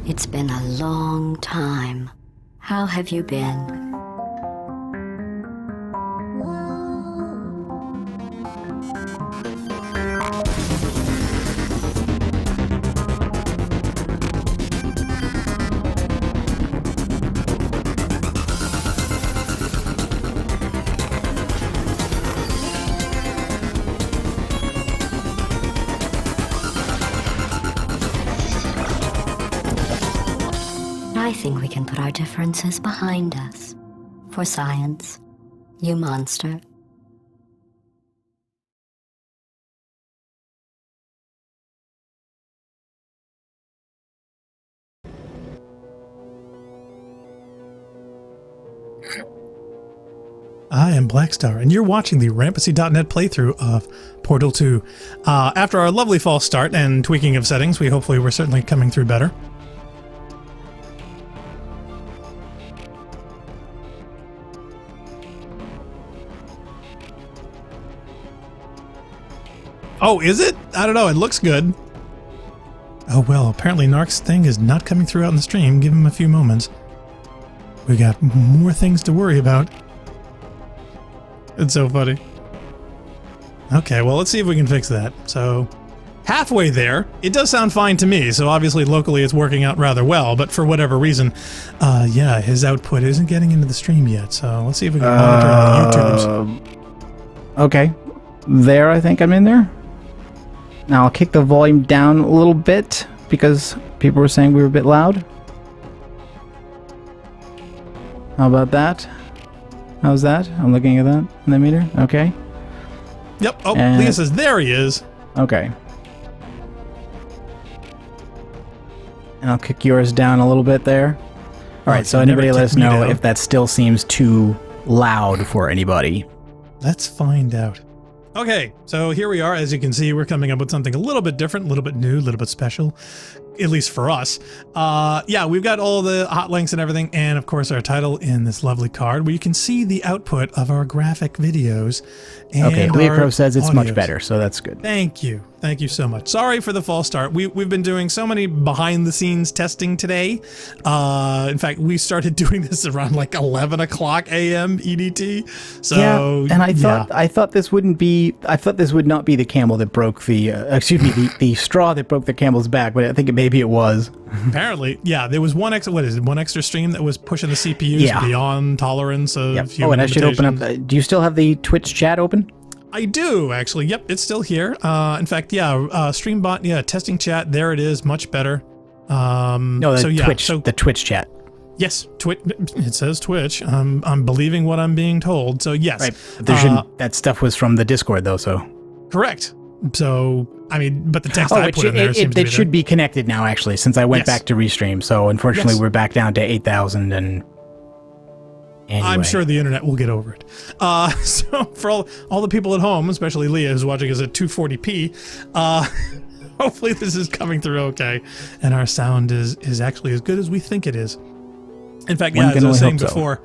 It's been a long time. How have you been? I think we can put our differences behind us. For science, you monster. I am Blackstar, and you're watching the Rampancy.net playthrough of Portal 2. After our lovely false start and tweaking of settings, we're certainly coming through better. Oh, is it? I don't know. It looks good. Oh, well, apparently Narc's thing is not coming through out in the stream. Give him a few moments. We got more things to worry about. It's so funny. Okay, well, let's see if we can fix that. So, halfway there. It does sound fine to me, so obviously locally it's working out rather well, but for whatever reason, yeah, his output isn't getting into the stream yet, so let's see if we can monitor the YouTubes. Okay. There, I think I'm in there. Now I'll kick the volume down a little bit because people were saying we were a bit loud. How about that? How's that? I'm looking at that in the meter. Okay. Yep. Oh, Leah says there he is. Okay. And I'll kick yours down a little bit there. All right, so anybody let us know if that still seems too loud for anybody. Let's find out. Okay, so here we are. As you can see, we're coming up with something a little bit different, a little bit new, a little bit special, at least for us. Yeah, we've got all the hot links and everything, and of course our title in this lovely card where you can see the output of our graphic videos. And okay, Leah Crow says it's much better, so that's good. Thank you. Thank you so much. Sorry for the false start. We've been doing so many behind-the-scenes testing today. In fact, we started doing this around like 11 o'clock a.m. EDT. So yeah, and I thought this would not be the camel that broke the the straw that broke the camel's back, but I think maybe it was. Apparently, yeah. There was one extra stream that was pushing the CPUs beyond tolerance of human and I should open up. Do you still have the Twitch chat open? I do, actually. Yep, it's still here. In fact, yeah, StreamBot, yeah, testing chat. There it is, much better. No, the Twitch chat. Yes, it says Twitch. I'm believing what I'm being told. So yes, right. But that stuff was from the Discord, though. So correct. So I mean, but the text I put in there it should be connected now, actually, since I went back to restream. So unfortunately, we're back down to 8,000 and. Anyway. I'm sure the internet will get over it. So for all the people at home, especially Leah, who's watching us at 240p, hopefully this is coming through okay, and our sound is actually as good as we think it is. In fact, yeah, as I was saying before,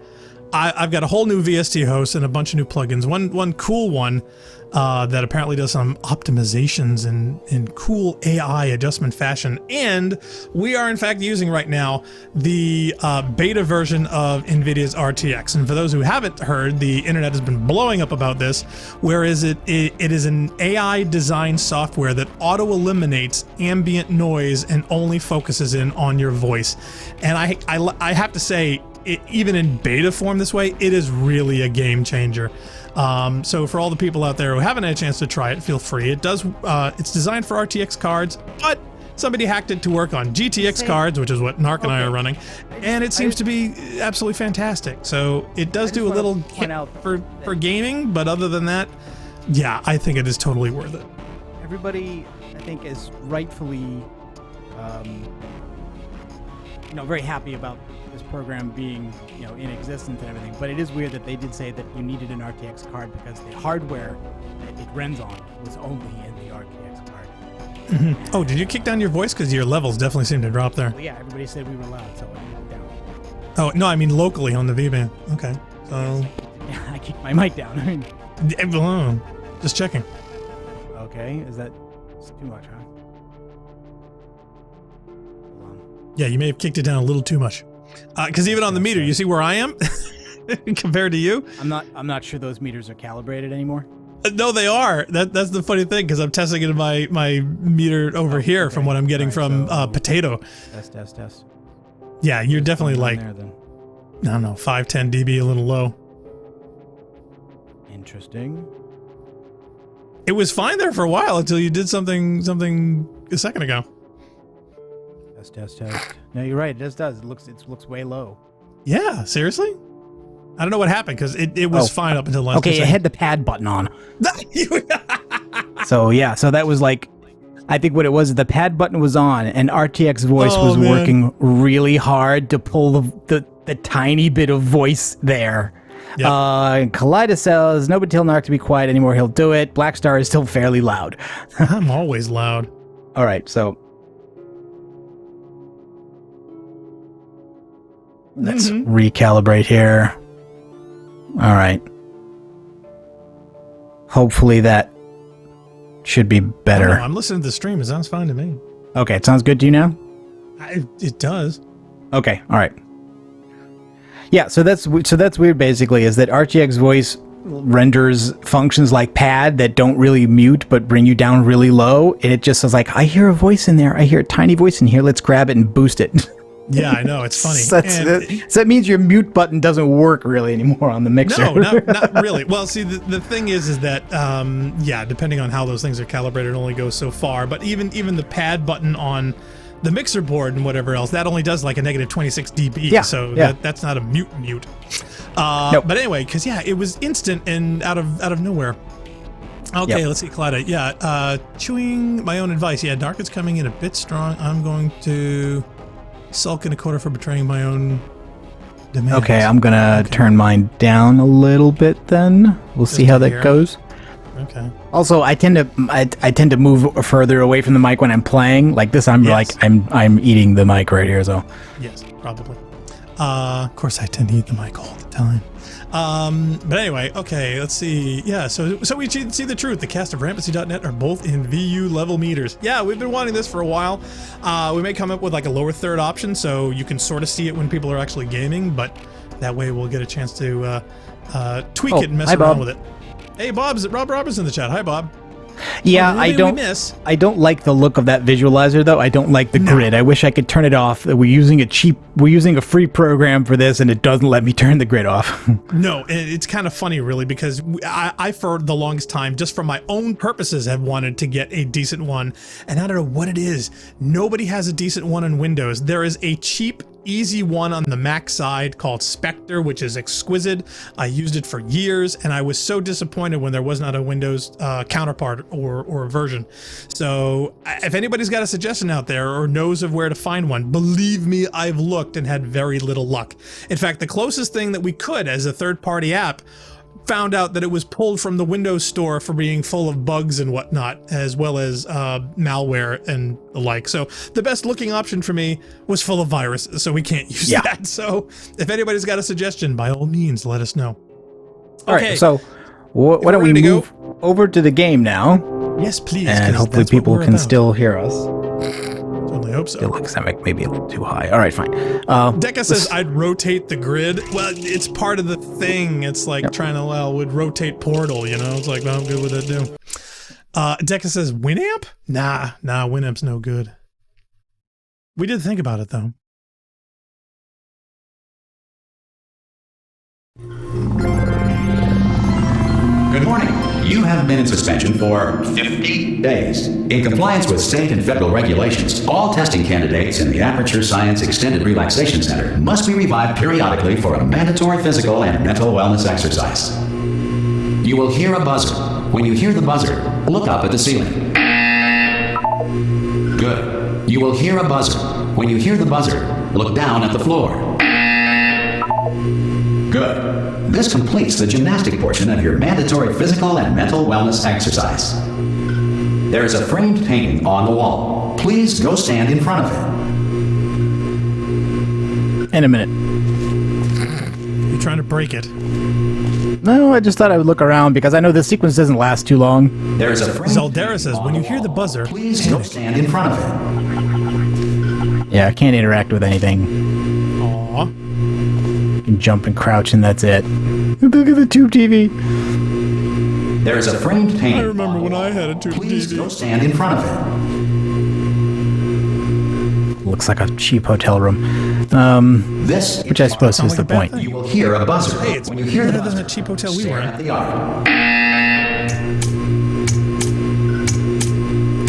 I've got a whole new VST host and a bunch of new plugins. One cool one that apparently does some optimizations in cool AI adjustment fashion. And we are in fact using right now the beta version of NVIDIA's RTX. And for those who haven't heard, the internet has been blowing up about this, whereas it is an AI design software that auto eliminates ambient noise and only focuses in on your voice. And I have to say, even in beta form this way, it is really a game changer. So for all the people out there who haven't had a chance to try it, feel free. It does. It's designed for RTX cards, but somebody hacked it to work on GTX cards, which is what Narc and I are running, and it seems to be absolutely fantastic. So it does do a little hit for gaming, but other than that, yeah, I think it is totally worth it. Everybody, I think, is rightfully, very happy about this program being, in existence and everything. But it is weird that they did say that you needed an RTX card because the hardware that it runs on was only in the RTX card. Mm-hmm. Oh, did you kick down your voice? Because your levels definitely seem to drop there. Well, yeah, everybody said we were loud, so I kicked down. Oh, no, I mean locally on the V-Band. Okay, so... Yeah, I kicked my mic down. I mean... Just checking. Okay, is that too much, huh? Hold Yeah, you may have kicked it down a little too much. Because even on the meter, you see where I am compared to you? I'm not sure those meters are calibrated anymore. No, they are. That's the funny thing, because I'm testing it in my meter over here from what I'm getting from Potato. Test. Yeah, you're definitely like, there, then. I don't know, 510 dB, a little low. Interesting. It was fine there for a while until you did something a second ago. Test. No, you're right. It does. It looks way low. Yeah, seriously? I don't know what happened, because it was fine up until last Okay, it had the pad button on. So that was like, I think what it was, the pad button was on, and RTX voice was working really hard to pull the tiny bit of voice there. Yep. Kaleidos says, nobody tell Narc to be quiet anymore, he'll do it. Black Star is still fairly loud. I'm always loud. All right, so let's recalibrate here. All right. Hopefully that should be better. Oh, no, I'm listening to the stream. It sounds fine to me. Okay, it sounds good to you now? It does. Okay, all right. Yeah, so that's weird basically, is that RTX voice renders functions like pad that don't really mute but bring you down really low, and it just says like, I hear a voice in there. I hear a tiny voice in here. Let's grab it and boost it. Yeah, I know. It's funny. So that means your mute button doesn't work really anymore on the mixer. No, not really. Well, see, the thing is that, yeah, depending on how those things are calibrated, it only goes so far. But even the pad button on the mixer board and whatever else, that only does like a negative 26 dB. Yeah, so yeah. That's not a mute. Nope. But anyway, because, yeah, it was instant and out of nowhere. Okay, Yep. Let's see, Clyda. Yeah, chewing my own advice. Yeah, Dark is coming in a bit strong. I'm going to sulk in a quarter for betraying my own demands. Okay, I'm gonna turn mine down a little bit then. We'll see how that goes. Okay. Also, I tend to move further away from the mic when I'm playing. Like this, I'm I'm eating the mic right here. So yes, probably. Of course, I tend to eat the mic all the time. But anyway, okay, let's see. Yeah, so we see the truth. The cast of Rampancy.net are both in VU level meters. Yeah, we've been wanting this for a while. We may come up with like a lower third option so you can sort of see it when people are actually gaming, but that way we'll get a chance to tweak it and mess around with it. Hey, Rob Roberts in the chat. Hi, Bob. Yeah, I don't like the look of that visualizer though. I don't like the grid. I wish I could turn it off. We're using a free program for this and it doesn't let me turn the grid off. No, and it's kind of funny really, because I for the longest time, just for my own purposes, have wanted to get a decent one, and I don't know what it is. Nobody has a decent one in Windows. There is a cheap, easy one on the Mac side called Spectre, which is exquisite. I used it for years, and I was so disappointed when there was not a Windows counterpart or version. So if anybody's got a suggestion out there or knows of where to find one, believe me, I've looked and had very little luck. In fact, the closest thing that we could as a third-party app found out that it was pulled from the Windows Store for being full of bugs and whatnot, as well as malware and the like. So the best looking option for me was full of viruses, so we can't use that. So if anybody's got a suggestion, by all means, let us know. All right, so why don't we move over to the game now? Yes, please. And hopefully people can still hear us. Certainly hope so. Still looks maybe a little too high. All right, fine. Deca says I'd rotate the grid. Well, it's part of the thing. It's like trying to, would rotate Portal, you know? It's like, well, I'm good with that too. Deca says Winamp? Nah, Winamp's no good. We did think about it though. Good morning. You have been in suspension for 50 days. In compliance with state and federal regulations, all testing candidates in the Aperture Science Extended Relaxation Center must be revived periodically for a mandatory physical and mental wellness exercise. You will hear a buzzer. When you hear the buzzer, look up at the ceiling. Good. You will hear a buzzer. When you hear the buzzer, look down at the floor. Good. This completes the gymnastic portion of your mandatory physical and mental wellness exercise. There is a framed painting on the wall. Please go stand in front of it. In a minute. You're trying to break it. No, I just thought I would look around because I know this sequence doesn't last too long. There is a framed Zaldera says, when you hear the buzzer, please go stand in front of it. Yeah, I can't interact with anything. Aw. You can jump and crouch and that's it. Look at the tube TV. There is a framed pane. I remember when I had a tube Please TV. go stand in front of it. Looks like a cheap hotel room. This, Which I suppose is like the a bad point. thing. you will hear a buzzer. Hey, it's when you hear the better than buzzer, the cheap hotel we stare were at in. the art.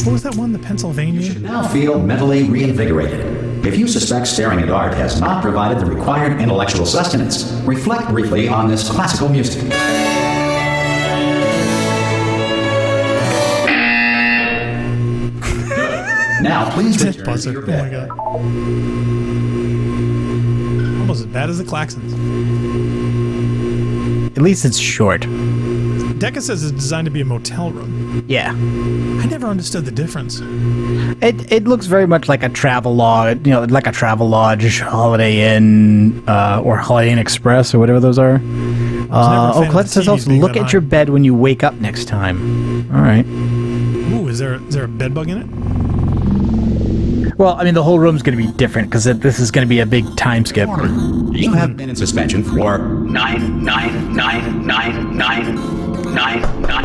What was that one? The Pennsylvania? Now feel mentally reinvigorated. If you suspect staring at art has not provided the required intellectual sustenance, reflect briefly on this classical music. Now, please That return to buzzer. your Oh my bed. god. Almost as bad as the klaxons. At least it's short. Deca says it's designed to be a motel room. Yeah. I never understood the difference. It looks very much like a travel lodge, like a travel lodge, Holiday Inn, or Holiday Inn Express, or whatever those are. Colette says also, look at your bed when you wake up next time. All right. Ooh, is there a bed bug in it? Well, I mean, the whole room's going to be different because this is going to be a big time skip. You have been in suspension for 9999999.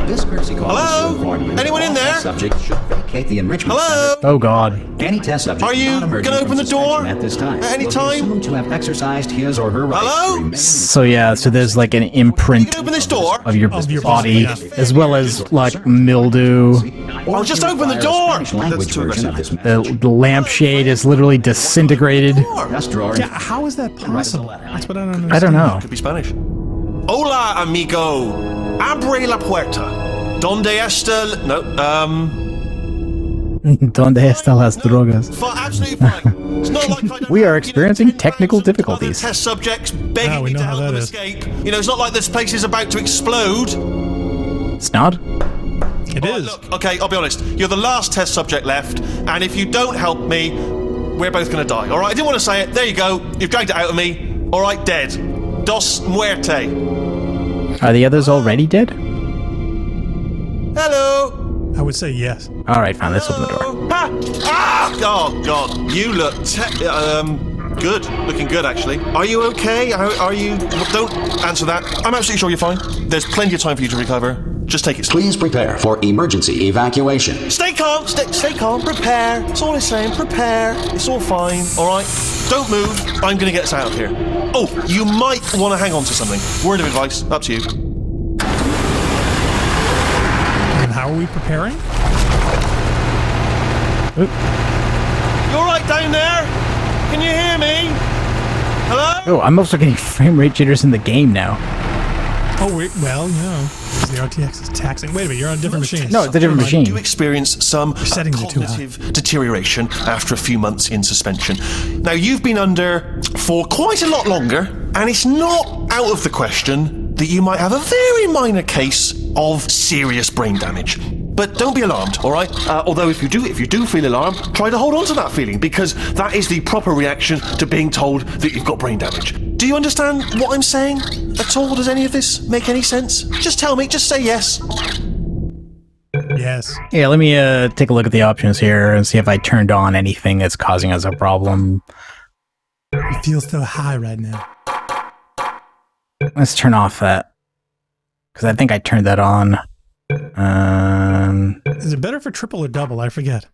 This courtesy call Hello? is to inform you Anyone that in all there? test subjects should vacate the enrichment Hello? Oh, God. center. Any test subject Are you not emerging gonna from open the door? suspension at this time At any will be time? assumed to have exercised his or her rights Hello? to remain in So, yeah, so there's like an You imprint can open this door. of your Of your body, body, yeah. as well as like mildew. Oh, just open the door. Spanish language That's too version of aggressive. this The lampshade is literally disintegrated. test drawer. Yeah, how is that possible? That's what I don't understand. I don't know. Could be Spanish. Hola, amigo. Abre la puerta. Donde está? No, Donde están las drogas? absolutely fine. It's not like I don't We are have, experiencing 10 technical rounds of difficulties. Other test subjects Ah, begging we me know to how help that them is. escape. It's not like this place is about to explode. It's not? It All right, is. look, okay, I'll be honest. You're the last test subject left, and if you don't help me, we're both going to die. All right, I didn't want to say it. There you go. You've dragged it out of me. All right, dead. Dos muerte. Are the others already dead? Hello. I would say yes. All right, fine. Let's open the door. Ah! Ah! Oh God, you look good. Looking good, actually. Are you okay? Are you? Don't answer that. I'm absolutely sure you're fine. There's plenty of time for you to recover. Just take it slow. Please prepare for emergency evacuation. Stay calm. Stay calm. Prepare. That's all I'm saying. Prepare. It's all fine. All right. Don't move. I'm gonna get us out of here. Oh, you might want to hang on to something. Word of advice. Up to you. And how are we preparing? You all right down there? Can you hear me? Hello? Oh, I'm also getting frame rate jitters in the game now. Oh, wait, well, the RTX is taxing. Wait a minute, you're on a different machine. No, it's a different machine. Do experience some settings are too high. cognitive deterioration after a few months in suspension. Now, you've been under for quite a lot longer, and it's not out of the question that you might have a very minor case of serious brain damage. But don't be alarmed, all right? Although if you do feel alarmed, try to hold on to that feeling, because that is the proper reaction to being told that you've got brain damage. Do you understand what I'm saying at all? Does any of this make any sense? Just tell me. Just say yes. Yes. Yeah, let me take a look at the options here and see if I turned on anything that's causing us a problem. It feels so high right now. Let's turn off that, because I think I turned that on. Is it better for triple or double? I forget.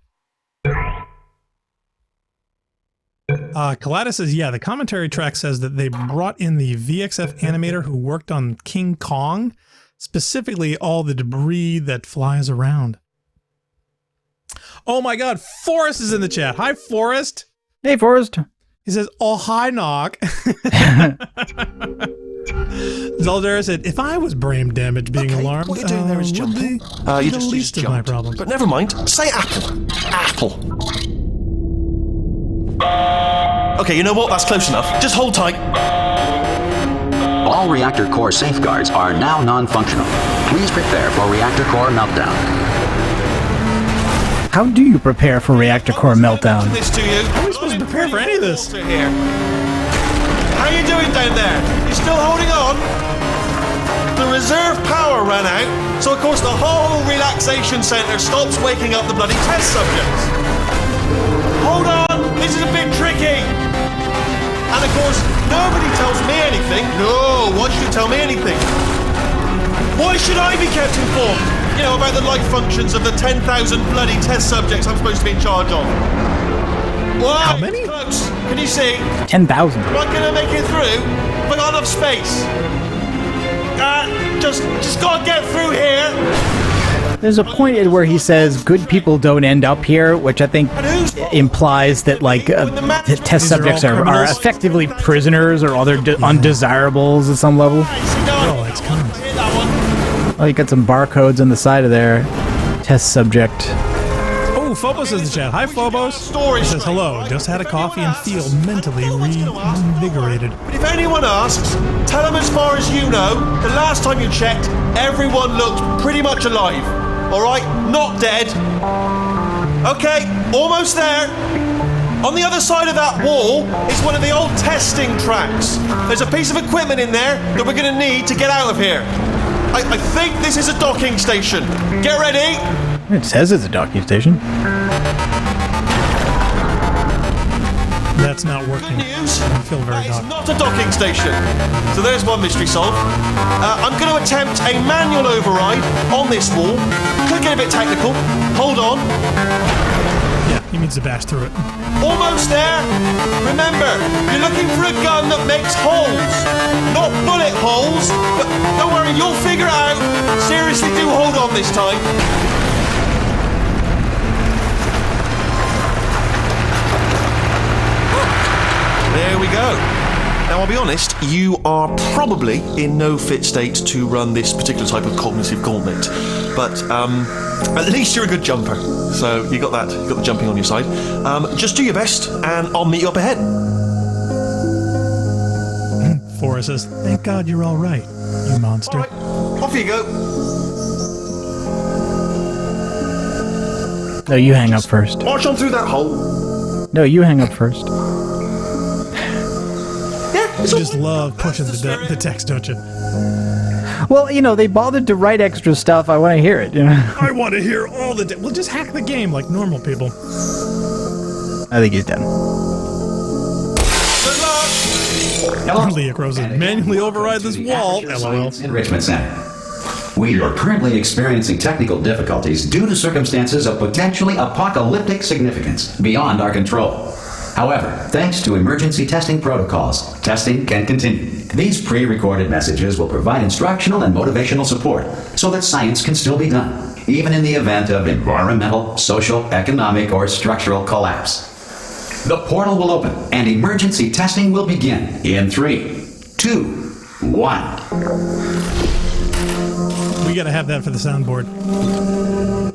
Kalata says, yeah, the commentary track says that they brought in the VXF animator who worked on King Kong, specifically all the debris that flies around. Oh my god, Forrest is in the chat. Hi, Forrest. Hey, Forrest. He says, oh, hi, knock. Zeldara said, if I was brain damaged being Okay, alarmed, what you're doing there is would jumping. be You the just least of my jumped. problems. But never mind. Say apple. Apple. Okay, you know what? That's close enough. Just hold tight. All reactor core safeguards are now non-functional. Please prepare for reactor core meltdown. How do you prepare for reactor core meltdown? This to you. How are we supposed to prepare for any of this? Here. How you doing down there? You still holding on? The reserve power ran out, so of course the whole relaxation centre stops waking up the bloody test subjects. Hold on, this is a bit tricky. tell me anything. Why should I be kept informed? You know, about the life functions of the 10,000 bloody test subjects I'm supposed to be in charge of. Whoa, How many? Close. Can you see? 10,000. Am I gonna make it through? Have I got enough space? Just gotta get through here. There's a point at where he says good people don't end up here, which I think implies that the test subjects are effectively prisoners or other undesirables at some level. Oh, it's coming. Oh, you got some barcodes on the side of there. Test subject. Oh, Phobos is in the chat. Hi, Phobos. He says, hello, just had a coffee and feel mentally reinvigorated. But if anyone asks, tell them as far as you know, the last time you checked, everyone looked pretty much alive. Alright? Not dead. Okay, almost there. On the other side of that wall is one of the old testing tracks. There's a piece of equipment in there that we're going to need to get out of here. I think this is a docking station. Get ready. It says it's a docking station. That's not working. News. I feel very It's dark. not a docking station. So there's one mystery solved. I'm going to attempt a manual override on this wall. Could get a bit technical. Hold on. Yeah, he means to bash through it. Almost there. Remember, you're looking for a gun that makes holes. Not bullet holes. But don't worry, you'll figure it out. Seriously, do hold on this time. There we go. Now, I'll be honest, you are probably in no fit state to run this particular type of cognitive gauntlet. But at least you're a good jumper. So you got that. You got the jumping on your side. Just do your best, and I'll meet you up ahead. Forrest says, thank God you're all right, you monster. All right, off you go. No, you hang up first. March on through that hole. No, you hang up first. Yeah, it's You all just right. love pushing the text, don't you? Well, you know, they bothered to write extra stuff. I want to hear it, you know. I want to hear all the... Well, just hack the game like normal people. I think he's done. Good luck. Hello. Leah Crow says, manually override this wall. LOL. Science Enrichment Center. We are currently experiencing technical difficulties due to circumstances of potentially apocalyptic significance beyond our control. However, thanks to emergency testing protocols, testing can continue. These pre-recorded messages will provide instructional and motivational support so that science can still be done, even in the event of environmental, social, economic, or structural collapse. The portal will open and emergency testing will begin in 3, 2, 1. We gotta have that for the soundboard.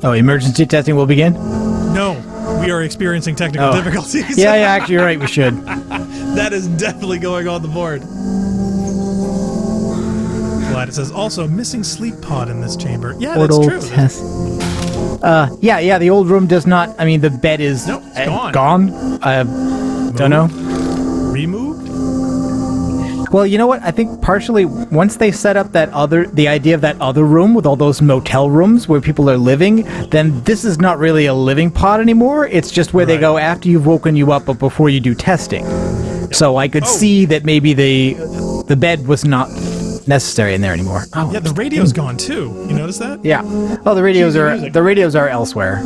Oh, emergency testing will begin? No, we are experiencing technical Oh. difficulties. Yeah, actually, you're right, we should. That is definitely going on the board. Glad it says, also, missing sleep pod in this chamber. Yeah, Portal that's true. test. Yeah, the old room does not, I mean, the bed is Nope, it's gone. gone. Don't know. Removed? Well, you know what? I think partially once they set up the idea of that other room with all those motel rooms where people are living, then this is not really a living pod anymore. It's just where they Right. go after you've woken you up, but before you do testing. So I could Oh. see that maybe the bed was not necessary in there anymore. Oh, Yeah, the radio's gone too. You notice that? yeah. Oh, the radios Cue the are music. elsewhere.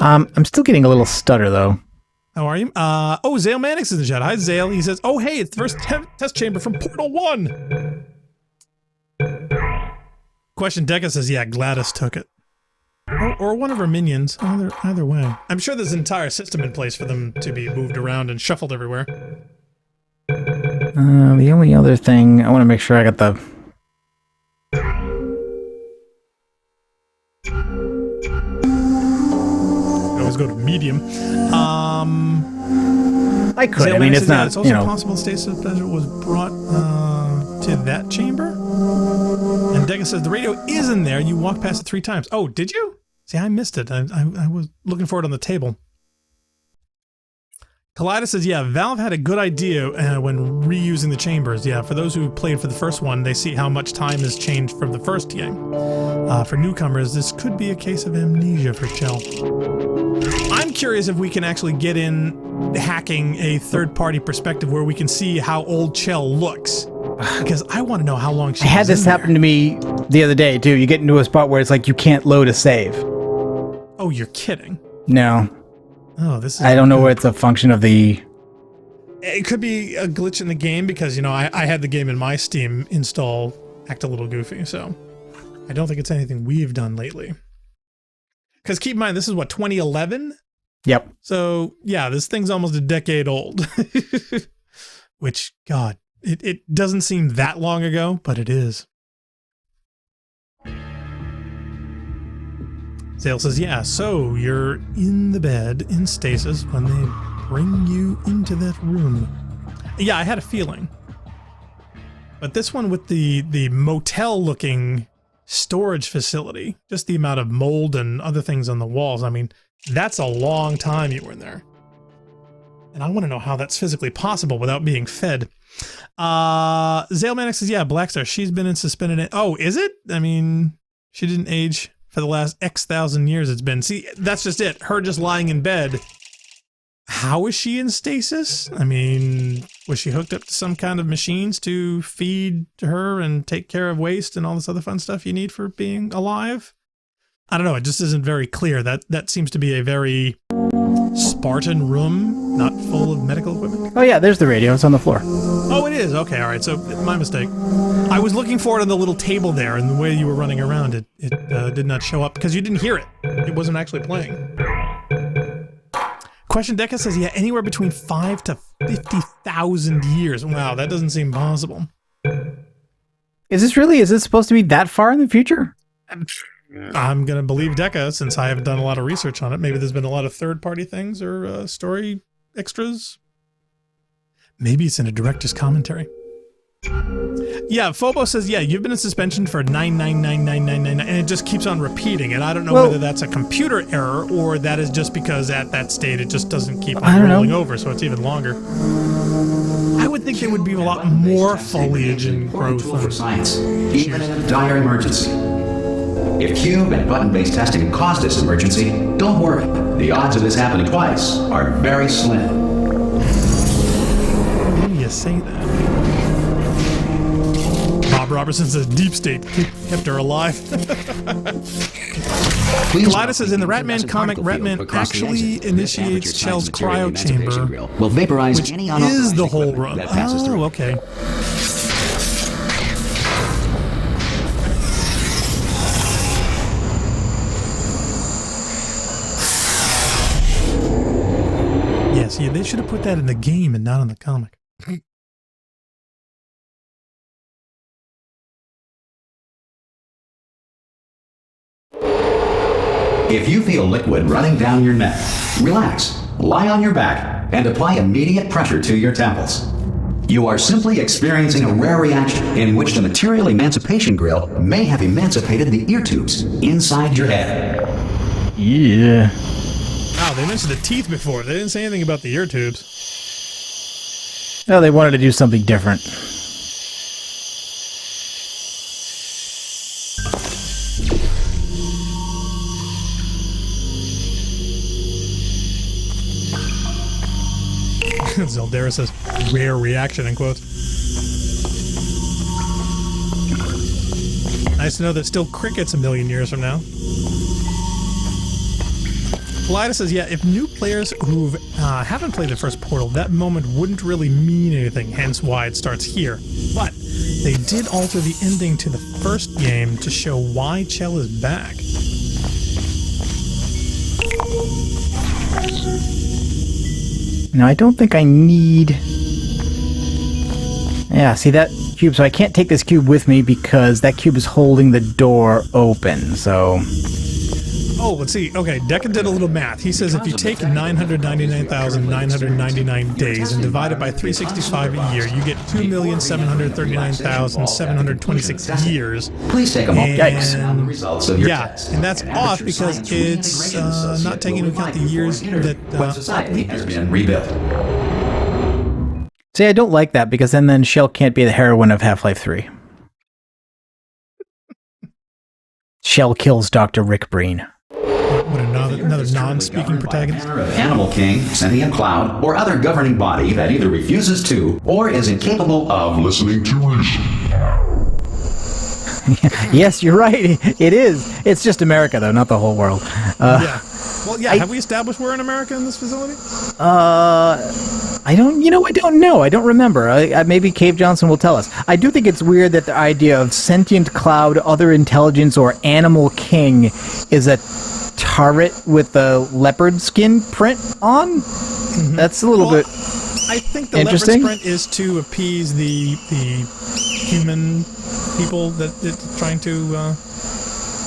I'm still getting a little stutter though. How are you? Zale Mannix is in the chat. Hi, Zale. He says, oh, hey, it's the first test chamber from Portal 1. Question Deca says, yeah, Gladys took it. Or one of her minions. Either way. I'm sure there's an entire system in place for them to be moved around and shuffled everywhere. The only other thing, I want to make sure I got the... Always go to medium. I could. Zale I mean, Mannix it's says, yeah, not, it's also you know... possible Stasis Pleasure was brought to that chamber. And Deca says, the radio is in there. You walked past it 3 times. Oh, did you? See, I missed it. I was looking for it on the table. Kaleidos says, yeah, Valve had a good idea when reusing the chambers. Yeah, for those who played for the first one, they see how much time has changed from the first game. For newcomers, this could be a case of amnesia for Chell. I'm curious if we can actually get in hacking a third-party perspective where we can see how old Chell looks. Because I want to know how long she I had was this in happen there. to me the other day, too. You get into a spot where it's like you can't load a save. Oh, you're kidding. No. Oh, this is... I don't know where it's a function of the... It could be a glitch in the game because, I had the game in my Steam install act a little goofy, so I don't think it's anything we've done lately. Because keep in mind, this is what, 2011? Yep. So, yeah, this thing's almost a decade old. Which, God, it doesn't seem that long ago, but it is. Zale says, yeah, so you're in the bed in stasis when they bring you into that room. Yeah, I had a feeling. But this one with the motel-looking storage facility, just the amount of mold and other things on the walls, I mean, that's a long time you were in there. And I want to know how that's physically possible without being fed. Zale Manic says, yeah, Blackstar, she's been in suspended... Oh, is it? I mean, she didn't age for the last X thousand years it's been. See, that's just it. Her just lying in bed. How is she in stasis? I mean, was she hooked up to some kind of machines to feed her and take care of waste and all this other fun stuff you need for being alive? I don't know. It just isn't very clear. That seems to be a very Spartan room, not full of medical equipment. Oh, yeah, there's the radio. It's on the floor. Oh, it is? Okay, all right. So, my mistake. I was looking for it on the little table there, and the way you were running around, it did not show up because you didn't hear it. It wasn't actually playing. Question Deca says, yeah, anywhere between 5 to 50,000 years. Wow, that doesn't seem possible. Is this supposed to be that far in the future? I'm going to believe Deca since I haven't done a lot of research on it. Maybe there's been a lot of third-party things or story extras. Maybe it's in a director's commentary. Yeah, Phobo says, yeah, you've been in suspension for 9999999, and it just keeps on repeating. And I don't know whether that's a computer error or that is just because at that state it just doesn't keep on rolling over, so it's even longer. I would think there would be a lot more foliage and growth. For science, even in a dire emergency. If cube and button-based testing caused this emergency, don't worry. The odds of this happening twice are very slim. Why do you say that? Bob Robertson says Deep State kept her alive. Gladys says in the Ratman comic, Ratman actually initiates Shell's cryo chamber, will vaporize which any is the whole run. Oh, okay. Yes, yeah, they should have put that in the game and not in the comic. If you feel liquid running down your neck, relax, lie on your back, and apply immediate pressure to your temples. You are simply experiencing a rare reaction in which the material emancipation grill may have emancipated the ear tubes inside your head. Yeah. Wow, they mentioned the teeth before. They didn't say anything about the ear tubes. No, they wanted to do something different. Zeldara says, rare reaction in quotes. Nice to know that still crickets a million years from now. Kalida says, yeah, if new players who haven't played the first Portal, that moment wouldn't really mean anything, hence why it starts here. But they did alter the ending to the first game to show why Chell is back. Now, I don't think I need... Yeah, see that cube? So I can't take this cube with me because that cube is holding the door open, so... Oh, let's see. Okay, Deca did a little math. He says if you take 999,999 days and divide it by 365 a year, you get 2,739,726 years. Please take a moment. Yikes. On the results of your test. And that's off because it's not taking into account the years that society has been rebuilt. See, I don't like that because then Shell can't be the heroine of Half-Life 3. Shell kills Dr. Rick Breen. What another another non-speaking protagonist. Animal King, Sentient Cloud, or other governing body that either refuses to or is incapable of listening to reason. Yes, you're right. It is. It's just America, though, not the whole world. Yeah. Well, yeah. Have we established we're in America in this facility? I don't know. I don't remember. Maybe Cave Johnson will tell us. I do think it's weird that the idea of sentient cloud, other intelligence, or animal king is a turret with a leopard skin print on. Mm-hmm. That's a little bit I think the leopard print is to appease the human people that it's trying to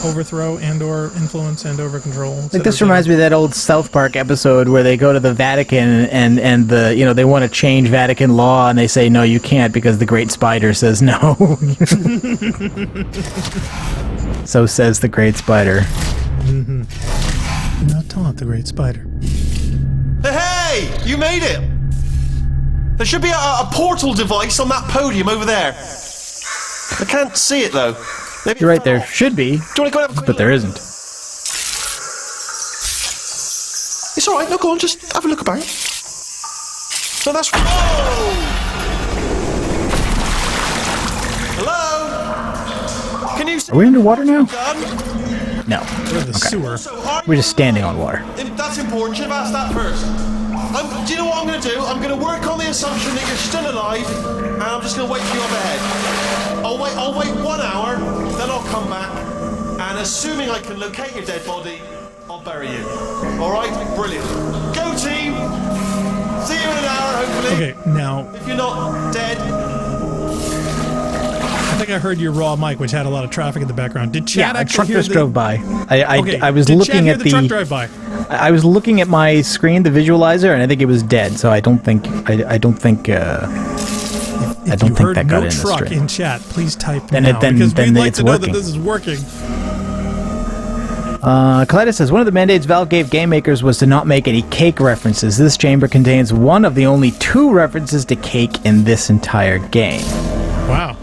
overthrow and or influence and over control. Like this reminds me of that old South Park episode where they go to the Vatican and the they want to change Vatican law and they say no, you can't because the Great Spider says no. So says the Great Spider. Mm-hmm. Do not taunt the Great Spider. Hey, you made it! There should be a portal device on that podium over there. I can't see it though. Maybe you're right, there should be, but there isn't. It's alright, no, go on, just have a look about. No, that's... Whoa! Hello? Can you see... Are we underwater now? No. We're in the sewer. We're just standing on water. That's important, should have asked that first. Do you know what I'm going to do? I'm going to work on the assumption that you're still alive, and I'm just going to wait for you up ahead. I'll wait 1 hour, then I'll come back, and assuming I can locate your dead body, I'll bury you. Alright? Brilliant. Go team! See you in an hour, hopefully. Okay, now... If you're not dead... I think I heard your raw mic, which had a lot of traffic in the background. Did Chad a actually truck hear just drove by. I was Did looking Chad hear at the truck drive by? I was looking at my screen, the visualizer, and I think it was dead. So I don't think If that got in the truck stream. in chat, please type Then now, because we'd like it's to know working. that this is working. Kaleidos says, one of the mandates Valve gave game makers was to not make any cake references. This chamber contains one of the only 2 references to cake in this entire game. Wow.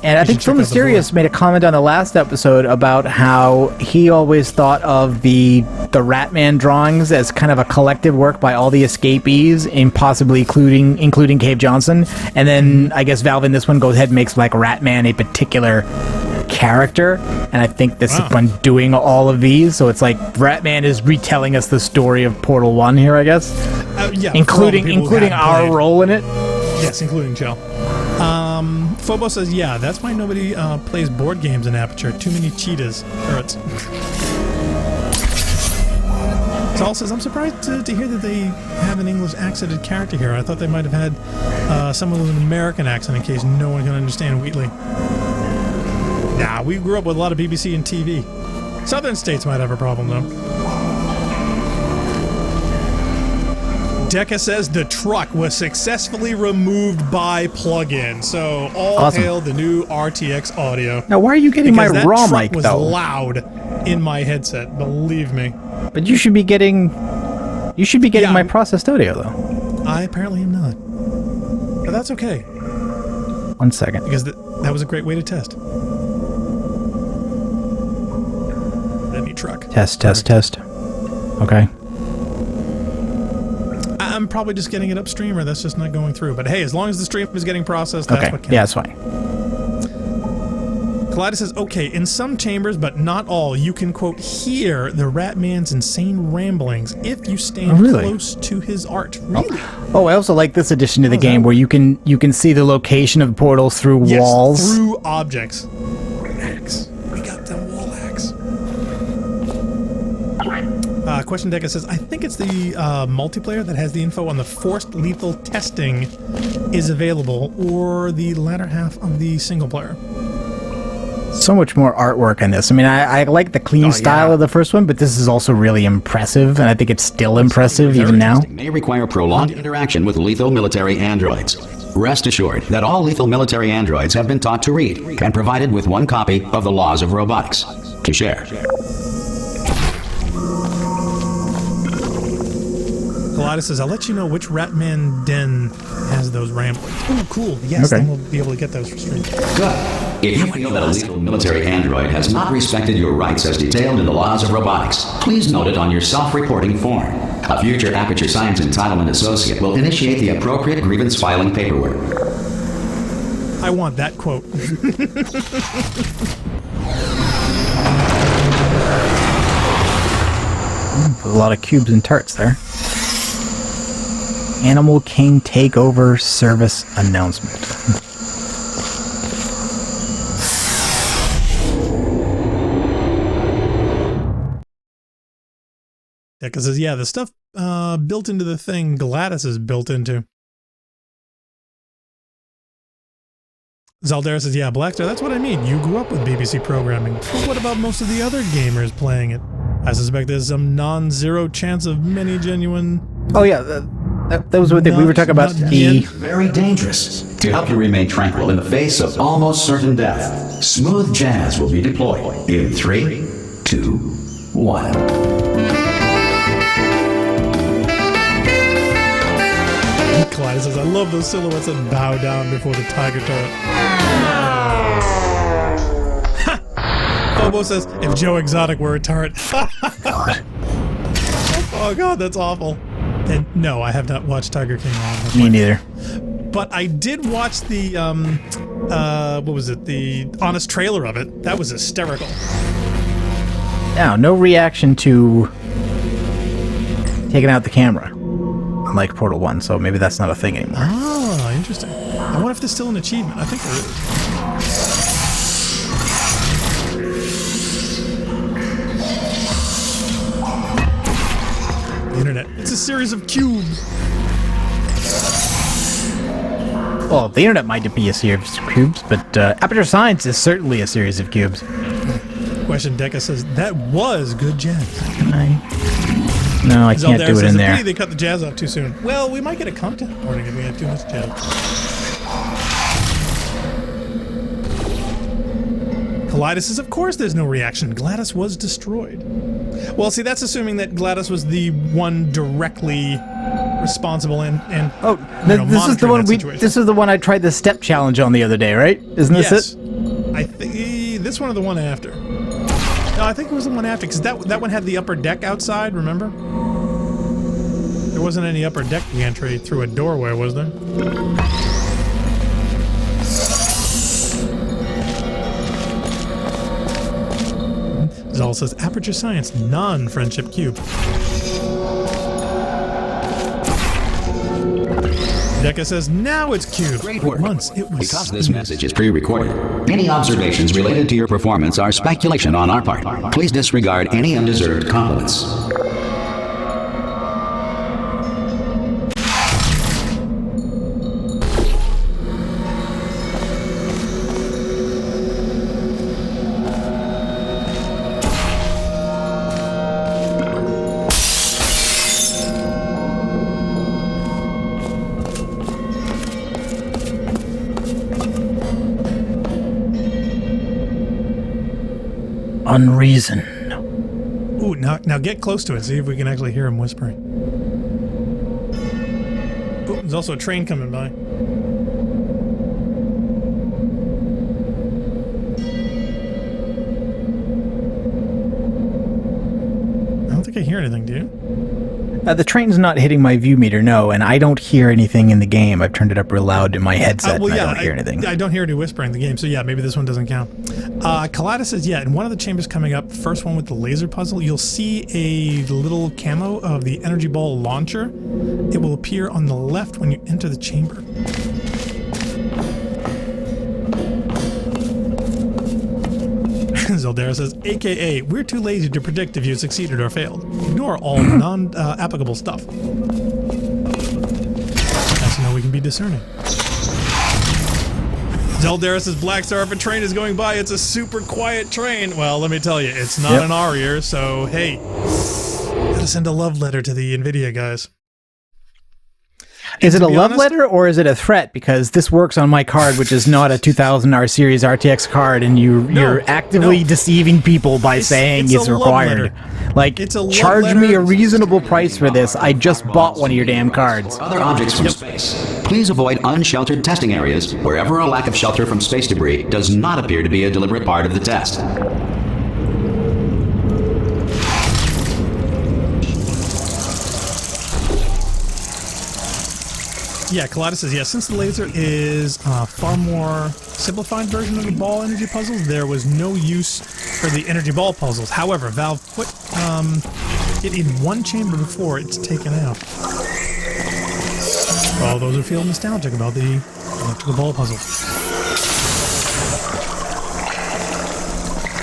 And I think Phil Mysterious made a comment on the last episode about how he always thought of the Ratman drawings as kind of a collective work by all the escapees, and possibly including Cave Johnson. And then I guess Valve in this one goes ahead and makes like Ratman a particular character. And I think this is when doing all of these. So it's like Ratman is retelling us the story of Portal 1 here, I guess. Yeah, including our role in it. Yes, including Joe. Phobos says, yeah, that's why nobody plays board games in Aperture. Too many cheetahs. Saul says, I'm surprised to hear that they have an English accented character here. I thought they might have had someone with an American accent in case no one can understand Wheatley. Nah, we grew up with a lot of BBC and TV. Southern states might have a problem, though. Decca says the truck was successfully removed by plug-in. So all hail the new RTX audio. Now, why are you getting because my that raw truck mic, was though? loud in my headset, believe me. But you should be getting my processed audio, though. I apparently am not. But that's okay. 1 second. Because that was a great way to test. That new truck. Test. Okay. I'm probably just getting it upstream, or that's just not going through. But hey, as long as the stream is getting processed, that's what counts. Yeah, that's fine. Kaleidos says, okay, in some chambers, but not all, you can, quote, hear the Ratman's insane ramblings if you stand close to his art. Really? Oh, I also like this addition to the game where you can see the location of portals through walls. Through objects. Axe. We got the wall axe. Question Deca says, I think it's the multiplayer that has the info on the forced lethal testing is available, or the latter half of the single player. So much more artwork in this. I mean, I like the clean style of the first one, but this is also really impressive, and I think it's still impressive even now. May require prolonged interaction with lethal military androids. Rest assured that all lethal military androids have been taught to read and provided with 1 copy of the Laws of Robotics to share. Kaleidos says, I'll let you know which Ratman den has those ramblings. Oh, cool. Yes, then we'll be able to get those for stream. Good. If you feel that a lethal military android has not respected your rights as detailed in the laws of robotics, please note it on your self-reporting form. A future Aperture Science Entitlement Associate will initiate the appropriate grievance filing paperwork. I want that quote. A lot of cubes and turrets there. Animal King Takeover Service Announcement. Deca says, yeah, the stuff built into the thing Gladys is built into. Zaldera says, yeah, Blackstar, that's what I mean. You grew up with BBC programming. But what about most of the other gamers playing it? I suspect there's some non-zero chance of many genuine... Oh yeah, that was what we were talking about. Very dangerous. To help you remain tranquil in the face of almost certain death, smooth jazz will be deployed in 3, 2, 1. Clyde says, I love those silhouettes that bow down before the tiger turret. Bobo says, if Joe Exotic were a turret. God. Oh god, that's awful. And no, I have not watched Tiger King. Me neither. But I did watch the, what was it? The honest trailer of it. That was hysterical. Now, no reaction to taking out the camera, unlike Portal 1, so maybe that's not a thing anymore. Oh, interesting. I wonder if there's still an achievement. I think there is. Internet. It's a series of cubes. Well, the internet might be a series of cubes, but Aperture Science is certainly a series of cubes. Question Deca says, that was good jazz. No, I can't do it in there. They cut the jazz off too soon. Well, we might get a content warning if we have too much jazz. Kaleidos says, of course there's no reaction. Gladys was destroyed. Well, see, that's assuming that Gladys was the one directly responsible and this is the one this is the one I tried the step challenge on the other day, right? Isn't this it? I think this one or the one after. No, I think it was the one after, because that one had the upper deck outside, remember? There wasn't any upper deck entry through a doorway, was there? Zal says, Aperture Science, non-friendship cube. Deca says, now it's cube. Great work. Once it was because this message is pre-recorded, any observations related to your performance are speculation on our part. Please disregard any undeserved compliments. Unreason. Ooh, now get close to it. See if we can actually hear him whispering. Ooh, there's also a train coming by. I don't think I hear anything, do you? The train's not hitting my view meter, no, and I don't hear anything in the game. I've turned it up real loud in my headset, and I don't hear anything. I don't hear any whispering in the game, so yeah, maybe this one doesn't count. Kaleidos says, yeah, in one of the chambers coming up, first one with the laser puzzle, you'll see a little camo of the energy ball launcher. It will appear on the left when you enter the chamber. Zeldera says, AKA, we're too lazy to predict if you succeeded or failed. Ignore all non-applicable stuff. That's how we can be discerning. Zeldera says, Blackstar, if a train is going by, it's a super quiet train. Well, let me tell you, it's not an Arier, so hey, gotta send a love letter to the NVIDIA guys. Is it to a be love honest- letter or is it a threat? Because this works on my card, which is not a 2000R series RTX card, and you're actively deceiving people by saying it's it's a love required. letter. Like, It's a love charge me letter. a reasonable price for this. I just bought one of your damn cards. Other objects from space. Please avoid unsheltered testing areas wherever a lack of shelter from space debris does not appear to be a deliberate part of the test. Yeah, Colada says, yeah, since the laser is a far more simplified version of the ball energy puzzles, there was no use for the energy ball puzzles. However, Valve put it in one chamber before it's taken out. All those who feel nostalgic about the electrical ball puzzles.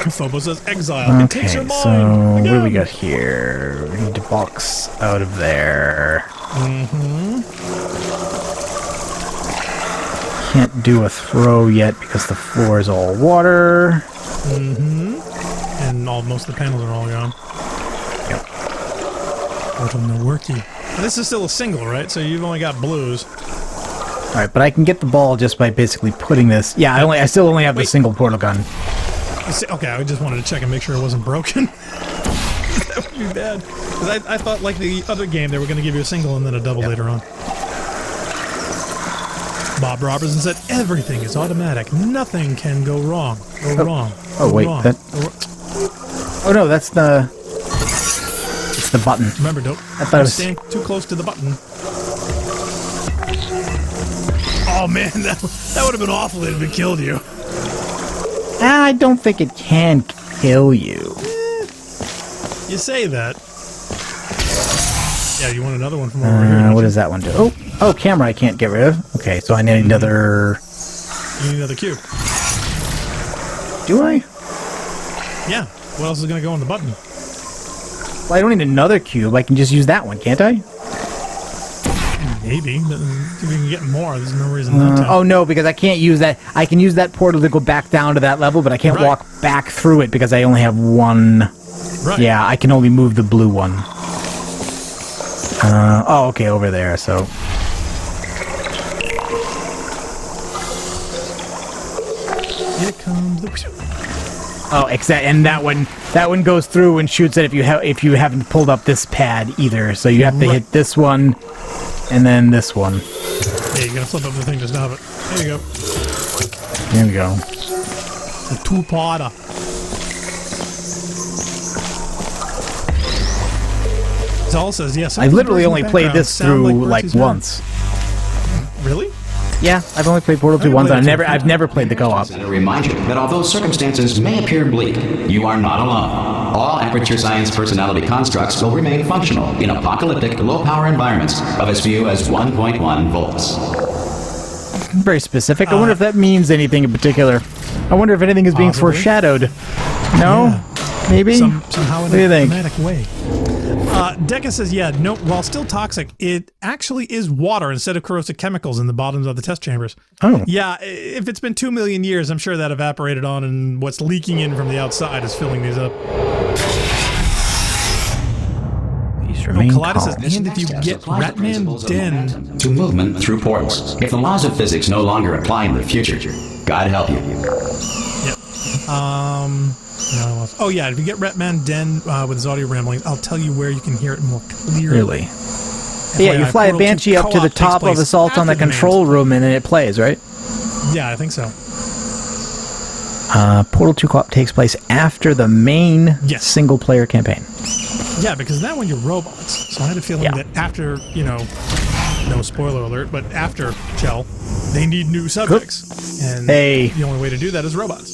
Phobo says, exile. It takes Okay, your so mind. what do we Again. got here? We need to box out of there. Can't do a throw yet because the floor is all water. And most of the panels are all gone. Yep. Portal no worky. This is still a single, right? So you've only got blues. All right, but I can get the ball just by basically putting this. Yeah, I still only have the Wait. single portal gun. Okay, I just wanted to check and make sure it wasn't broken. That would be bad. Because I thought, like the other game, they were going to give you a single and then a double later on. Bob Robertson said, everything is automatic. Nothing can go wrong. Go wrong. Oh, Go wait, wrong. that- Go Oh no, that's the. It's the button. Remember, don't thought it was- stand too close to the button. Oh man, that would have been awful if it killed you. I don't think it can kill you. You say that. Yeah, you want another one from over here? don't What you? does that one do? Oh, camera I can't get rid of. Okay, so I need another. You need another cube. Do I? Yeah. What else is going to go on the button? Well, I don't need another cube. I can just use that one, can't I? Maybe. But if you can get more, there's no reason not to. Oh no, because I can't use that. I can use that portal to go back down to that level, but I can't Right. walk back through it because I only have one. Right. Yeah, I can only move the blue one. Okay, over there. So Here comes the... and that one goes through and shoots it if you haven't pulled up this pad either. So you have to hit this one, and then this one. Yeah, you're going to flip up the thing to stop it. There you go. There we go. The two-parter. Zal says, yes. I literally only played this through like once. Really? Yeah, I've only played Portal 2 I once. played And it I've too. never never played the co-op. And to remind you that although circumstances may appear bleak, you are not alone. All Aperture Science personality constructs will remain functional in apocalyptic, low-power environments of as few as 1.1 volts. Very specific. I wonder if that means anything in particular. I wonder if anything is being Possibly. foreshadowed. No? Maybe? Somehow in What do you a think? dramatic way. Deca says, yeah, no, while still toxic, it actually is water instead of corrosive chemicals in the bottoms of the test chambers. Oh. Yeah, if it's been 2 million years, I'm sure that evaporated on and what's leaking in from the outside is filling these up. These remain Colada says, calm. and if you get Ratman Den... To movement through portals. If the laws of physics no longer apply in the future, God help you. Yep. Oh yeah, if you get Ratman Den with his audio rambling, I'll tell you where you can hear it more clearly. Really? Yeah, you FYI, fly a Portal 2 Banshee up to the co-op top takes of place Assault on the after the control room and then it plays, right? Yeah, I think so. Portal 2 co-op takes place after the main Yes. single-player campaign. Yeah, because that one you're robots. So I had a feeling Yeah. that after, no spoiler alert, but after Shell, they need new subjects. And Hey. the only way to do that is robots.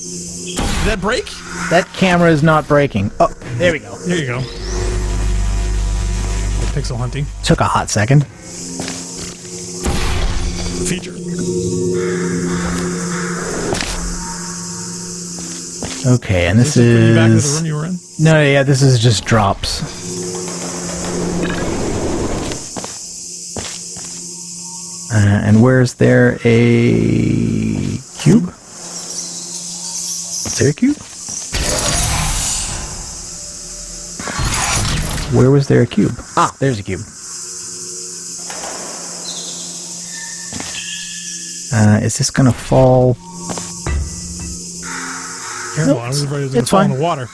Did that break? That camera is not breaking. Oh, there we go. There you go. Pixel hunting Took a hot second. feature. Okay, and this Put you back to the is... room you were in. No, yeah, this is just drops. And where's there a cube? Is there a cube? Where was there a cube? Ah, there's a cube. Is this going to fall? Careful, No, I was afraid it was going it's to fall in fine. the water.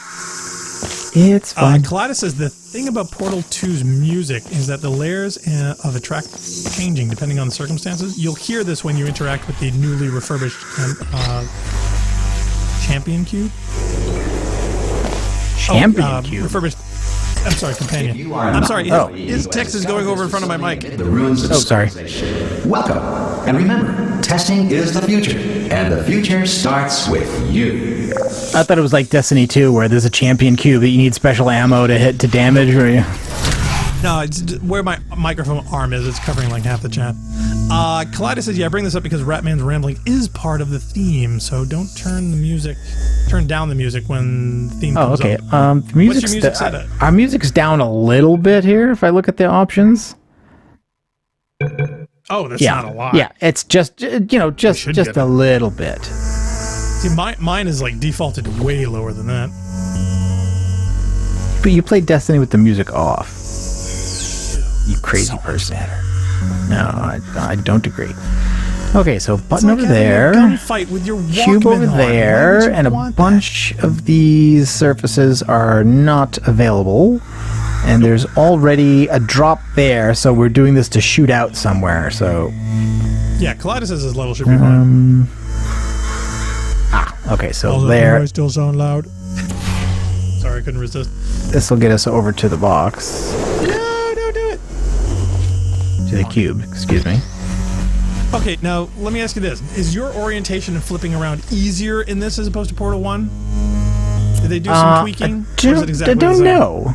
It's fine. Kaleidos says the thing about Portal 2's music is that the layers of a track changing depending on the circumstances. You'll hear this when you interact with the newly refurbished Champion Cube. Champion Cube? Refurbished. I'm sorry, Companion. If you are I'm sorry, not- his text is going over in front of my mic. The ruins of sorry. civilization. Welcome. And remember, testing is the future. And the future starts with you. I thought it was like Destiny 2, where there's a champion cube that you need special ammo to hit to damage. Or No, it's where my microphone arm is. It's covering like half the chat. Kaleidos says, yeah, I bring this up because Ratman's rambling is part of the theme, so don't turn down the music when the theme comes okay. up. The music's music set at? our music's down a little bit here. If I look at the options, Oh, that's yeah, not a lot. yeah, it's just just should get a it. little bit. See, mine is like defaulted way lower than that. But you played Destiny with the music off. You crazy person. No, I don't agree. Okay, so button over there, Gunfight with your cube Walkman over on. Why there, would you and a want bunch of these surfaces are not available. And there's already a drop there, so we're doing this to shoot out somewhere. So that? Yeah, Kaleidos says his level should be fine. okay, so Also, there. I still sound loud. Sorry, I couldn't resist. This will get us over to the box, No, don't do it. to the cube. Excuse me. Okay, now let me ask you this: is your orientation and flipping around easier in this as opposed to Portal 1? Did they do some tweaking? Or is it exactly I the don't same? know.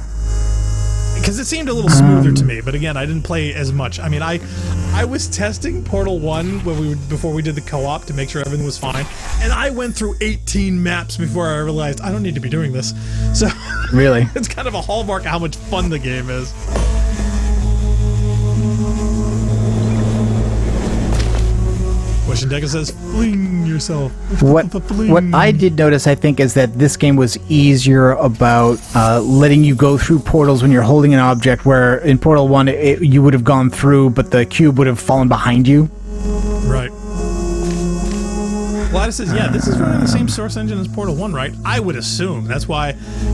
Because it seemed a little smoother to me, but again, I didn't play as much. I mean, I was testing Portal 1 before we did the co-op to make sure everything was fine, and I went through 18 maps before I realized I don't need to be doing this. So Really? it's kind of a hallmark of how much fun the game is. Question Deca says, "Fling yourself." What I did notice, I think, is that this game was easier about letting you go through portals when you're holding an object, where in Portal 1 you would have gone through, but the cube would have fallen behind you. Right. Gladys says, yeah, this is running the same source engine as Portal 1, right? I would assume. That's why,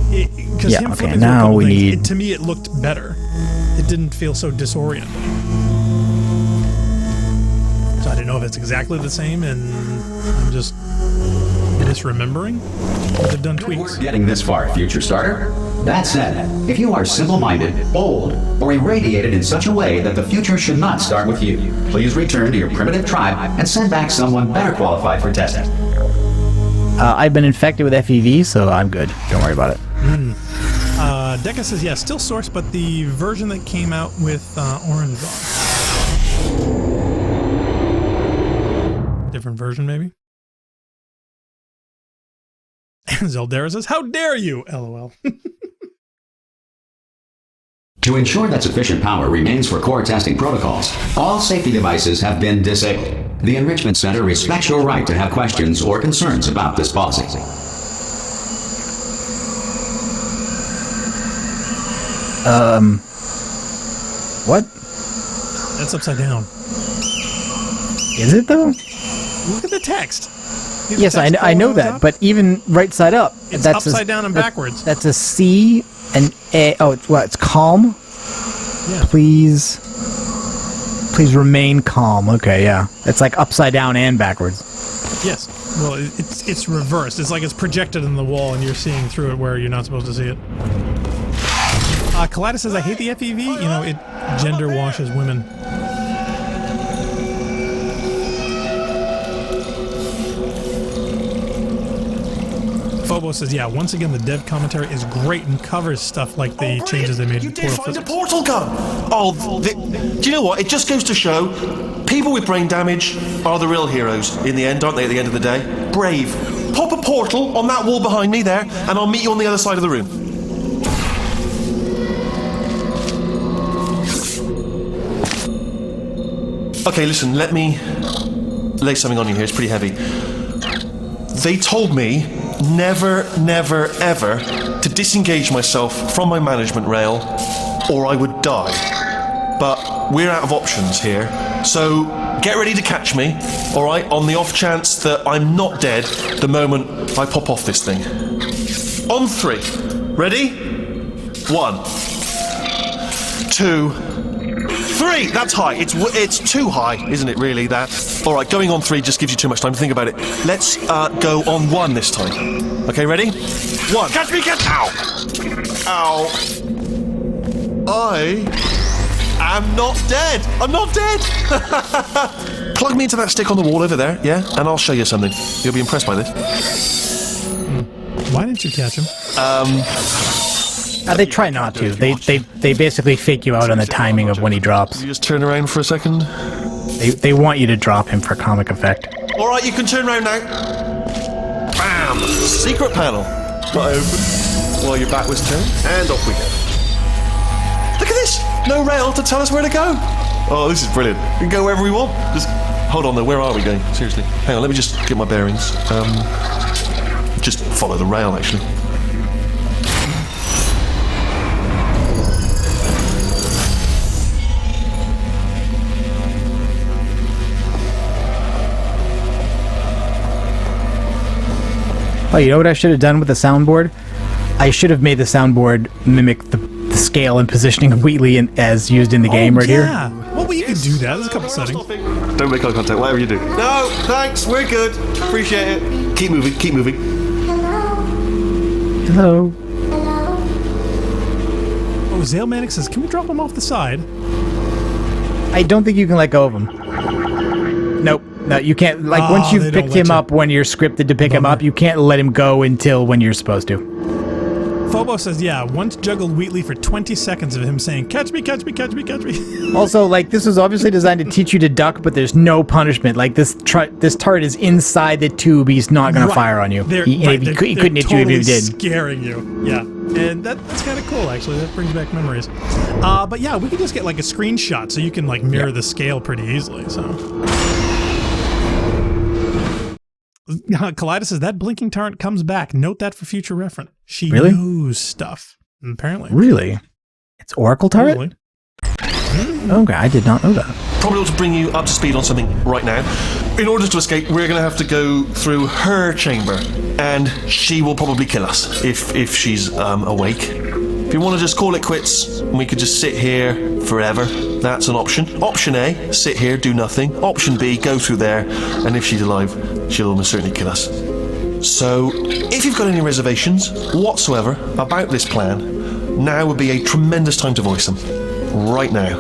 because Yeah, him okay, flipping through a now couple we things, need- to me it looked better. It didn't feel so disoriented. So I didn't know if it's exactly the same, and I'm just misremembering. But they've done tweaks. We're getting this far, future starter. That said, if you are simple-minded, bold, or irradiated in such a way that the future should not start with you, please return to your primitive tribe and send back someone better qualified for testing. I've been infected with FEV, so I'm good. Don't worry about it. Deca says, yeah, still source, but the version that came out with Orange Dog. Different version, maybe? And Zeldera says, how dare you? LOL. To ensure that sufficient power remains for core testing protocols, all safety devices have been disabled. The Enrichment Center respects your right to have questions or concerns about this policy. What? That's upside down. Is it, though? Look at the text. See the Yes, text I know on that, top? but even right side up. It's that's upside down and backwards. That's a C, an A. Oh, it's calm. Yeah. Please remain calm. Okay, yeah. It's like upside down and backwards. Yes. Well, it's reversed. It's like it's projected in the wall and you're seeing through it where you're not supposed to see it. Kaleidos says, I hate the FEV. You know, it gender washes women. Phobo says, yeah, once again, the dev commentary is great and covers stuff like the changes they made You in did Portal find a Physics. portal gun! Oh, do you know what? It just goes to show people with brain damage are the real heroes in the end, aren't they, at the end of the day? Brave. Pop a portal on that wall behind me there, and I'll meet you on the other side of the room. Okay, listen, let me lay something on you here. It's pretty heavy. They told me never, never, ever to disengage myself from my management rail or I would die. But we're out of options here. So get ready to catch me, all right, on the off chance that I'm not dead the moment I pop off this thing. On 3. Ready? 1, 2, 3. That's high. It's too high, isn't it, really, that? All right, going on 3 just gives you too much time to think about it. Let's go on 1 this time. Okay, ready? 1. Catch me, catch... Ow! Ow. I am not dead. I'm not dead. Plug me into that stick on the wall over there, yeah? And I'll show you something. You'll be impressed by this. Why didn't you catch him? They try not to. They basically fake you out on the timing of when he drops. You just turn around for a second. They want you to drop him for comic effect. All right, you can turn around now. Bam! Secret panel. Not open. While your back was turned, and off we go. Look at this! No rail to tell us where to go. Oh, this is brilliant. We can go wherever we want. Just hold on though. Where are we going? Seriously. Hang on. Let me just get my bearings. Just follow the rail, actually. Oh, you know what I should have done with the soundboard? I should have made the soundboard mimic the scale and positioning of Wheatley as used in the game right here. Well, you can do that. There's a couple settings. Don't make eye contact, whatever you do. No, thanks, we're good. Appreciate it. Keep moving, keep moving. Hello. Oh, Zale Manic says, can we drop him off the side? I don't think you can let go of him. Nope. No, you can't. Like, once you've picked him up when you're scripted to pick him up, you can't let him go until when you're supposed to. Phobo says, yeah, once juggled Wheatley for 20 seconds of him saying, catch me, catch me, catch me, catch me. Also, like, this was obviously designed to teach you to duck, but there's no punishment. Like, this turret is inside the tube. He's not going to fire on you. He couldn't hit you if he did. Scaring you. Yeah. And that's kind of cool, actually. That brings back memories. But yeah, we could just get, like, a screenshot so you can, like, mirror the scale pretty easily, so... Kaleidos says that blinking turret comes back. Note that for future reference. She knows stuff, apparently. Really? It's Oracle turret? Totally. Okay, I did not know that. Probably ought to bring you up to speed on something right now. In order to escape, we're going to have to go through her chamber, and she will probably kill us if she's awake. If you want to just call it quits, we could just sit here forever. That's an option. Option A, sit here, do nothing. Option B, go through there, and if she's alive, she'll almost certainly kill us. So, if you've got any reservations whatsoever about this plan, now would be a tremendous time to voice them. Right now.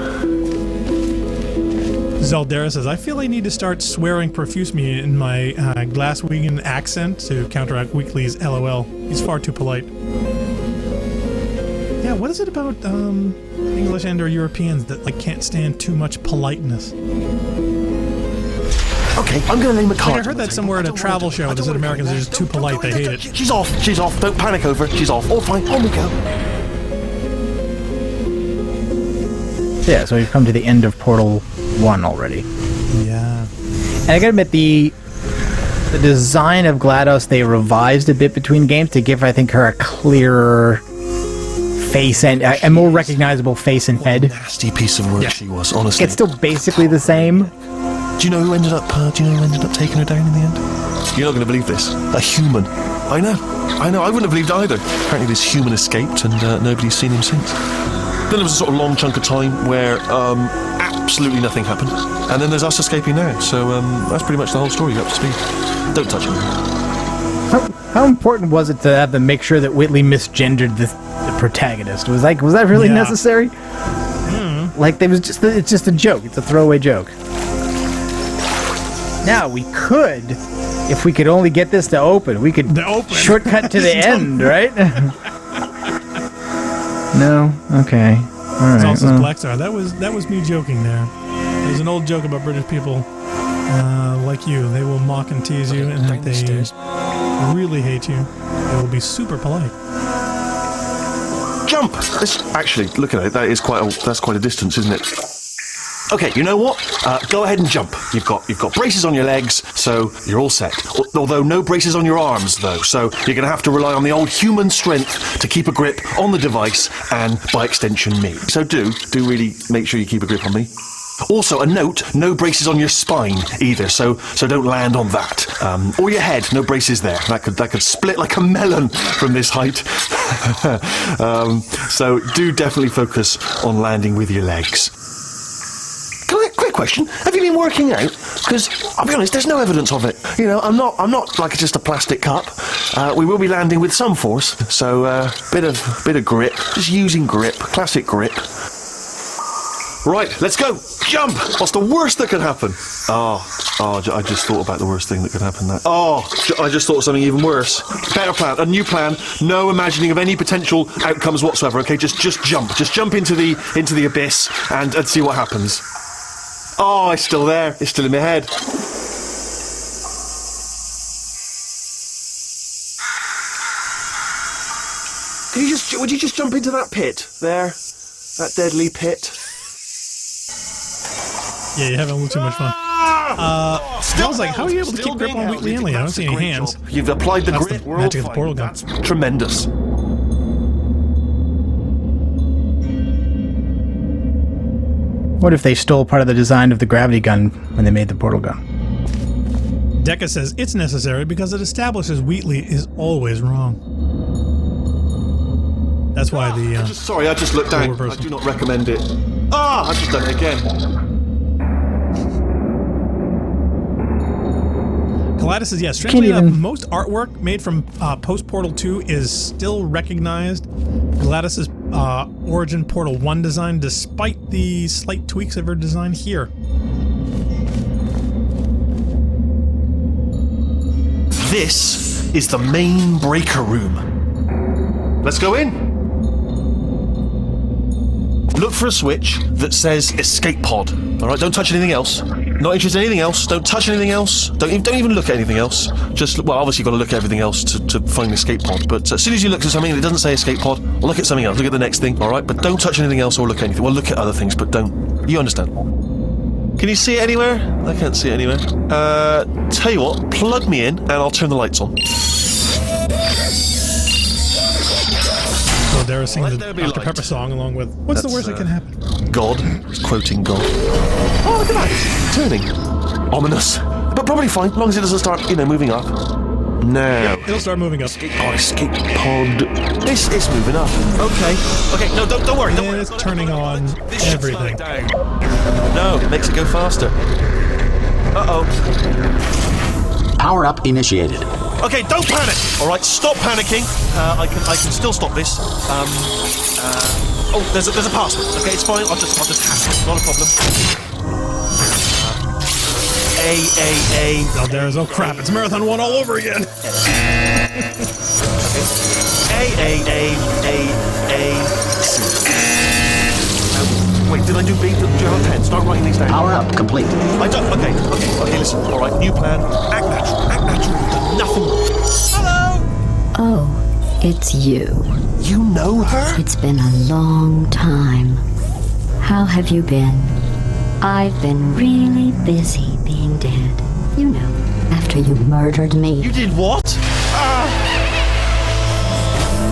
Zeldera says, I feel I need to start swearing profusely in my Glaswegian accent to counteract Weekly's LOL. He's far too polite. Yeah, what is it about English and or Europeans that like can't stand too much politeness? Okay, I'm going to name a card. I heard that somewhere at a travel show that said Americans are just too polite, they hate it. She's off, don't panic over it, she's off. All fine, on we go. Yeah, so we've come to the end of Portal 1 already. Yeah. And I gotta admit, the design of GLaDOS, they revised a bit between games to give, I think, her a clearer face and a more recognizable face and head. Nasty piece of work she was, honestly. It's still basically the same. Do you know who ended up taking her down in the end? You're not going to believe this. A human. I know. I wouldn't have believed either. Apparently this human escaped and nobody's seen him since. Then there was a sort of long chunk of time where absolutely nothing happened. And then there's us escaping now. So that's pretty much the whole story. You're up to speed. Don't touch him. How important was it to have them make sure that Whitley misgendered the protagonist? Was that really necessary? Like, it's just a joke. It's a throwaway joke. Now, we could, if we could only get this to open, we could shortcut to the end, right? No? Okay. All right. Also Black Star. That was me joking there. There's an old joke about British people like you. They will mock and tease you, and if they really hate you, they will be super polite. Jump! Actually, look at it. That's quite a distance, isn't it? Okay, you know what? Go ahead and jump. You've got braces on your legs, so you're all set. Although no braces on your arms, though. So you're going to have to rely on the old human strength to keep a grip on the device, and by extension, me. So do really make sure you keep a grip on me. Also, a note, no braces on your spine either, so don't land on that. Or your head, no braces there. That could split like a melon from this height. So do definitely focus on landing with your legs. Quick question, have you been working out? Because, I'll be honest, there's no evidence of it. You know, I'm not like just a plastic cup. We will be landing with some force, so bit of grip, just using grip, classic grip. Right, let's go. Jump! What's the worst that could happen? I just thought about the worst thing that could happen. I just thought of something even worse. Better plan, a new plan. No imagining of any potential outcomes whatsoever. Okay, just jump. Just jump into the abyss and see what happens. Oh, it's still there. It's still in my head. Would you just jump into that pit there? That deadly pit. Yeah, you're having a little too much fun. Smells like, how are you able to keep grip on Wheatley Inley? I don't see any hands. You've applied the grip. The magic of the portal gun. That's tremendous. What if they stole part of the design of the gravity gun when they made the portal gun? Decca says it's necessary because it establishes Wheatley is always wrong. That's why the... I just looked down. I do not recommend it. I've just done it again. Gladys says, yes, strangely enough, most artwork made from post-Portal 2 is still recognized Gladys's origin Portal 1 design, despite the slight tweaks of her design here. This is the main breaker room. Let's go in. Look for a switch that says escape pod. All right, don't touch anything else. Not interested in anything else. Don't touch anything else. Don't even look at anything else. Just, well, obviously you've got to look at everything else to find the escape pod. But as soon as you look at something and it doesn't say escape pod, well, look at something else. Look at the next thing, all right? But don't touch anything else or look at anything. Well, look at other things, but don't. You understand? Can you see it anywhere? I can't see it anywhere. Tell you what, plug me in and I'll turn the lights on. So they're singing the Dr. Pepper song along with, what's the worst that can happen? God. He's quoting God. Oh, look at that. It's turning. Ominous. But probably fine, as long as it doesn't start, moving up. No. It'll start moving up. Escape pod. It's moving up. Okay, no, don't worry. Don't worry. It's turning on everything. No, it makes it go faster. Uh-oh. Power up initiated. Okay, don't panic. All right, stop panicking. I can still stop this. There's a password. Okay, it's fine. I'll just hack it. Not a problem. Oh, there's crap. It's Marathon 1 all over again. Wait, did I do B? Do you have a pen? Start writing these down. Power up complete. I don't. Okay, listen. All right, new plan. Act natural. You've done nothing. Hello! Oh, it's you. You know her? It's been a long time. How have you been? I've been really busy being dead. You know, after you murdered me. You did what?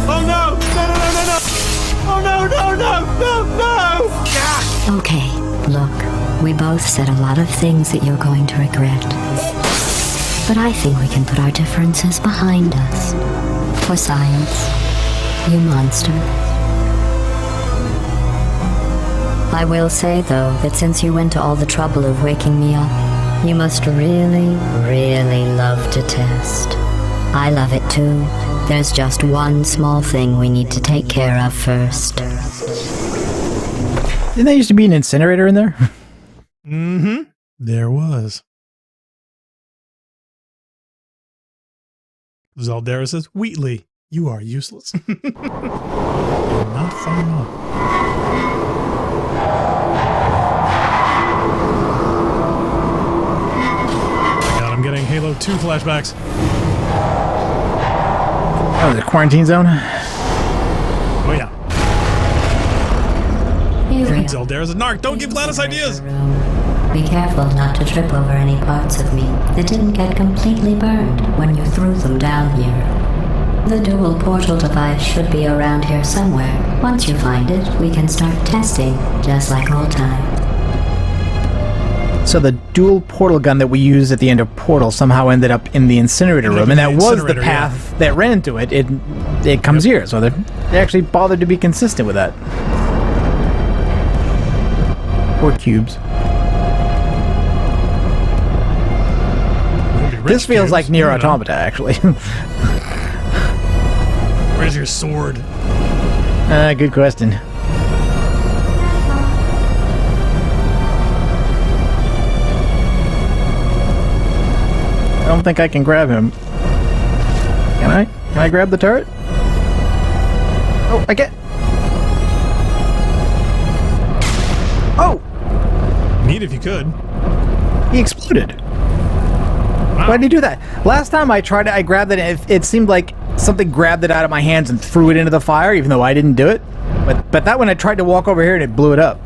Oh no! Oh no! Okay, look, we both said a lot of things that you're going to regret. But I think we can put our differences behind us. For science, you monster. I will say, though, that since you went to all the trouble of waking me up, you must really, really love to test. I love it too. There's just one small thing we need to take care of first. Didn't there used to be an incinerator in there? Mm-hmm. There was. Zaldera says, Wheatley, you are useless. You're not far off. I'm getting Halo 2 flashbacks. Oh, the quarantine zone? Oh, yeah. Zeldera's a narc. Don't give Gladys ideas. Be careful not to trip over any parts of me that didn't get completely burned when you threw them down here. The dual portal device should be around here somewhere. Once you find it, we can start testing, just like old times. So the dual portal gun that we used at the end of Portal somehow ended up in the incinerator room, and that was the path that ran into it. It comes here, so they actually bothered to be consistent with that. Or cubes. This feels like Nier Automata, actually. Where's your sword? Good question. I don't think I can grab him. Can I? Can I grab the turret? Oh, I can. Oh! Neat if you could. He exploded. Wow. Why did he do that? Last time I tried it, I grabbed it, and it seemed like something grabbed it out of my hands and threw it into the fire, even though I didn't do it. But that one, I tried to walk over here, and it blew it up.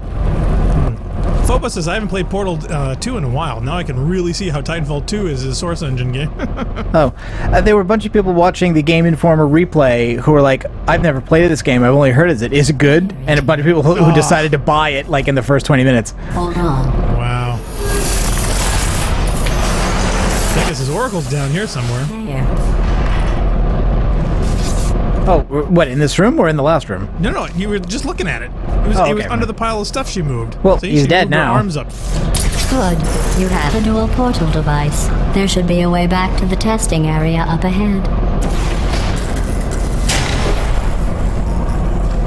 Phobos says, I haven't played Portal 2 in a while. Now I can really see how Titanfall 2 is a Source Engine game. There were a bunch of people watching the Game Informer replay who were like, I've never played this game, I've only heard of it. Is it good? And a bunch of people who decided to buy it like in the first 20 minutes. Hold on. Wow. I guess his oracle's down here somewhere. There. Oh, what, in this room or in the last room? No, you were just looking at it. It was under the pile of stuff she moved. Well, See, he's she dead moved her now. Arms up. Good. You have a dual portal device. There should be a way back to the testing area up ahead.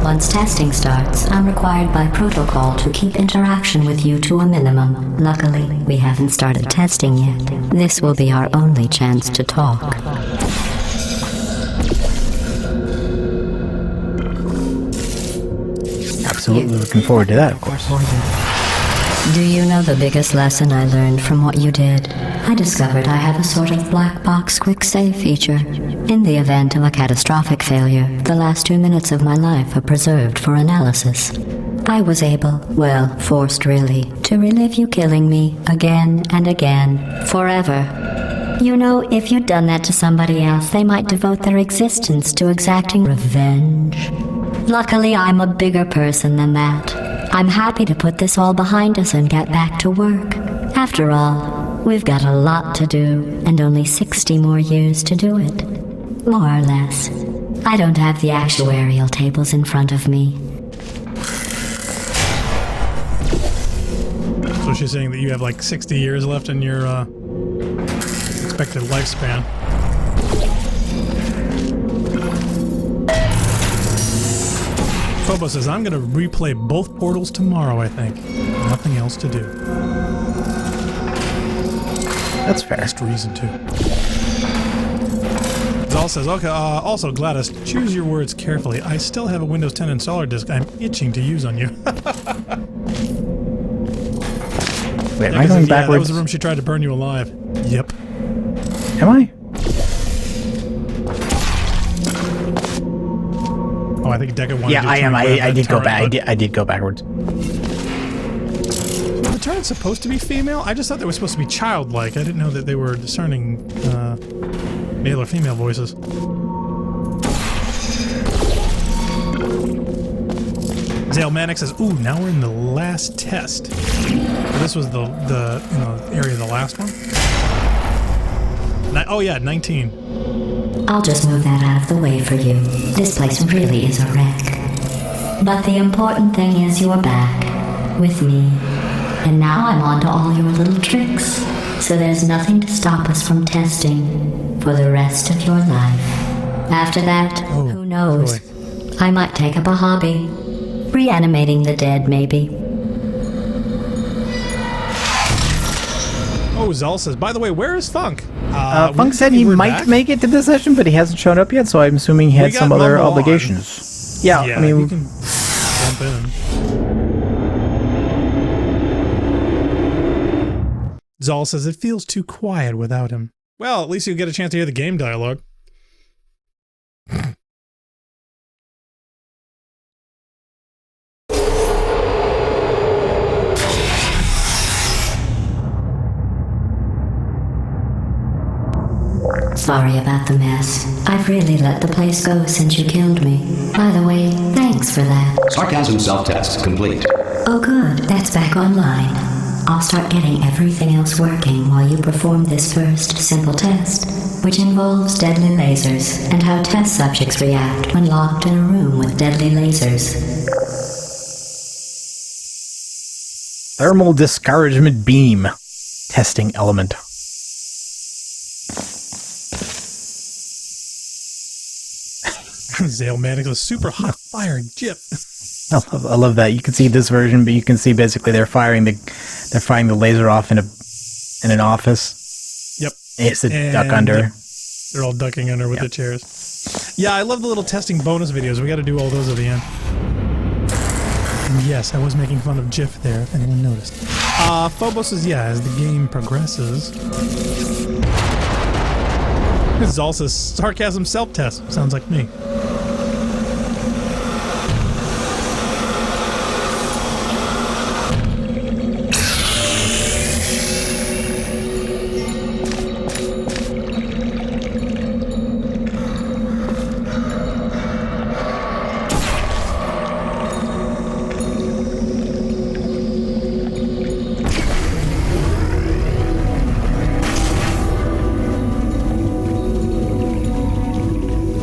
Once testing starts, I'm required by protocol to keep interaction with you to a minimum. Luckily, we haven't started testing yet. This will be our only chance to talk. Absolutely looking forward to that, of course. Do you know the biggest lesson I learned from what you did? I discovered I have a sort of black box quick save feature. In the event of a catastrophic failure, the last 2 minutes of my life are preserved for analysis. I was able, well, forced really, to relive you killing me again and again, forever. You know, if you'd done that to somebody else, they might devote their existence to exacting revenge. Luckily, I'm a bigger person than that. I'm happy to put this all behind us and get back to work. After all, we've got a lot to do, and only 60 more years to do it. More or less. I don't have the actuarial tables in front of me. So she's saying that you have like 60 years left in your expected lifespan. Phobos says, I'm going to replay both portals tomorrow, I think. Nothing else to do. That's fair. Best reason to. Zal says, okay, also, Gladys, choose your words carefully. I still have a Windows 10 installer disk I'm itching to use on you. Wait, am I going backwards? Yeah, that was the room she tried to burn you alive. Yep. Am I? Oh, I think Deca wanted to Yeah, do I am. I did go back. but- I did go backwards. The turret's supposed to be female? I just thought they were supposed to be childlike. I didn't know that they were discerning male or female voices. Zale Manic says, ooh, now we're in the last test. So this was the area of the last one? Oh yeah, 19. I'll just move that out of the way for you. This place really is a wreck. But the important thing is you're back. With me. And now I'm on to all your little tricks. So there's nothing to stop us from testing for the rest of your life. After that, who knows? Boy. I might take up a hobby. Reanimating the dead, maybe. Oh, Zal says, by the way, where is Funk? Funk said he might make it to this session, but he hasn't shown up yet, so I'm assuming he had some other obligations. Yeah, I mean, you can jump in. Zal says it feels too quiet without him. Well, at least you'll get a chance to hear the game dialogue. Sorry about the mess. I've really let the place go since you killed me. By the way, thanks for that. Sarcasm self-test complete. Oh good, that's back online. I'll start getting everything else working while you perform this first simple test, which involves deadly lasers and how test subjects react when locked in a room with deadly lasers. Thermal discouragement beam. Testing element. Zale Maddox, a super hot fire jip. I love that. You can see this version, but you can see basically they're firing the laser off in an office. Yep. It's a duck under. Yep. They're all ducking under with the chairs. Yeah, I love the little testing bonus videos. We got to do all those at the end. And yes, I was making fun of Jiff there, if anyone noticed. Phobos says, yeah, as the game progresses. This is also sarcasm self-test. Sounds like me.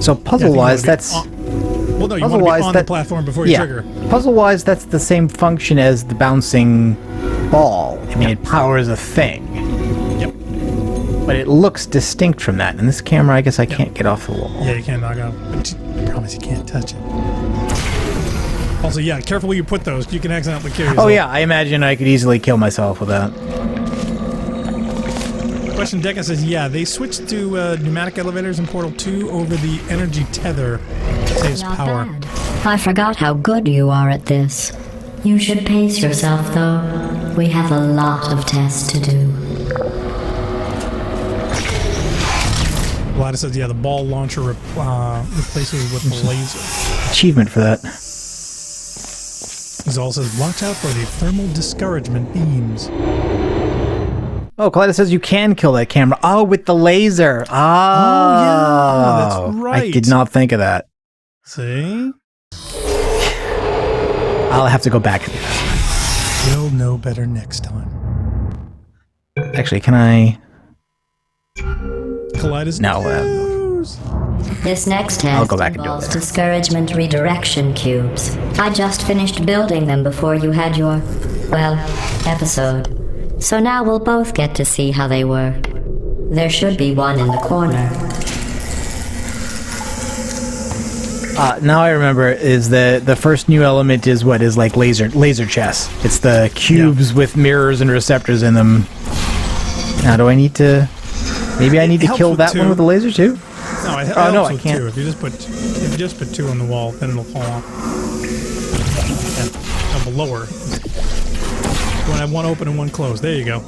So puzzle-wise, that's... Well, no, you want to be on the platform before you trigger. Puzzle-wise, that's the same function as the bouncing ball. I mean, it powers a thing. Yep. But it looks distinct from that. And this camera, I guess I can't get off the wall. Yeah, you can't knock off. But I promise you can't touch it. Also, yeah, careful where you put those. You can accidentally kill yourself. Oh, yeah, I imagine I could easily kill myself with that. Question Deca says, yeah, they switched to pneumatic elevators in Portal 2 over the energy tether. Saves Not power. bad. I forgot how good you are at this. You should pace yourself, though. We have a lot of tests to do. Gladys says, yeah, the ball launcher replaces with the laser. Achievement for that. Zal says, watch out for the thermal discouragement beams. Oh, Clyda says you can kill that camera. Oh, with the laser. Oh, yeah, that's right. I did not think of that. See? I'll have to go back and do that. You'll know better next time. Actually, can I... Kaleidos No. This next I'll test go back and do involves it. discouragement redirection cubes. I just finished building them before you had your, well, episode. So now we'll both get to see how they work. There should be one in the corner. Now I remember is the first new element is what is like laser chess. It's the cubes with mirrors and receptors in them. Now do I need to... Maybe I need to kill that one with the laser too? No, it Oh, no, helps I with can't. two. If you just put two on the wall, then it'll fall off. Yeah, no, lower. You want to have one open and one closed. There you go.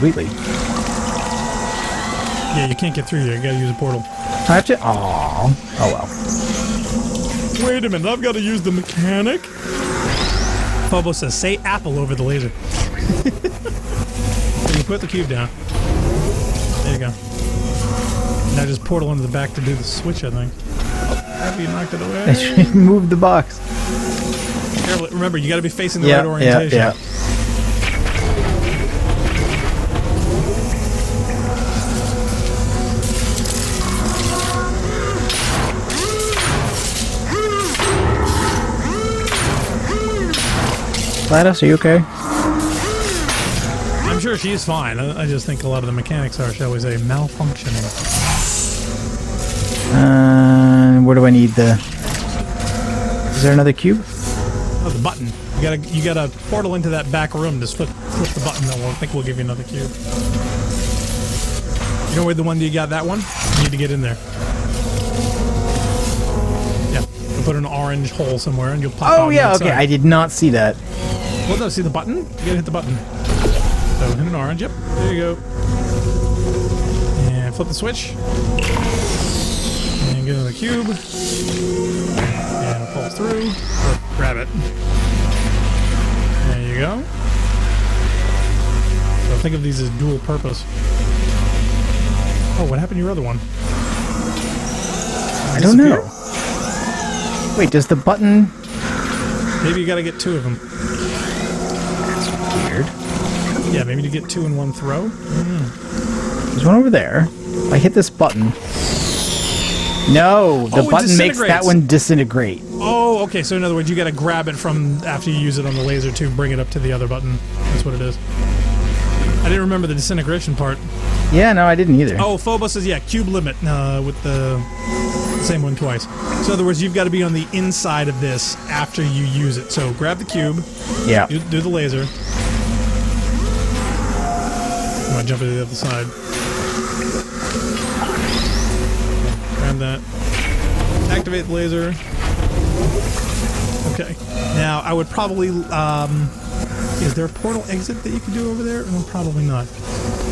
Wheatley. Yeah, you can't get through here. You gotta use a portal. I have to... Aww. Oh well. Wait a minute, I've got to use the mechanic? Phobos says, say apple over the laser. So you put the cube down. There you go. Now just portal into the back to do the switch, I think. Oh, have you knocked it away? I should move the box. Careful, remember, you gotta be facing the right orientation. Yeah. Gladys, are you okay? I'm sure she's fine. I just think a lot of the mechanics are, shall we say, malfunctioning. Where do I need the... Is there another cube? Oh, the button. You gotta portal into that back room. Just flip the button. I think we'll give you another cube. You know where the one you got that one? You need to get in there. Yeah. You'll put an orange hole somewhere and you'll pop out Oh on the yeah, outside. okay. I did not see that. Well, no, see the button? You gotta hit the button. So hit an orange. Yep. There you go. And flip the switch. And get in the cube. And pull through. Or grab it. There you go. So think of these as dual purpose. Oh, what happened to your other one? I don't know. Wait, does the button... Maybe you gotta get 2 of them. Weird. Yeah, maybe to get 2 in one throw. There's one over there. If I hit this button... No, the button makes that one disintegrate. Oh, okay. So in other words, you got to grab it from after you use it on the laser to bring it up to the other button. That's what it is. I didn't remember the disintegration part. Yeah, no, I didn't either. Oh, Phobos is, cube limit with the same one twice. So in other words, you've got to be on the inside of this after you use it. So grab the cube. Yeah. Do the laser. I'm going to jump into the other side. Grab that. Activate the laser. Okay. Now, I would probably... is there a portal exit that you can do over there? No, probably not.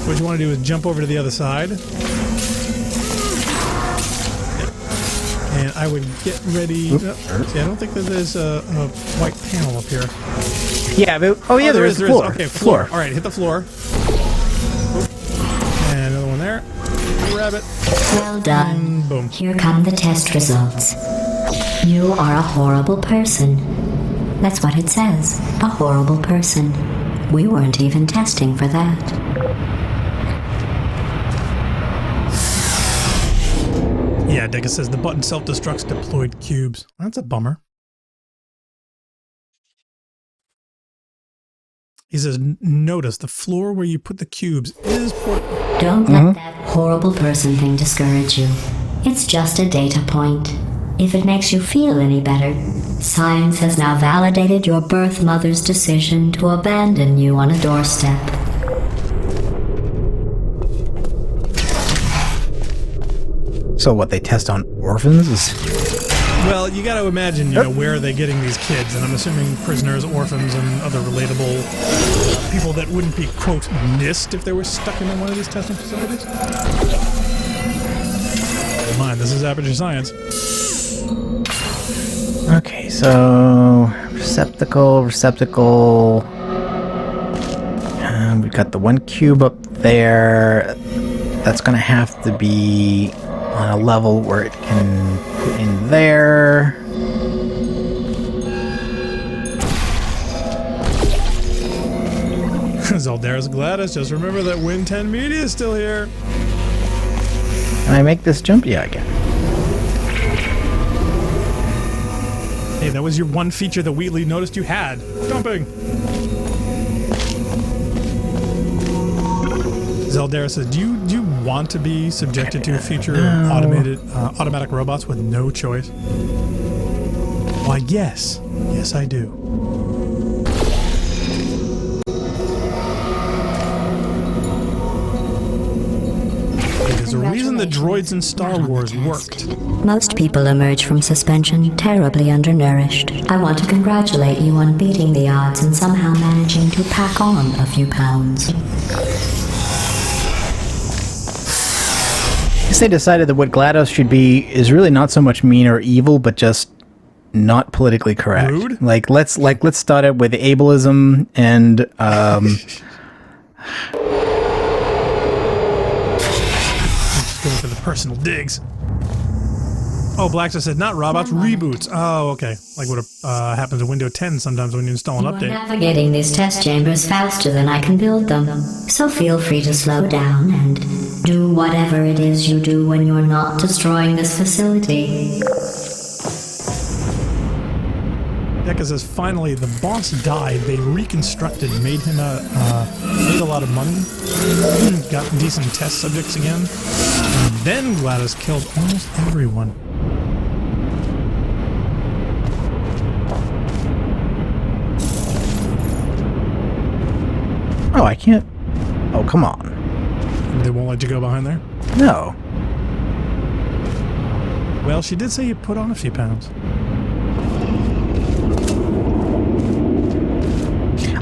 What you want to do is jump over to the other side. Yep. And I would get ready... see, I don't think that there's a white panel up here. Yeah, but... Oh, yeah, there is. Floor. Okay, floor. All right, hit the floor. And another one there. Grab it. Well done. Boom. Here come the test results. You are a horrible person. That's what it says. A horrible person. We weren't even testing for that. Yeah, Deca says the button self-destructs deployed cubes. That's a bummer. He says, notice the floor where you put the cubes is portable. Don't let that horrible person thing discourage you. It's just a data point. If it makes you feel any better, science has now validated your birth mother's decision to abandon you on a doorstep. So what, they test on orphans? Well, you got to imagine, where are they getting these kids? And I'm assuming prisoners, orphans, and other relatable people that wouldn't be, quote, missed if they were stuck in one of these testing facilities. Never mind, this is Aperture Science. Okay, so... receptacle... we've got the one cube up there. That's going to have to be on a level where it can put in there. Zaldara's Gladys, just remember that Win 10 Media is still here. Can I make this jump? Yeah, I can. Hey, that was your one feature that Wheatley noticed you had. Jumping. Zeldara says, do you want to be subjected to a future of automatic robots with no choice? Why, yes. Yes, I do. There's a reason the droids in Star Wars worked. Most people emerge from suspension terribly undernourished. I want to congratulate you on beating the odds and somehow managing to pack on a few pounds. I guess they decided that what GLaDOS should be is really not so much mean or evil, but just not politically correct. Rude? Let's start it with ableism and Just going for the personal digs. Oh, Blackstar said not robots, reboots. Oh, okay. Like what happens in Windows 10 sometimes when you install an You are update. navigating these test chambers faster than I can build them, so feel free to slow down and do whatever it is you do when you're not destroying this facility. Deca says finally the boss died. They reconstructed, made him made a lot of money, got decent test subjects again, and then GLaDOS killed almost everyone. oh, I can't. Oh, come on. They won't let you go behind there? No. Well, she did say you put on a few pounds.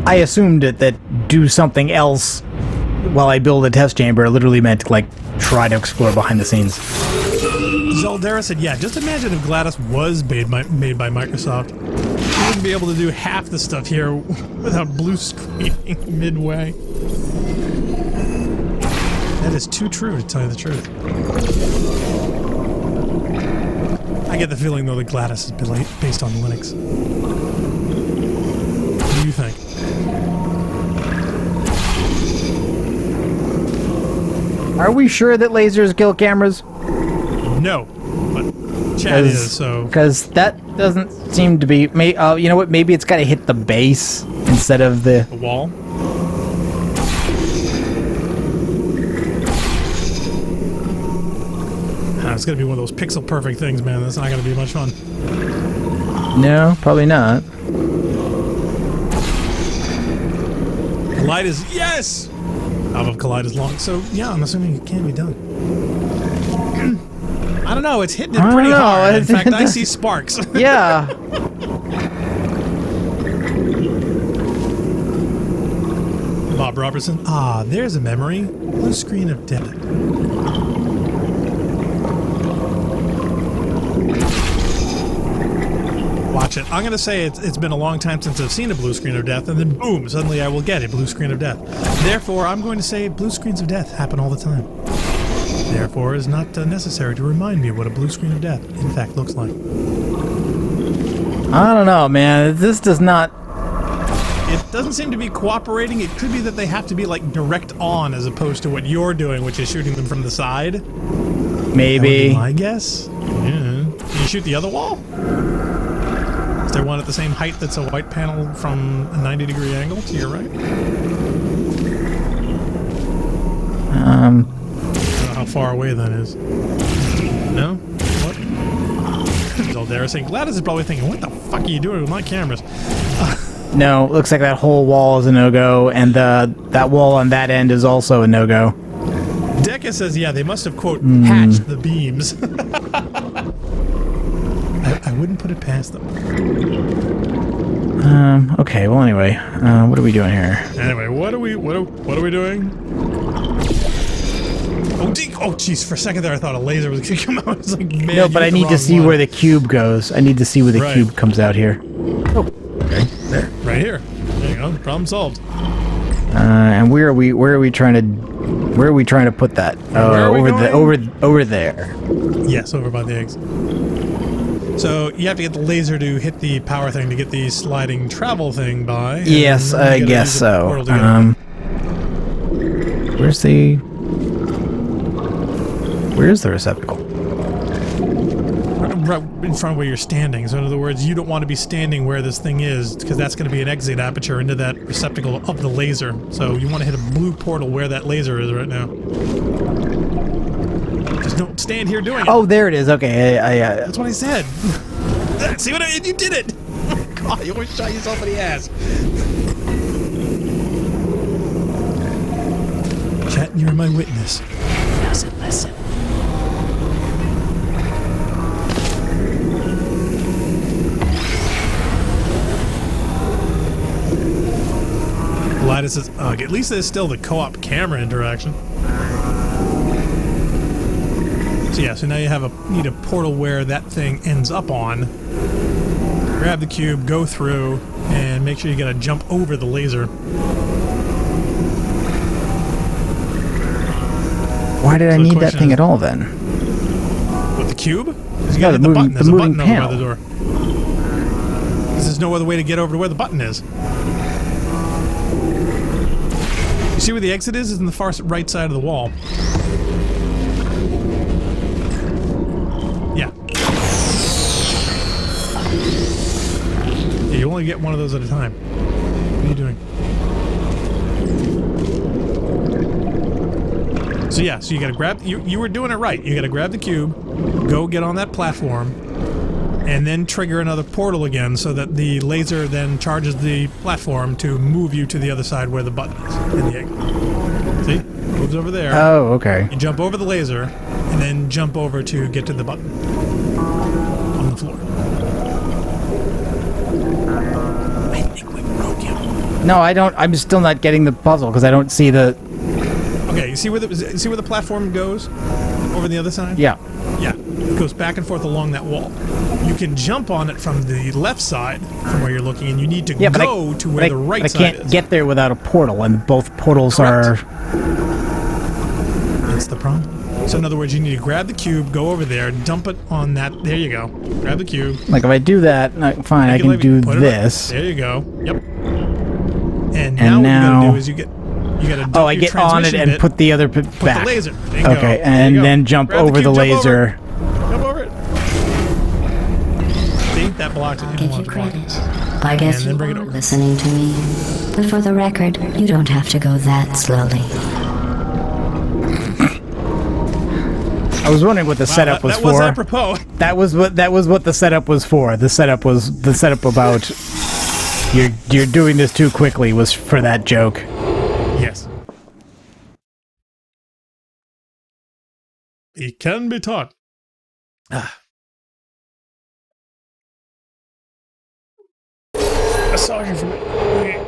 I assumed that do something else while I build a test chamber literally meant like try to explore behind the scenes. Zeldera said, yeah, just imagine if GLaDOS was made by Microsoft. You wouldn't be able to do half the stuff here without blue screening midway. That is too true, to tell you the truth. I get the feeling, though, that GLaDOS is based on Linux. What do you think? Are we sure that lasers kill cameras? No, but Chad is, so... Because that doesn't seem to be... you know what? Maybe it's got to hit the base instead of the... The wall? It's going to be one of those pixel-perfect things, man. That's not going to be much fun. No, probably not. Collide is... Yes! Half of Collide is long, so yeah, I'm assuming it can be done. I don't know, it's hitting it pretty hard. In fact, I see sparks. Yeah. Bob Robertson. Ah, there's a memory. Blue screen of death. Watch it. I'm going to say it's been a long time since I've seen a blue screen of death, and then boom, suddenly I will get a blue screen of death. Therefore, I'm going to say blue screens of death happen all the time. Therefore, it is not necessary to remind me what a blue screen of death, in fact, looks like. I don't know, man. This does not... It doesn't seem to be cooperating. It could be that they have to be, like, direct on as opposed to what you're doing, which is shooting them from the side. Maybe. That would be my guess. Yeah. Can you shoot the other wall? Is there one at the same height that's a white panel from a 90-degree angle to your right? I don't know how far away that is. No? What? Zeldera saying, GLaDOS is probably thinking, what the fuck are you doing with my cameras? No, looks like that whole wall is a no-go, and that wall on that end is also a no-go. Decca says, yeah, they must have, quote, patched the beams. I wouldn't put it past them. Okay, well anyway, what are we doing here? Anyway, what are we doing? Oh, jeez, for a second there I thought a laser was gonna come out. It's like, man, No, but I need to see where the cube goes. I need to see where the cube comes out here. Oh, okay, there. Right here. There you go. Problem solved. And where are we trying to put that? Over there. Yes, over by the eggs. So you have to get the laser to hit the power thing to get the sliding travel thing by. Yes, I guess so. Where's the receptacle? Right in front of where you're standing. So in other words, you don't want to be standing where this thing is, because that's going to be an exit aperture into that receptacle of the laser. So you want to hit a blue portal where that laser is right now. Just don't stand here doing it. Oh, there it is. Okay, That's what I said. See what you did it. God, you always shot yourself in the ass. Chat, you're my witness. Doesn't listen. GLaDOS says, ugh, at least there's still the co-op camera interaction. So yeah, so now you need a portal where that thing ends up on. Grab the cube, go through, and make sure you gotta jump over the laser. Why did I need that thing at all then? With the cube? You Yeah, gotta hit the button. There's a button over panel. by the door. There's no other way to get over to where the button is. You see where the exit is? It's in the far right side of the wall. Yeah. You only get one of those at a time. What are you doing? So yeah, so you gotta grab... You were doing it right. You gotta grab the cube, go get on that platform, and then trigger another portal again so that the laser then charges the platform to move you to the other side where the button is in the egg. See? Moves over there. Oh, okay. You jump over the laser, and then jump over to get to the button on the floor. I think we broke him. No, I don't. I'm still not getting the puzzle because I don't see the... Okay, you see where the platform goes? Over the other side? Yeah. Yeah. goes back and forth along that wall. You can jump on it from the left side, from where you're looking, and you need to go to where the right side is. I can't get there without a portal, and both portals Correct. are... That's the problem. So in other words, you need to grab the cube, go over there, dump it on that. There you go. Grab the cube. Like, if I do that, fine, I can do this. There you go. Yep. And now what you gotta do is you gotta dump I get on it and put the other bit back. Put the laser. There you okay, go. and then jump Grab over the laser. Jump over it. See, that blocked it. I'll give you credit. I guess And you then bring it are over. listening to me. But for the record, you don't have to go that slowly. I was wondering what the setup was that for. was apropos. That was what the setup was for. The setup about you're doing this too quickly was for that joke. Yes. It can be taught. Sorry for me. Okay.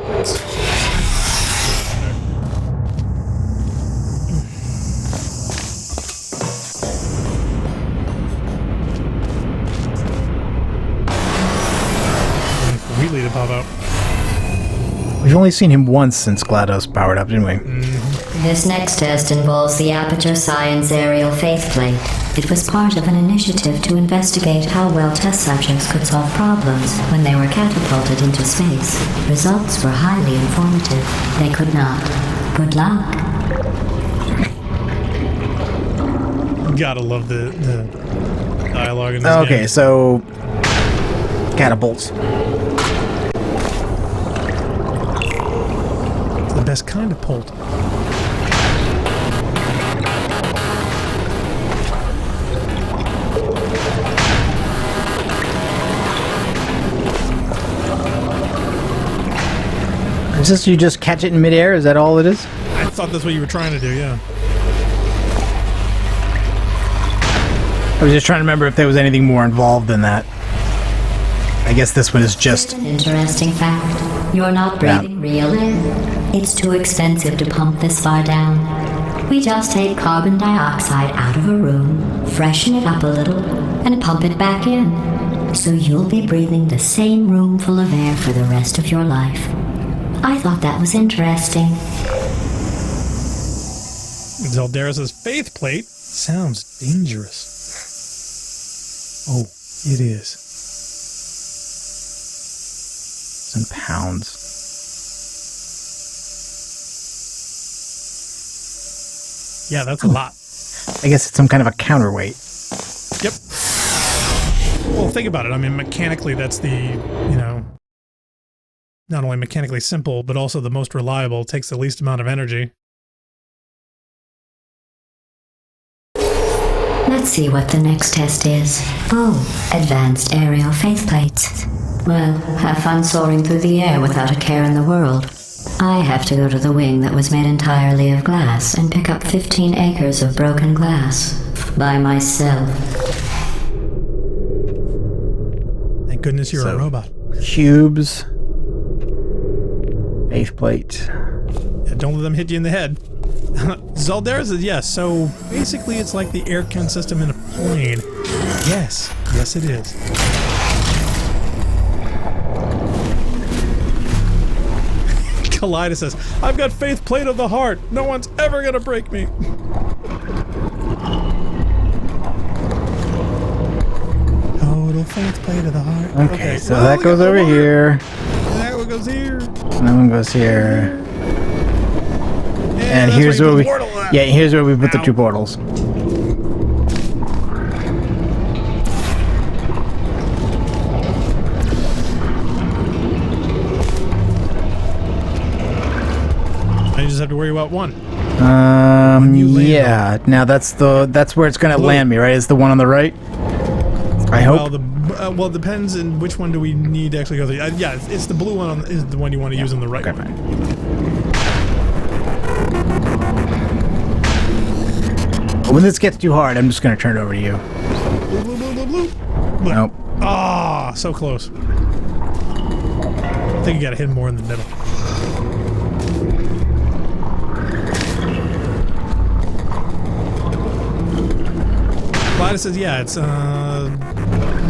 Wheatley to pop out. We've only seen him once since GLaDOS powered up, didn't we? This next test involves the Aperture Science Aerial Faceplate. It was part of an initiative to investigate how well test subjects could solve problems when they were catapulted into space. Results were highly informative. They could not. Good luck. Gotta love the dialogue in this Okay, game. so catapults. It's the best kind of pult. Is this you just catch it in midair? Is that all it is? I thought that's what you were trying to do, yeah. I was just trying to remember if there was anything more involved than that. I guess this one is just... Interesting fact. You're not breathing real air. It's too expensive to pump this far down. We just take carbon dioxide out of a room, freshen it up a little, and pump it back in. So you'll be breathing the same room full of air for the rest of your life. I thought that was interesting. Zeldaris' faith plate sounds dangerous. Oh, it is. It's in pounds. Yeah, that's a lot. I guess it's some kind of a counterweight. Yep. Well, think about it. I mean, mechanically, that's the, not only mechanically simple, but also the most reliable, takes the least amount of energy. Let's see what the next test is. Oh, advanced aerial faceplates. Well, have fun soaring through the air without a care in the world. I have to go to the wing that was made entirely of glass and pick up 15 acres of broken glass. By myself. Thank goodness you're a robot. Cubes. Faceplate. Yeah, don't let them hit you in the head. Zeldaris is, yes, so basically it's like the aircon system in a plane. Yes, yes it is. Kaleida says, I've got faith plate of the heart. No one's ever gonna break me. Total faith plate of the heart. Okay, so that goes over here. That one goes here. And that one goes here. And that's here's where where you we... put the portal at. Yeah, here's where we put the two portals. I just have to worry about one. you land Yeah. Now that's where it's gonna Blue. land me, right? It's the one on the right. I hope. Well, it depends in which one do we need to actually go through. Yeah, it's the blue one is the one you want to use on the right. Okay, fine. When this gets too hard, I'm just gonna turn it over to you. Blue, blue, blue, blue, blue. Blue. Nope. Ah, so close. I think you gotta hit him more in the middle. Kalida says, yeah, it's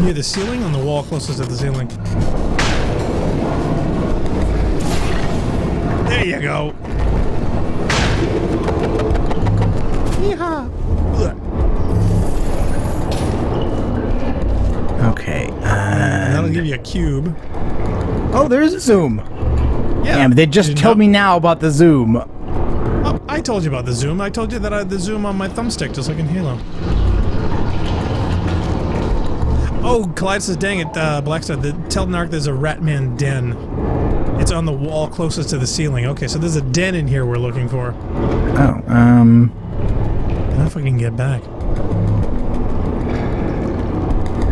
near the ceiling, on the wall closest to the ceiling. There you go. Yeehaw. Okay. That'll give you a cube. Oh, there's a zoom. Yeah. Damn, they just told me now about the zoom. Oh, I told you about the zoom. I told you that I had the zoom on my thumbstick, just like in Halo. Oh, Kalida says, dang it, Blackstar, tell Narc there's a Ratman den. It's on the wall closest to the ceiling. Okay, so there's a den in here we're looking for. Oh, I don't know if I can get back.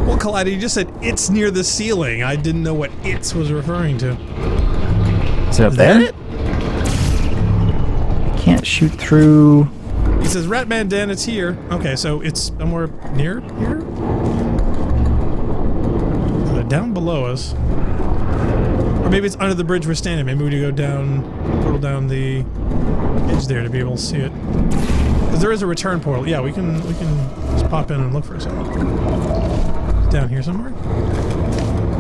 Well, Kalida, you just said it's near the ceiling. I didn't know what "it's" was referring to. Is it up Is there? that it? Can't shoot through. He says, Ratman Den, it's here. Okay, so it's somewhere near here? Down below us. Or maybe it's under the bridge we're standing. Maybe we need to go down, portal down the edge there to be able to see it. Because there is a return portal. Yeah, we can just pop in and look for it somewhere. It's down here somewhere.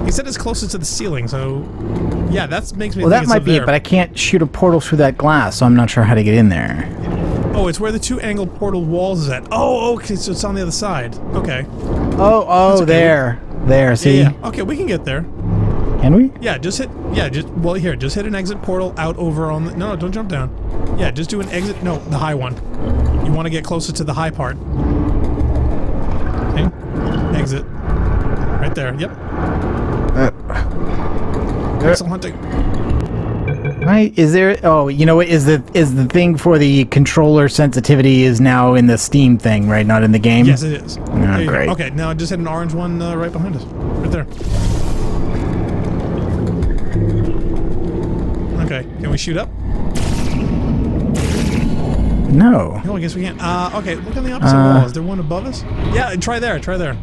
He said it's closest to the ceiling, so yeah, that makes me. Well, think that it's might up be there. it, but I can't shoot a portal through that glass, so I'm not sure how to get in there. Oh, it's where the two angled portal walls is at. Oh, okay, so it's on the other side. Okay. Oh, okay. there. There, see? Yeah. Okay, we can get there. Can we? Yeah, just hit. Yeah, well, here, just hit an exit portal out over on the. No, don't jump down. Yeah, just do an exit. No, the high one. You want to get closer to the high part. Okay. Exit. Right there. Yep. Excellent hunting. Right? Is there? Oh, you know what? Is the thing for the controller sensitivity is now in the Steam thing, right? Not in the game. Yes, it is. There you go. Great. Okay, now just hit an orange one right behind us. Right there. Okay, can we shoot up? No. No, I guess we can't. Okay, look on the opposite wall. Is there one above us? Yeah, try there. Try there.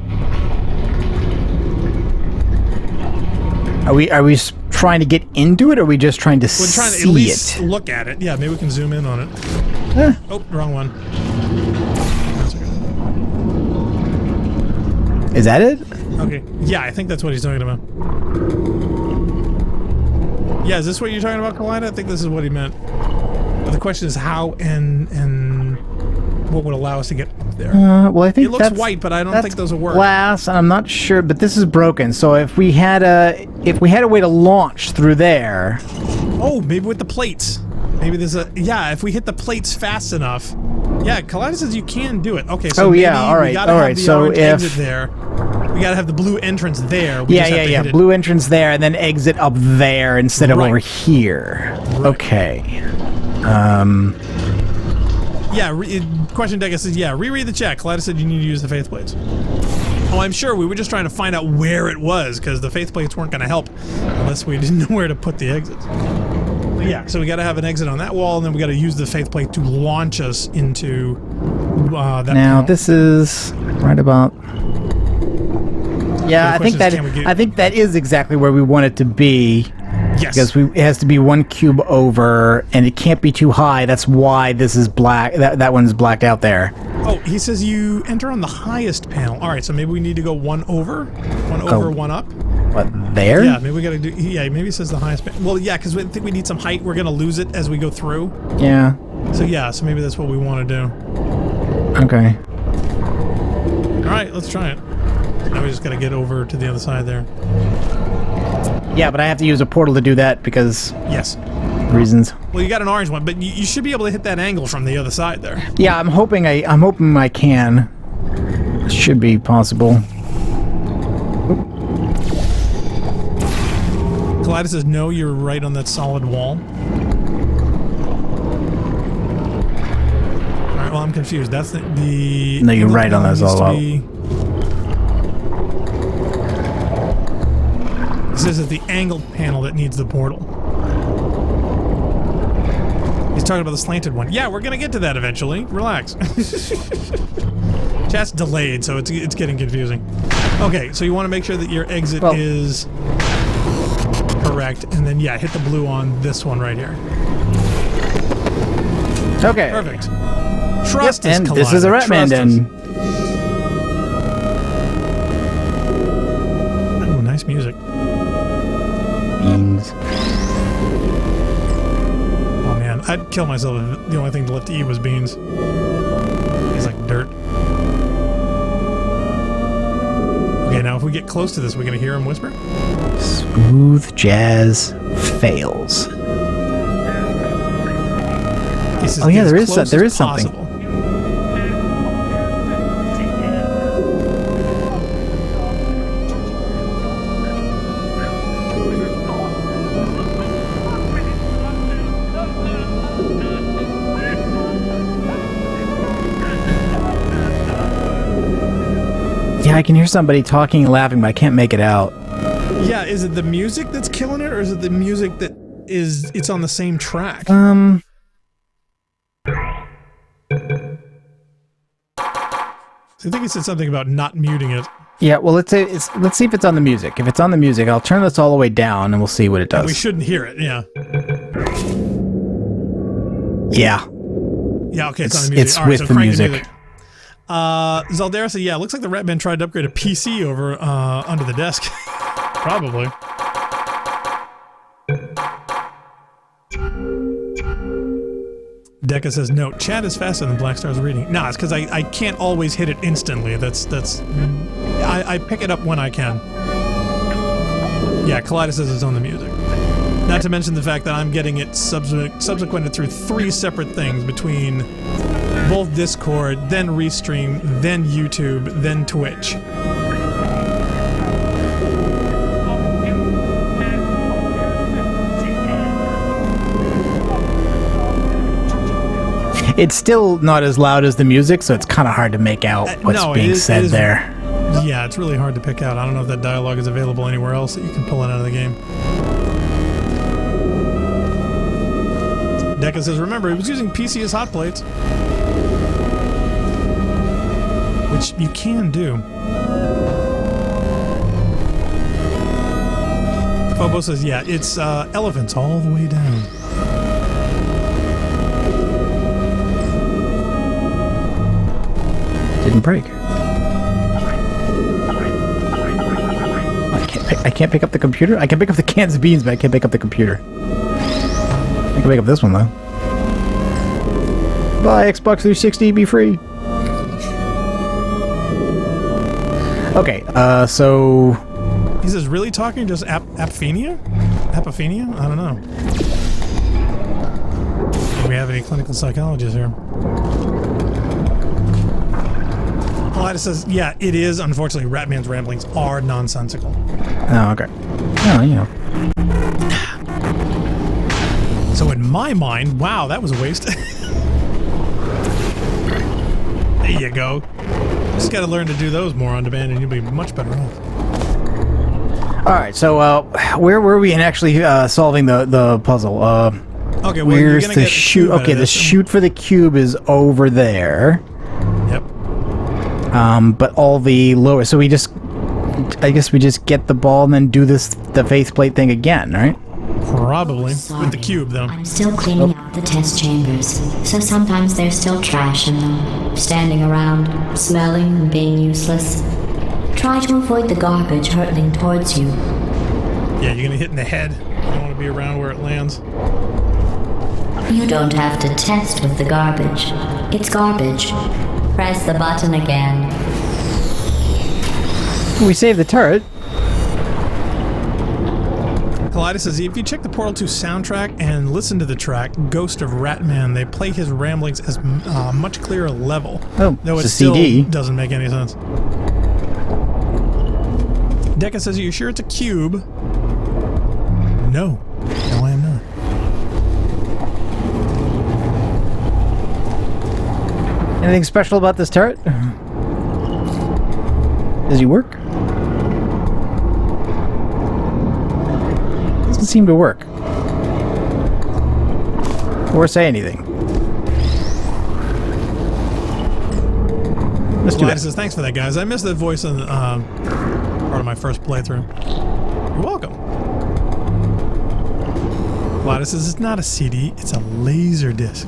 Are we trying to get into it, or are we just trying to We're trying to see at least it? look at it. Yeah, maybe we can zoom in on it. Oh, wrong one. Is that it? Okay. Yeah, I think that's what he's talking about. Yeah, is this what you're talking about, Kalida? I think this is what he meant. But the question is how and what would allow us to get up there. Well, I think It looks white, but I don't think those will work. Glass, and I'm not sure, but this is broken. So if we had a way to launch through there, Oh, maybe with the plates. Maybe there's a... Yeah, if we hit the plates fast enough. Yeah, Kalida says you can do it. Okay, so Oh, maybe yeah, all right, we gotta all have right, the so orange if- exit there. We gotta have the blue entrance there. We just have to hit it. blue entrance there, and then exit up there instead of Right. over here. Right. Okay. Yeah, Question Deca says, yeah, reread the chat. Kalida said you need to use the faith plates. Oh, I'm sure we were just trying to find out where it was, because the faith plates weren't going to help unless we didn't know where to put the exits. But yeah, so we got to have an exit on that wall, and then we got to use the faith plate to launch us into that Now panel. this is right about. Yeah, I think question is, can we get- I think that is exactly where we want it to be. Yes. Because it has to be one cube over, and it can't be too high. That's why this is black. That one's blacked out there. Oh, he says you enter on the highest panel. All right, so maybe we need to go one over, one up. What, there? Yeah, maybe we got to do. Yeah, maybe it says the highest panel. Well, yeah, because I think we need some height. We're gonna lose it as we go through. Yeah. So yeah, so maybe that's what we want to do. Okay. All right, let's try it. Now we just got to get over to the other side there. Yeah, but I have to use a portal to do that because Yes. reasons. Well, you got an orange one, but you should be able to hit that angle from the other side there. Yeah, I'm hoping I can. Should be possible. Kalida says, no, you're right on that solid wall. All right, well, I'm confused. That's the No, you're angle right on that panel solid needs to be- It says it's the angled panel that needs the portal. He's talking about the slanted one. Yeah, we're gonna get to that eventually. Relax. Chat's delayed, so it's getting confusing. Okay, so you want to make sure that your exit is correct, and then yeah, hit the blue on this one right here. Okay. Perfect. Trust us, And this is a Kalida. Ratman Trust us. den. I'd kill myself if the only thing left to eat was beans. It's like dirt. Okay, now if we get close to this, we're gonna hear him whisper. Smooth jazz fails. Oh yeah, there is something. Yeah, I can hear somebody talking and laughing, but I can't make it out. Yeah, is it the music that's killing it, or is it the music that it's on the same track? I think he said something about not muting it. Yeah, well, let's see if it's on the music. If it's on the music, I'll turn this all the way down and we'll see what it does. And we shouldn't hear it, yeah. Yeah. Yeah, okay, it's on the music. It's all right, with so the music. Zaldera said, yeah, it looks like the Ratman tried to upgrade a PC over under the desk. Probably. Deca says, no, chat is faster than Black Star's reading. Nah, it's because I can't always hit it instantly. I pick it up when I can. Yeah, Kaleidos says it's on the music. Not to mention the fact that I'm getting it subsequented through 3 separate things between both Discord, then Restream, then YouTube, then Twitch. It's still not as loud as the music, so it's kind of hard to make out what's being said there. Yeah, it's really hard to pick out. I don't know if that dialogue is available anywhere else that you can pull it out of the game. Deca says, remember, he was using PC as hot plates. Which you can do. Phobo says, yeah, it's elephants all the way down. Didn't break. I can't pick up the computer. I can pick up the cans of beans, but I can't pick up the computer. I can pick up this one though. Buy Xbox 360, be free. Okay, so he says, really talking just apophenia? Apophenia? I don't know. Do we have any clinical psychologists here? Kaleidos says, yeah, it is. Unfortunately, Ratman's ramblings are nonsensical. Oh, okay. Oh, you know. So in my mind, wow, that was a waste. There you go. Just got to learn to do those more on demand, and you'll be much better off. All right, so where were we in actually solving the puzzle? Okay, well, where's the chute? Okay, the chute for the cube is over there. Yep. But all the lower, so I guess we just get the ball and then do the faceplate thing again, right? Probably. Sorry. With the cube, though. I'm still cleaning out the test chambers, so sometimes there's still trash in them, standing around, smelling and being useless. Try to avoid the garbage hurtling towards you. Yeah, you're gonna hit in the head. You don't want to be around where it lands. You don't have to test with the garbage. It's garbage. Press the button again. We saved the turret. Kaleidos says, if you check the Portal 2 soundtrack and listen to the track, Ghost of Ratman, they play his ramblings as a much clearer level. Oh, though it's it a still CD. Doesn't make any sense. Deca says, are you sure it's a cube? No. No, I am not. Anything special about this turret? Does he work? Doesn't seem to work. Or say anything. Let's do Kaleidos that. says, thanks for that, guys. I missed that voice in part of my first playthrough. You're welcome. Kaleidos says, it's not a CD, it's a laser disc.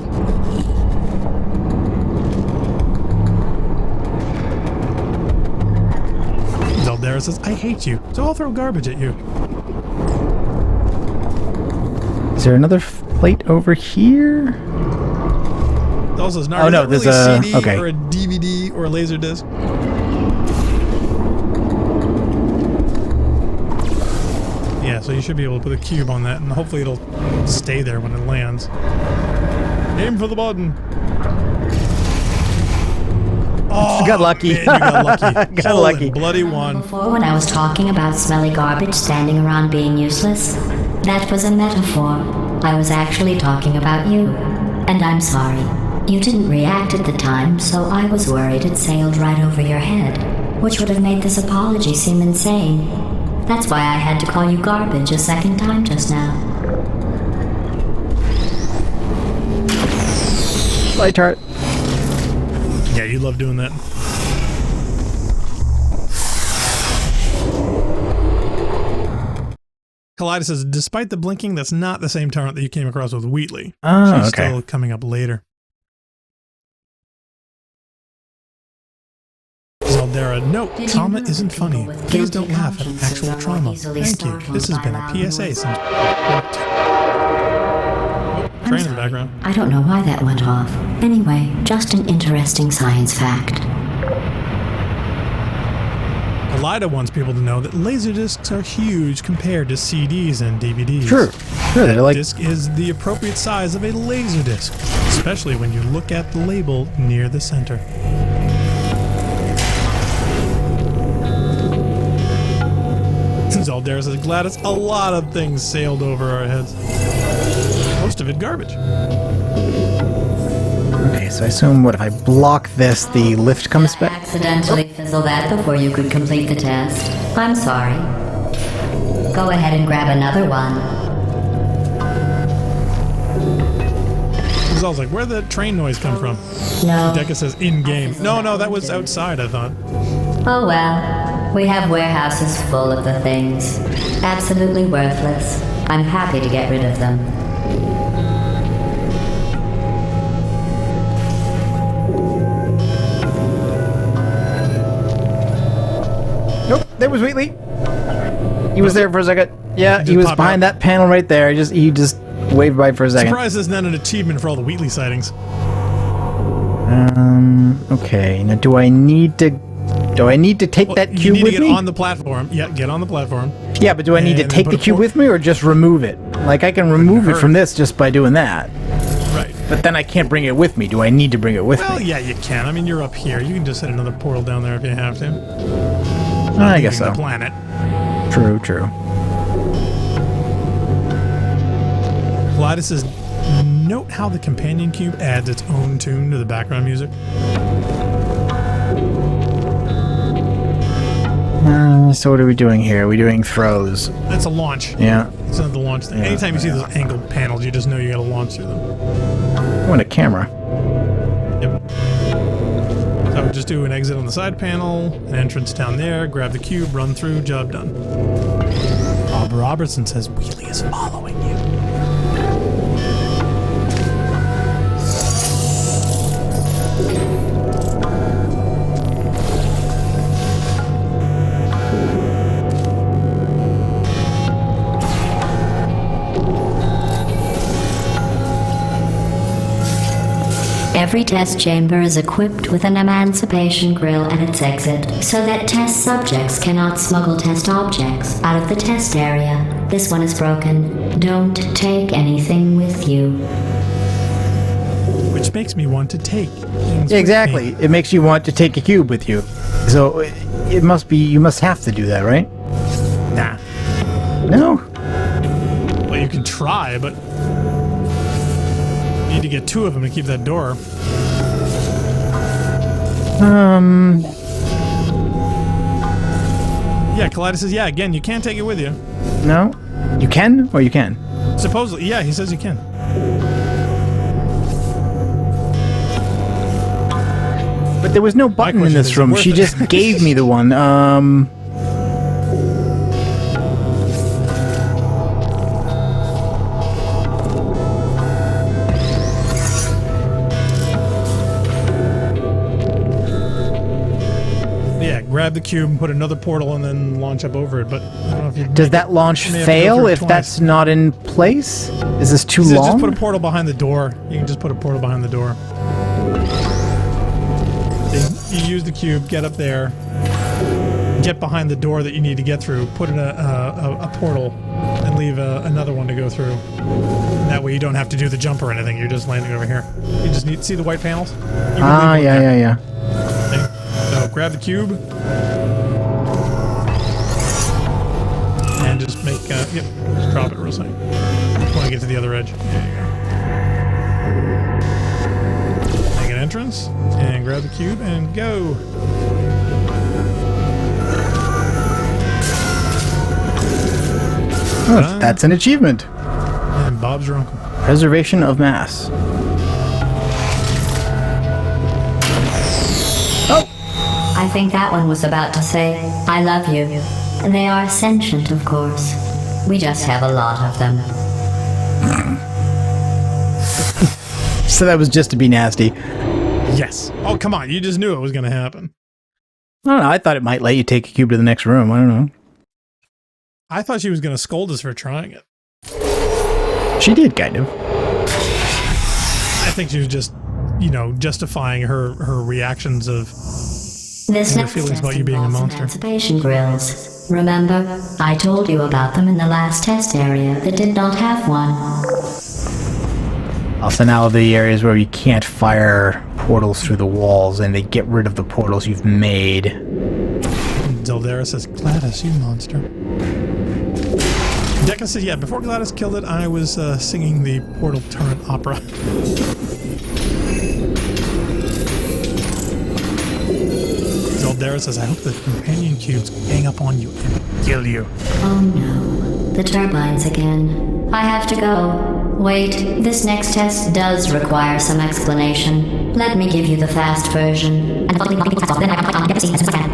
Zaldera says, I hate you, so I'll throw garbage at you. Is there another plate over here? Also, it's not Oh, no, really there's a a- CD okay. or a DVD or a laser disc. Yeah, so you should be able to put a cube on that, and hopefully it'll stay there when it lands. Aim for the button. Oh, Got lucky. Man, you got lucky. Got Hole in lucky. bloody one. Before, when I was talking about smelly garbage standing around being useless, that was a metaphor. I was actually talking about you. And I'm sorry. You didn't react at the time, so I was worried it sailed right over your head, which would have made this apology seem insane. That's why I had to call you garbage a second time just now. Light tart. Yeah, you love doing that. Kaleida says, despite the blinking, that's not the same turret that you came across with Wheatley. Oh, She's okay. still coming up later. Zaldera, note, Did you trauma know isn't that people funny. with Please guilty don't laugh at consciences actual are more trauma. easily Thank you. startled This has by been a loud PSA noises. since... I'm Train in the sorry. background. I don't know why that went off. Anyway, just an interesting science fact. Kaleida wants people to know that laserdiscs are huge compared to CDs and DVDs. Sure. Sure, they're like... Disc is the appropriate size of a laserdisc, especially when you look at the label near the center. Zaldera says, Gladys, a lot of things sailed over our heads. Most of it garbage. Okay, so I assume, what, if I block this, the lift comes back? Accidentally fizzle that before you could complete the test. I'm sorry. Go ahead and grab another one. I was like, where'd the train noise come from? No. Decca says, in-game. No, that was outside, I thought. Oh well. We have warehouses full of the things. Absolutely worthless. I'm happy to get rid of them. Nope, there was Wheatley. He was there for a second. Yeah, Just he was pop behind out. that panel right there. He just waved by for a second. Surprised there's not an achievement for all the Wheatley sightings. Okay. Now, do I need to take Well, that you cube need with to get me? on the platform. Yeah, get on the platform. Yeah, but do I need to and take put the a cube port- with me, or just remove it? Like, I can remove it hurt. from this just by doing that. Right. But then I can't bring it with me. Do I need to bring it with Well, me? yeah, you can. I mean, you're up here. You can just hit another portal down there if you have to. I guess Leaving so. the planet. True, true. Kaleida says, note how the companion cube adds its own tune to the background music. So what are we doing here? Are we doing throws? That's a launch. Yeah. It's not the launch thing. Yeah, Anytime you see those angled panels, you just know you gotta launch through them. I want a camera. Yep. So just do an exit on the side panel, an entrance down there, grab the cube, run through, job done. Bob Robertson says, Wheatley is following you. Every test chamber is equipped with an emancipation grill at its exit, so that test subjects cannot smuggle test objects out of the test area. This one is broken. Don't take anything with you. Which makes me want to take things Yeah, exactly. with me. It makes you want to take a cube with you. So it must be, you must have to do that, right? Nah. No? Well, you can try, but you need to get two of them to keep that door. Yeah, Kaleida says, yeah, again, you can't take it with you. No? You can, or you can? Supposedly, yeah, he says you can. But there was no button in question this is, room. worth She it? just gave me the one. Yeah, grab grab the cube, put another portal, and then launch up over it. But I don't know if you Does that launch you may have to go fail through it if twice. that's not in place? Is this too Just long? put a portal behind the door. You can just put a portal behind the door. You use the cube, get up there, get behind the door that you need to get through, put in a portal, and leave another one to go through. And that way you don't have to do the jump or anything. You're just landing over here. You just need see the white panels. You can leave one there. Yeah. Okay. So grab the cube and just make just drop it real second. Just want to get to the other edge. There you go. Make an entrance and grab the cube and go. Oh, that's an achievement. And Bob's your uncle. Preservation of mass. I think that one was about to say, I love you. They are sentient, of course. We just have a lot of them. So that was just to be nasty. Yes. Oh, come on. You just knew it was going to happen. I don't know. I thought it might let you take a cube to the next room. I don't know. I thought she was going to scold us for trying it. She did, kind of. I think she was just, justifying her reactions of This your next feelings test about you being a involves monster. emancipation grills. Remember, I told you about them in the last test area that did not have one. Also, now the areas where you can't fire portals through the walls, and they get rid of the portals you've made. Zeldara says, Gladys, you monster. Decca said, yeah, before Gladys killed it, I was singing the Portal Turret opera. Zeldara says, I hope the companion cubes gang up on you and kill you. Oh no, the turbines again. I have to go. Wait, this next test does require some explanation. Let me give you the fast version.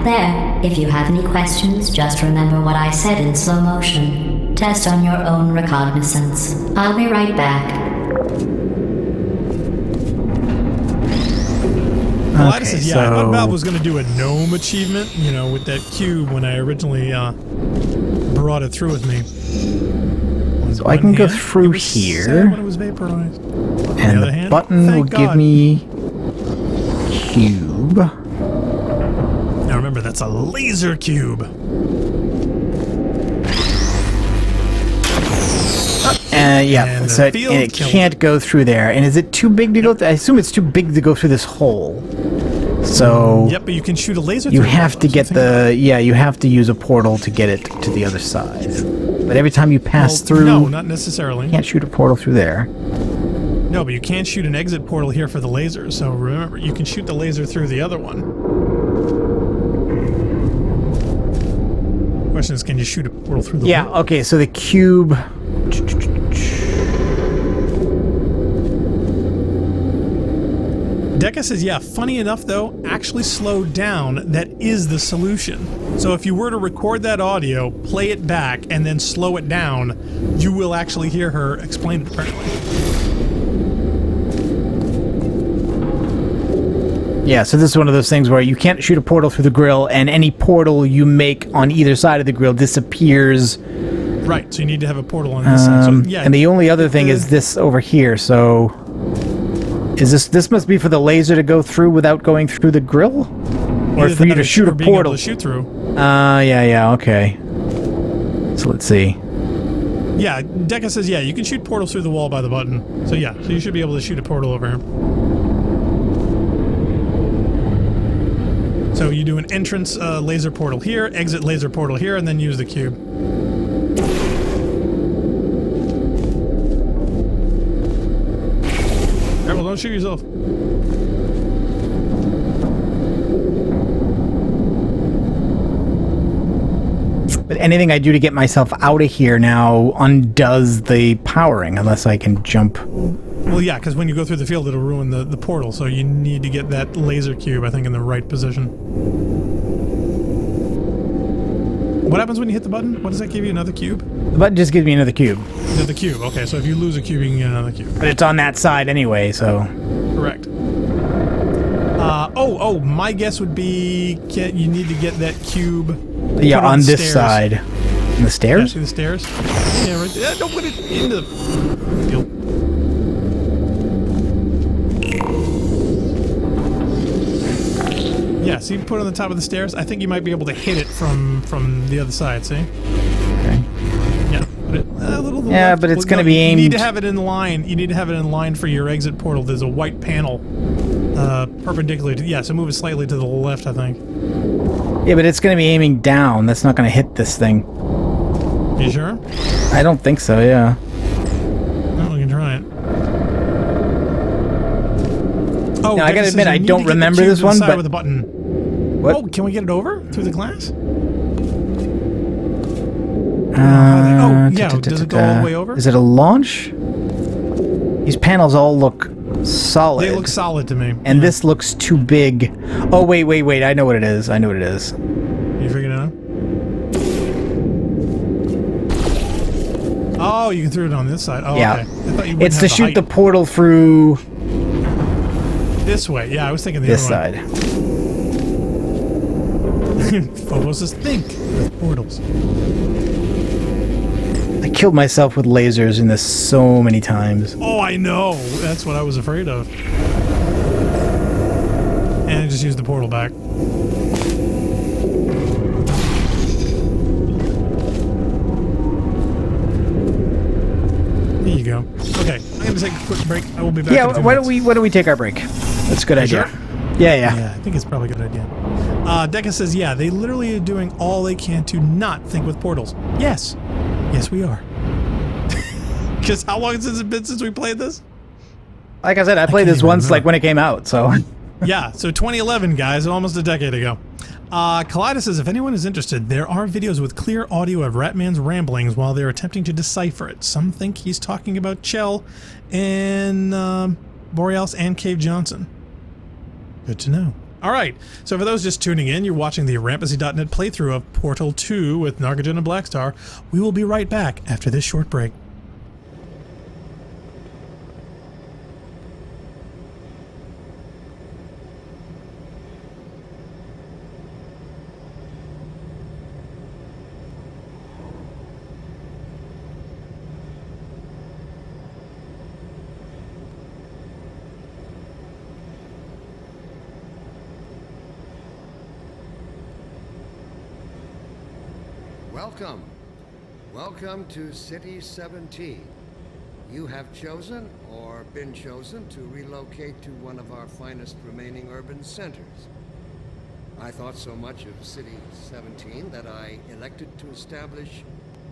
There, if you have any questions, just remember what I said in slow motion. Test on your own recognizance. I'll be right back. Gladys says, yeah, I thought so- Bob was going to do a gnome achievement, with that cube when I originally brought it through with me. So I can go through here. When it was vaporized. And other the hand, button thank will give God. me cube. Now remember, that's a laser cube. Yeah, And the so field it killer. can't go through there. And is it too big to go through? I assume it's too big to go through this hole. So Yep, but you can shoot a laser you through have it, to so get think about it. you have to use a portal to get it to the other side. But every time you pass Well, through, No, not necessarily. you can't shoot a portal through there. No, but you can't shoot an exit portal here for the laser. So remember, you can shoot the laser through the other one. Question is, can you shoot a portal through the Yeah, wall? okay, so the cube... Decca says, yeah, funny enough, though, actually slowed down, that is the solution. So if you were to record that audio, play it back, and then slow it down, you will actually hear her explain it, apparently. Yeah, so this is one of those things where you can't shoot a portal through the grill, and any portal you make on either side of the grill disappears. Right, so you need to have a portal on this side. So, yeah, And the only other thing is this over here, so... Is this must be for the laser to go through without going through the grill? Or either for you that to shoot or a being able portal? to shoot through. Yeah, okay. So let's see. Yeah, Decca says, yeah, you can shoot portals through the wall by the button. So yeah, so you should be able to shoot a portal over here. So you do an entrance laser portal here, exit laser portal here, and then use the cube. Alright, well, don't shoot yourself. But anything I do to get myself out of here now undoes the powering, unless I can jump. Well, yeah, because when you go through the field, it'll ruin the portal, so you need to get that laser cube, I think, in the right position. What happens when you hit the button? What does that give you? Another cube? The button just gives me another cube. Another cube. Okay, so if you lose a cube, you can get another cube. But it's on that side anyway, so... Correct. My guess would be you need to get that cube. Yeah, put on this stairs. side. On the Yeah, stairs? see the stairs? Yeah, right there. Don't put it in the field. Yeah, see, put it on the top of the stairs. I think you might be able to hit it from the other side. See? Okay. Yeah. Put it a little to the Yeah, left. but it's Well, going to no, be You aimed... need to have it in line. You need to have it in line for your exit portal. There's a white panel perpendicular to... Yeah, so move it slightly to the left, I think. Yeah, but it's going to be aiming down. That's not going to hit this thing. You sure? I don't think so, yeah. No, we can try it. Oh, Now, I gotta Decker says admit, you I need don't to get the remember cube this to the one, side but- with a button. What? Oh, can we get it over through the glass? Does it go all the way over? Is it a launch? These panels all look solid. They look solid to me. And Yeah. this looks too big. Oh, wait. I know what it is. You figured it out? Oh, you can throw it on this side. Oh, Yeah. okay. I thought you It's to shoot height. the portal through This way. Yeah, I was thinking the this other side. way. Phobos is think with portals. I killed myself with lasers in this so many times. Oh, I know. That's what I was afraid of. And I just used the portal back. There you go. Okay, I'm gonna take a quick break. I will be back. Yeah, in 2 why minutes. don't we take our break? That's a good idea. sure? Yeah. Yeah, I think it's probably a good idea. Decca says, yeah, they literally are doing all they can to not think with portals. Yes. Yes, we are. Because how long has it been since we played this? Like I said, I played can't this even once, remember. like when it came out. So Yeah, so 2011, guys, almost a decade ago. Kaleidos says, if anyone is interested, there are videos with clear audio of Ratman's ramblings while they're attempting to decipher it. Some think he's talking about Chell and Borealis and Cave Johnson. Good to know. All right, so for those just tuning in, you're watching the Rampancy.net playthrough of Portal 2 with Nargaton and Blackstar. We will be right back after this short break. Welcome. Welcome to City 17. You have chosen or been chosen to relocate to one of our finest remaining urban centers. I thought so much of City 17 that I elected to establish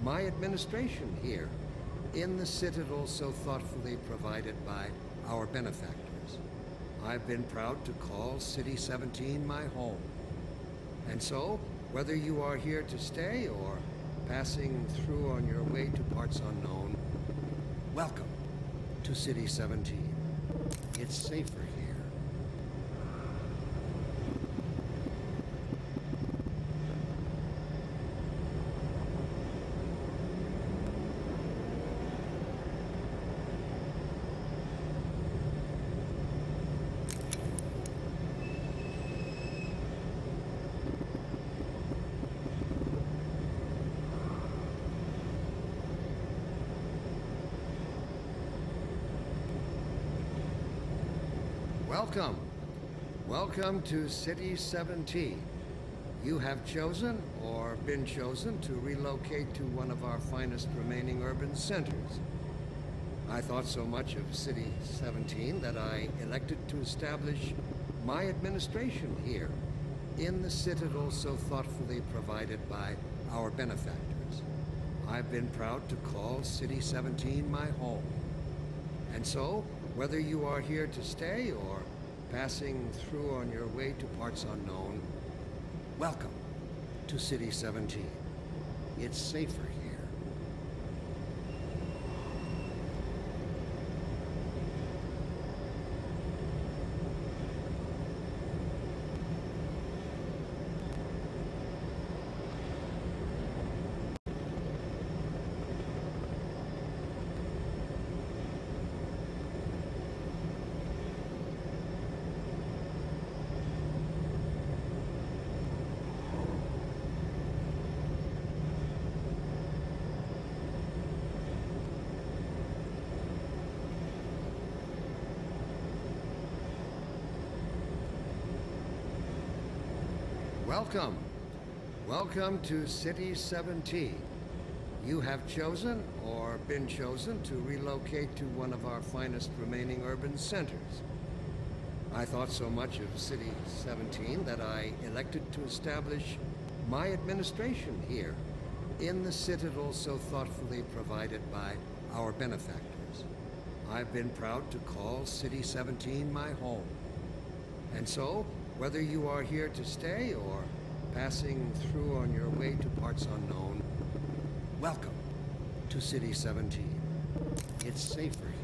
my administration here, in the citadel so thoughtfully provided by our benefactors. I've been proud to call City 17 my home. And so, whether you are here to stay or passing through on your way to parts unknown, welcome to City 17. It's safer here. Welcome. Welcome to City 17. You have chosen or been chosen to relocate to one of our finest remaining urban centers. I thought so much of City 17 that I elected to establish my administration here, in the citadel so thoughtfully provided by our benefactors. I've been proud to call City 17 my home. And so, whether you are here to stay or passing through on your way to parts unknown, welcome to City 17. It's safer here. Welcome. Welcome to City 17. You have chosen or been chosen to relocate to one of our finest remaining urban centers. I thought so much of City 17 that I elected to establish my administration here, in the citadel so thoughtfully provided by our benefactors. I've been proud to call City 17 my home. And so, whether you are here to stay or passing through on your way to parts unknown, welcome to City 17. It's safer here.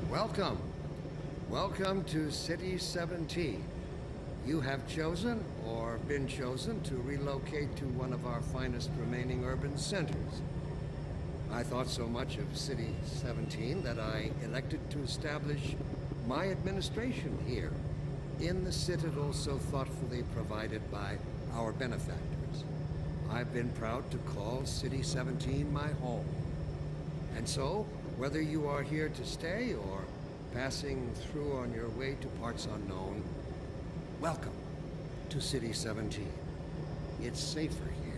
Welcome. Welcome to City 17. You have chosen or been chosen to relocate to one of our finest remaining urban centers. I thought so much of City 17 that I elected to establish my administration here, in the citadel so thoughtfully provided by our benefactors. I've been proud to call City 17 my home. And so, whether you are here to stay or passing through on your way to parts unknown, welcome to City 17. It's safer here.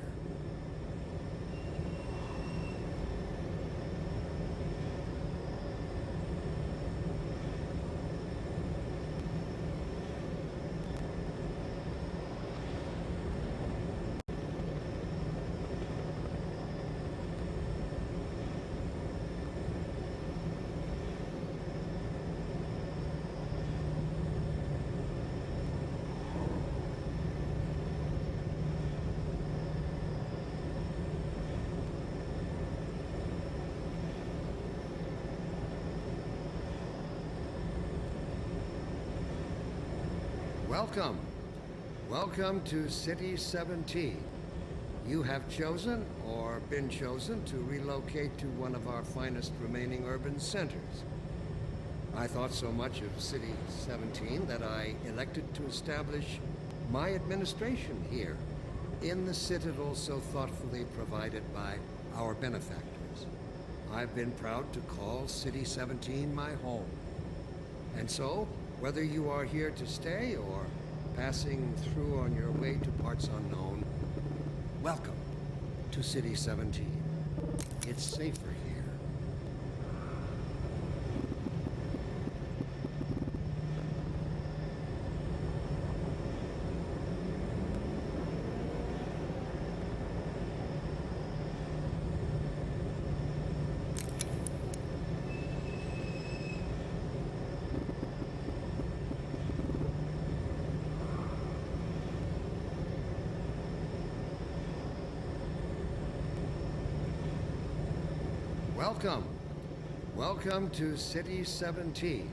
Welcome. Welcome to City 17. You have chosen or been chosen to relocate to one of our finest remaining urban centers. I thought so much of City 17 that I elected to establish my administration here, in the citadel so thoughtfully provided by our benefactors. I've been proud to call City 17 my home. And so, whether you are here to stay or passing through on your way to parts unknown, welcome to City 17. It's safer here. Welcome. Welcome to City 17.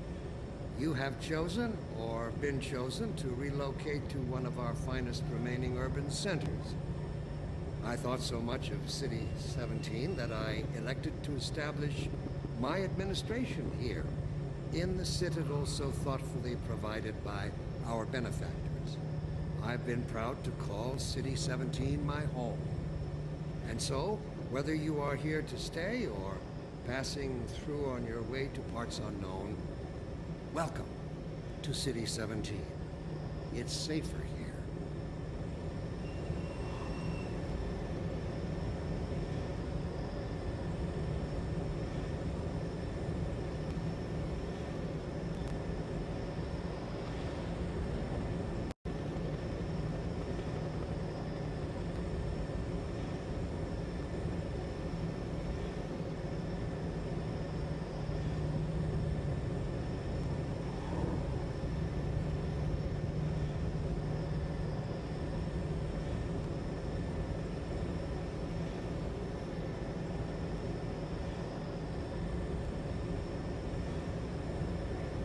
You have chosen or been chosen to relocate to one of our finest remaining urban centers. I thought so much of City 17 that I elected to establish my administration here, in the citadel so thoughtfully provided by our benefactors. I've been proud to call City 17 my home. And so, whether you are here to stay or passing through on your way to parts unknown, welcome to City 17. It's safer here.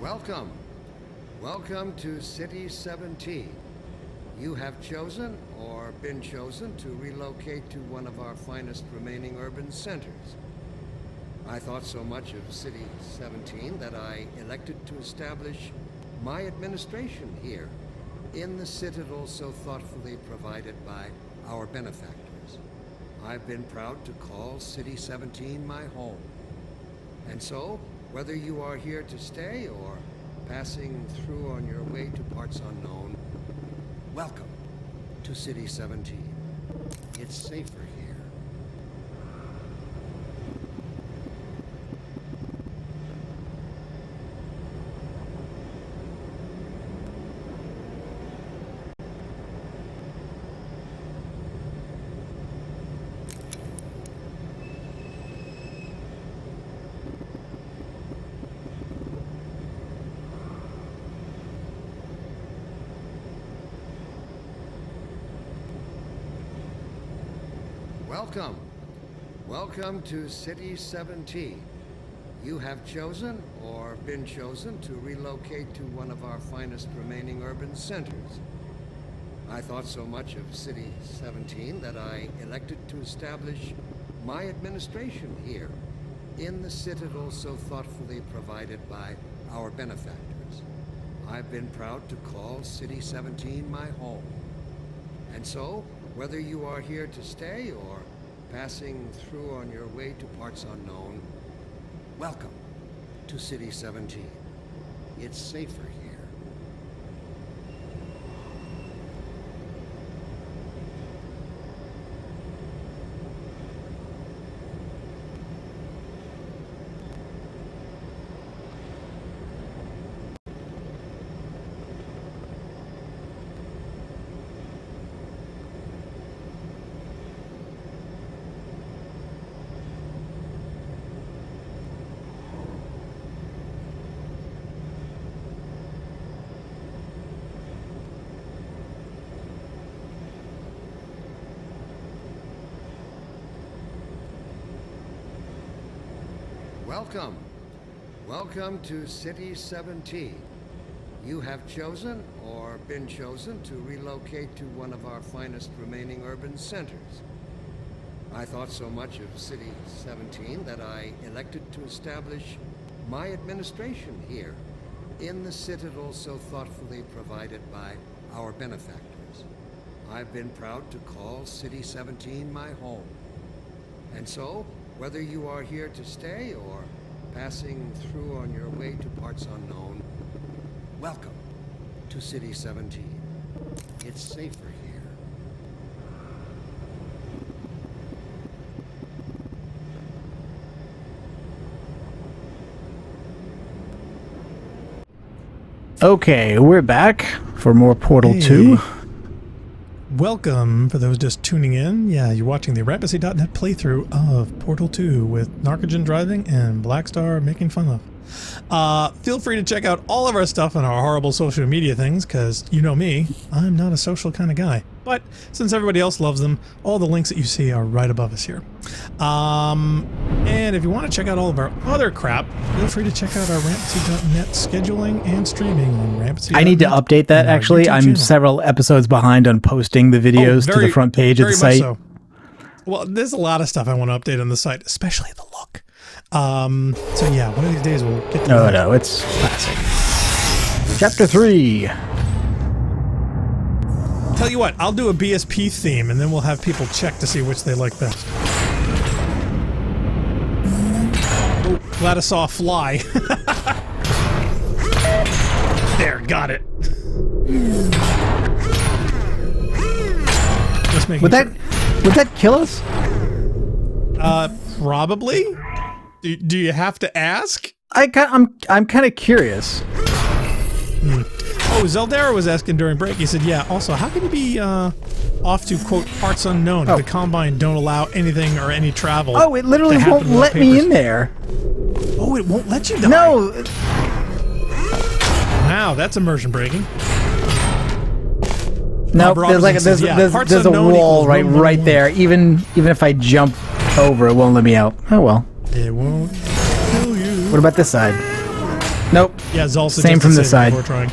Welcome. Welcome to City 17. You have chosen or been chosen to relocate to one of our finest remaining urban centers. I thought so much of City 17 that I elected to establish my administration here, in the citadel so thoughtfully provided by our benefactors. I've been proud to call City 17 my home. And so, whether you are here to stay or passing through on your way to parts unknown, welcome to City 17. It's safer here. Welcome. Welcome to City 17. You have chosen or been chosen to relocate to one of our finest remaining urban centers. I thought so much of City 17 that I elected to establish my administration here, in the citadel so thoughtfully provided by our benefactors. I've been proud to call City 17 my home. And so, whether you are here to stay or passing through on your way to parts unknown, welcome to City 17. It's safer here. Welcome. Welcome to City 17. You have chosen or been chosen to relocate to one of our finest remaining urban centers. I thought so much of City 17 that I elected to establish my administration here, in the citadel so thoughtfully provided by our benefactors. I've been proud to call City 17 my home. And so, whether you are here to stay or passing through on your way to parts unknown, welcome to City 17. It's safer here. Okay, we're back for more Portal Hey. 2. Welcome, for those just tuning in. Yeah, you're watching the Rampancy.net playthrough of Portal 2 with Narcogen driving and Blackstar making fun of. Feel free to check out all of our stuff on our horrible social media things, because you know me, I'm not a social kind of guy. But since everybody else loves them, all the links that you see are right above us here. And if you want to check out all of our other crap, feel free to check out our Rampancy.net scheduling and streaming on Rampancy.net. I need to update that, and our actually. YouTube I'm channel. several episodes behind on posting the videos to the front page of the very much site. so. Well, there's a lot of stuff I want to update on the site, especially the look. So yeah, one of these days we'll get to No, that. no, it's classic. Chapter 3. Tell you what, I'll do a BSP theme, and then we'll have people check to see which they like best. Oh, glad I saw a fly. There, got it. Just making Would sure. that kill us? Probably. Do you have to ask? I'm kind of curious. Oh, Zeldara was asking during break. He said, yeah, also, how can you be off to, quote, parts unknown if the Combine don't allow anything or any travel? Oh, it literally to happen won't without let me papers? in there. Oh, it won't let you die? No. Wow, that's immersion breaking. No, Bob there's like Robinson says, yeah, there's parts a unknown wall equals right room number right one. there. Even if I jump over, it won't let me out. Oh well. It won't kill you. What about this side? Nope. Yeah, Zol Same from this side. Trying.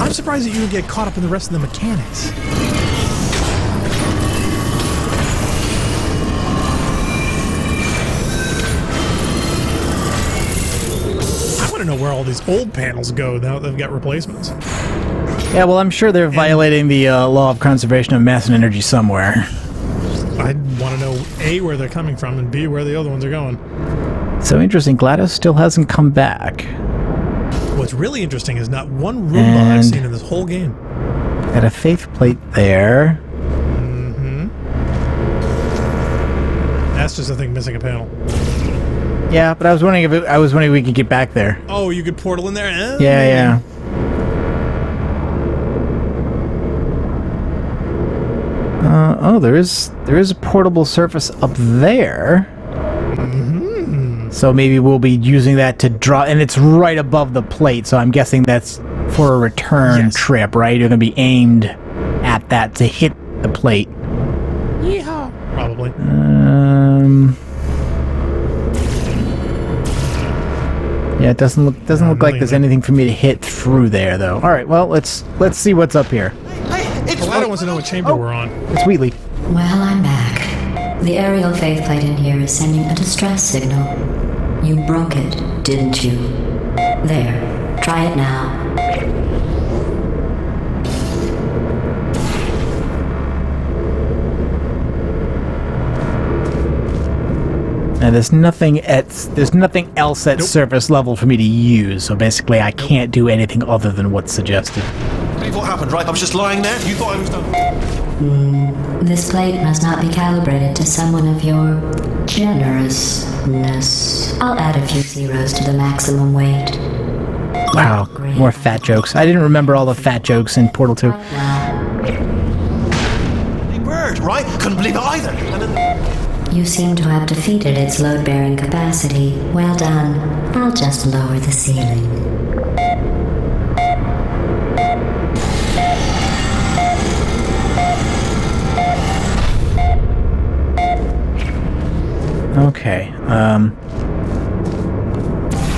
I'm surprised that you would get caught up in the rest of the mechanics. I want to know where all these old panels go now that they've got replacements. Yeah, well, I'm sure they're violating the law of conservation of mass and energy somewhere. I want to know, A, where they're coming from, and B, where the other ones are going. So interesting, GLaDOS still hasn't come back. What's really interesting is not one Roomba I've seen in this whole game. Got a faith plate there. Mm-hmm. That's just a thing missing a panel. Yeah, but I was wondering if we could get back there. Oh, you could portal in there? Yeah. Oh, there is a portable surface up there. Mm-hmm. So maybe we'll be using that to draw, and it's right above the plate. So I'm guessing that's for a return trip, right? You're gonna be aimed at that to hit the plate. Yeehaw! Probably. Yeah, it doesn't look like there's anything for me to hit through there, though. All right, well let's see what's up here. GLaDOS wants to know what chamber we're on. It's Wheatley. Well, I'm back. The aerial faith plate in here is sending a distress signal. You broke it, didn't you? There. Try it now. And there's nothing else at surface level for me to use. So basically, I can't do anything other than what's suggested. What happened, right? I was just lying there. You thought I was done. This plate must not be calibrated to someone of your generousness. I'll add a few zeros to the maximum weight. Wow, more fat jokes. I didn't remember all the fat jokes in Portal 2. Big word, right? Couldn't believe it either. And then... You seem to have defeated its load-bearing capacity. Well done. I'll just lower the ceiling. Okay,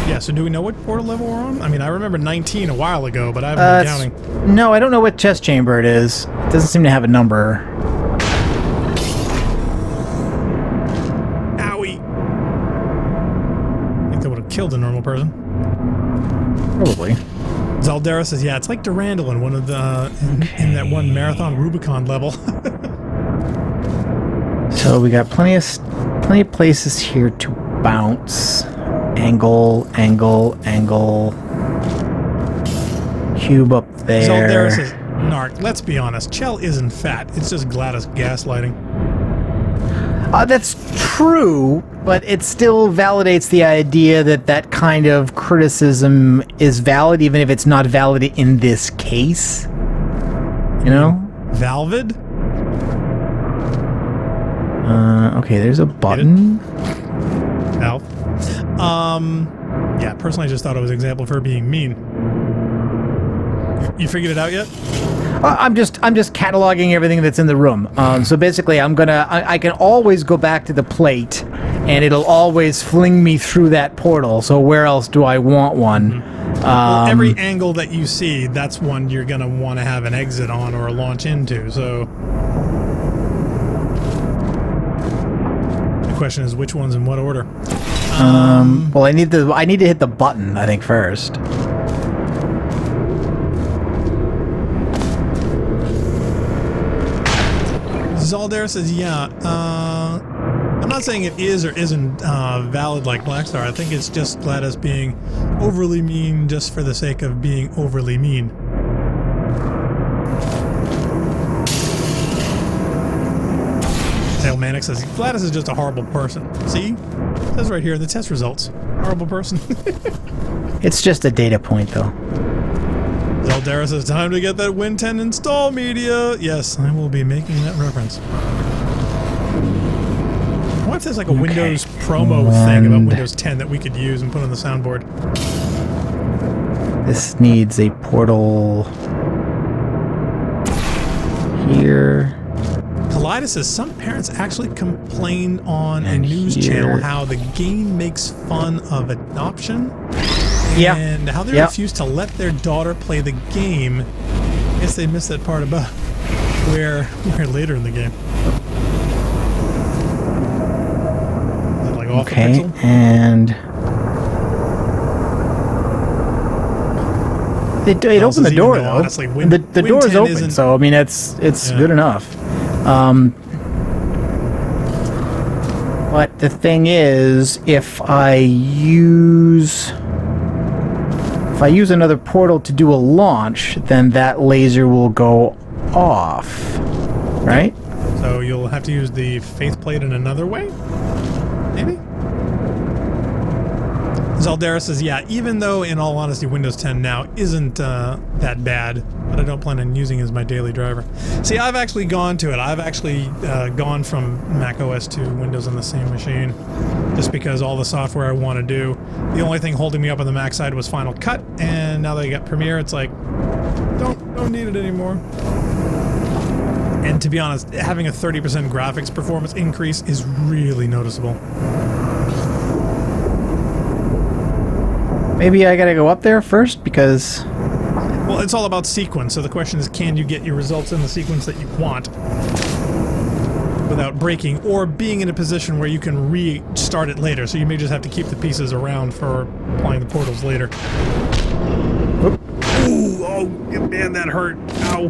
Yeah, so do we know what portal level we're on? I mean, I remember 19 a while ago, but I haven't been counting. No, I don't know what chest chamber it is. It doesn't seem to have a number. Owie! I think that would have killed a normal person. Probably. Zaldera says, yeah, it's like Durandal in one of the in that one Marathon Rubicon level. So we got plenty of places here to bounce. Angle. Cube up there. Zaldera says, Narc, let's be honest, Chell isn't fat. It's just GLaDOS gaslighting. That's true, but it still validates the idea that kind of criticism is valid, even if it's not valid in this case. You know? Valvid? Okay, there's a button. Valve. Yeah, personally I just thought it was an example of her being mean. You figured it out yet? I'm just cataloging everything that's in the room. So basically, I can always go back to the plate, and it'll always fling me through that portal. So where else do I want one? Well, every angle that you see, that's one you're gonna want to have an exit on or a launch into. So the question is, which ones in what order? Well, I need to hit the button, I think, first. Zaldera says, yeah, I'm not saying it is or isn't valid like Blackstar. I think it's just GLaDOS being overly mean just for the sake of being overly mean. Tailmanic says, GLaDOS is just a horrible person. See? It says right here in the test results. Horrible person. It's just a data point, though. Zaldera says, time to get that Win 10 install media. Yes, I will be making that reference. What if there's like a Windows promo thing about Windows 10 that we could use and put on the soundboard? This needs a portal here. Kaleidos says some parents actually complain on a news channel how the game makes fun of adoption. I Yeah. And how they Yep. refuse to let their daughter play the game. I guess they missed that part about where later in the game. Is it like off Okay, the pixel? and it opened the door though. Honestly, the Win door is 10 open, isn't- so I mean it's Yeah. good enough. But the thing is, if I use another portal to do a launch, then that laser will go off, right? So you'll have to use the faith plate in another way? Maybe? Zaldera says, yeah, even though in all honesty Windows 10 now isn't that bad, but I don't plan on using it as my daily driver. See, I've actually gone to it. I've actually gone from Mac OS to Windows on the same machine, just because all the software I want to do. The only thing holding me up on the Mac side was Final Cut, and now that I got Premiere, it's like, don't need it anymore. And to be honest, having a 30% graphics performance increase is really noticeable. Maybe I gotta go up there first because... Well, it's all about sequence, so the question is, can you get your results in the sequence that you want without breaking, or being in a position where you can restart it later, so you may just have to keep the pieces around for applying the portals later. Oop. Ooh, oh, man, that hurt. Ow.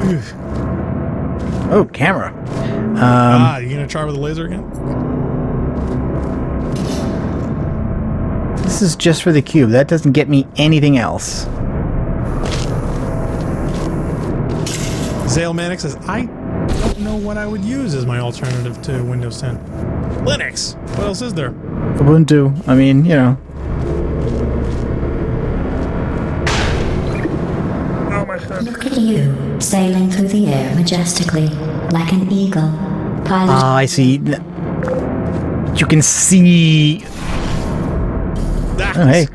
Ugh. Oh, camera. You gonna try with the laser again? This is just for the cube. That doesn't get me anything else. Zale Manic says, I don't know what I would use as my alternative to Windows 10. Linux! What else is there? Ubuntu. I mean, you know. Oh, my son. Look at you, sailing through the air majestically, like an eagle. Pilot. Ah, I see. You can see... Oh, hey.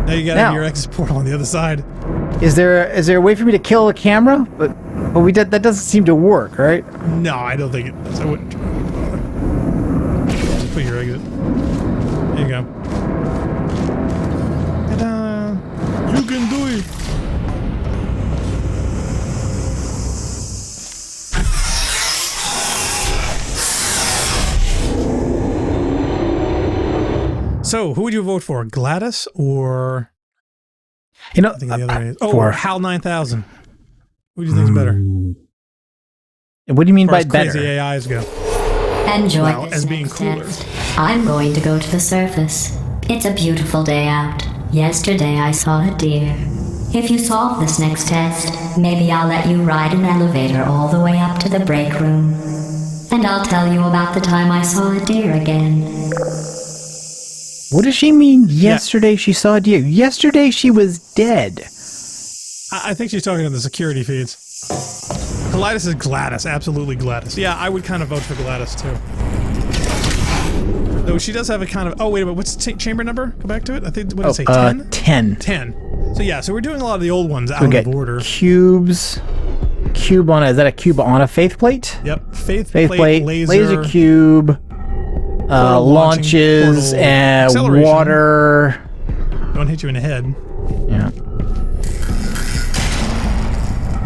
Now you got Now. your exit portal on the other side. Is there a way for me to kill the camera? But that doesn't seem to work, right? No, I don't think it does. I wouldn't try. Just put your exit. There you go. Ta-da! You can do it! So, who would you vote for? Gladys or... You know, I think the other is... Oh, for- or HAL 9000. Who do you think's better? What do you mean As far by as better? crazy AIs go. Enjoy Well, this as being next cooler. test. I'm going to go to the surface. It's a beautiful day out. Yesterday I saw a deer. If you solve this next test, maybe I'll let you ride an elevator all the way up to the break room. And I'll tell you about the time I saw a deer again. What does she mean? Yesterday she saw a deer. Yesterday she was dead. I think she's talking to the security feeds. Gladys is Gladys, absolutely Gladys. Yeah, I would kind of vote for Gladys too. Though she does have a kind of... Oh, wait a minute, what's the chamber number? Go back to it. I think, what did it say, 10? 10. 10. So yeah, so we're doing a lot of the old ones out We get of order. cubes. Cube on is that a cube on a faith plate? Yep, faith Plate, laser cube, portal launches, launching, portal and acceleration. water. Don't hit you in the head. Yeah.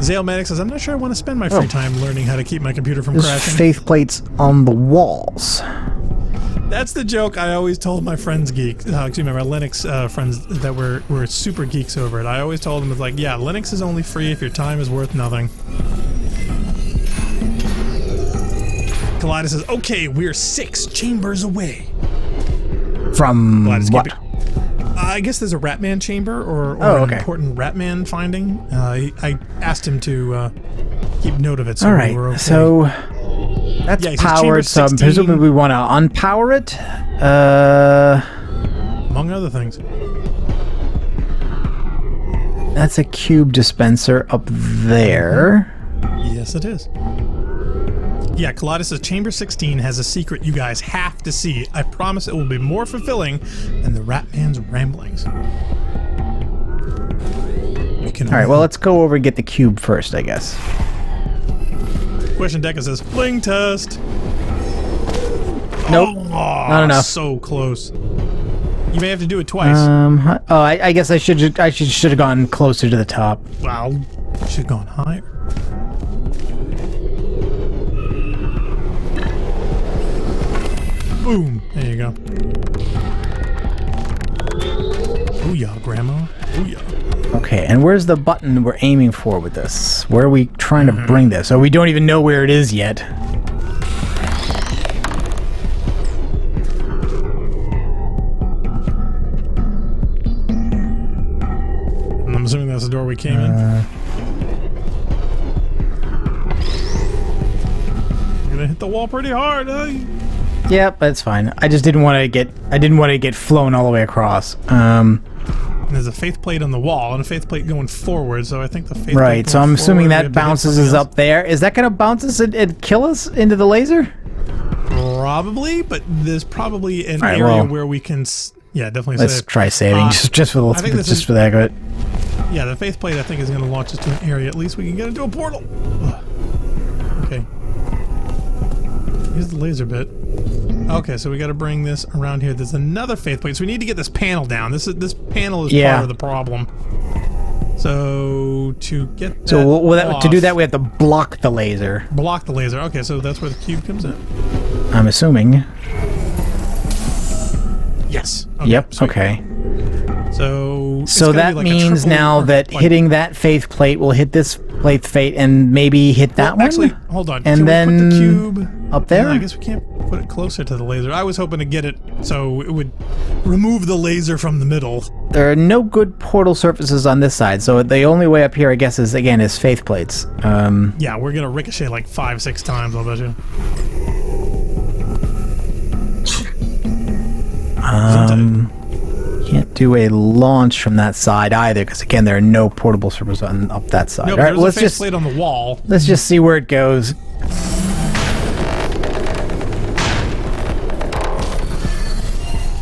Zale Maddox says, I'm not sure I want to spend my free time learning how to keep my computer from There's crashing. faith plates on the walls. That's the joke I always told my friends my Linux friends that were super geeks over it. I always told them, it's like, yeah, Linux is only free if your time is worth nothing. Collider says, okay, we're 6 chambers away. From Gladys, what? keep it. I guess there's a Ratman chamber or Oh, an okay. important Ratman finding. I asked him to keep note of it, so All we right, were okay. so that's Yeah, he says chamber powered. So 16. presumably we want to unpower it. Among other things. That's a cube dispenser up there. Yes, it is. Yeah, Collider says Chamber 16 has a secret you guys have to see. I promise it will be more fulfilling than the Ratman's ramblings. All right, well, let's go over and get the cube first, I guess. Question Deca says, fling test. Nope, Oh, not enough. So close. You may have to do it twice. I guess I should have gone closer to the top. Well, should have gone higher. Boom. There you go. Booyah, Grandma. Booyah. Okay, and where's the button we're aiming for with this? Where are we trying to bring this? Oh, we don't even know where it is yet. I'm assuming that's the door we came in. You're gonna hit the wall pretty hard, huh? Yep, that's fine. I just didn't want to get flown all the way across. And there's a faith plate on the wall and a faith plate going forward, so I think the faith plate Right, so I'm assuming forward, that bounces us up there. Is that going to bounce us and kill us into the laser? Probably, but there's probably an Alright, area well, where we can. Yeah, definitely. Let's save. try saving just for the for the heck of it. Yeah, the faith plate I think is going to launch us to an area. At least we can get into a portal. Ugh. Okay. Here's the laser bit. Okay, so we got to bring this around here. There's another faith plate, so we need to get this panel down. This panel is part of the problem. So to get that to do that, we have to block the laser. Block the laser. Okay, so that's where the cube comes in. I'm assuming. Yes. Okay, Yep. sweet. Okay. So that means now that hitting that faith plate will hit this plate fate and maybe hit that one. Actually, hold on. And Can then we put the cube up there. Yeah, I guess we can't put it closer to the laser. I was hoping to get it so it would remove the laser from the middle. There are no good portal surfaces on this side, so the only way up here, I guess, is faith plates. Yeah, we're gonna ricochet like 5-6 times. I'll bet you. Can't do a launch from that side either, because again, there are no portable surfaces up that side. No, All right, there's a faith plate on the wall. Let's just see where it goes.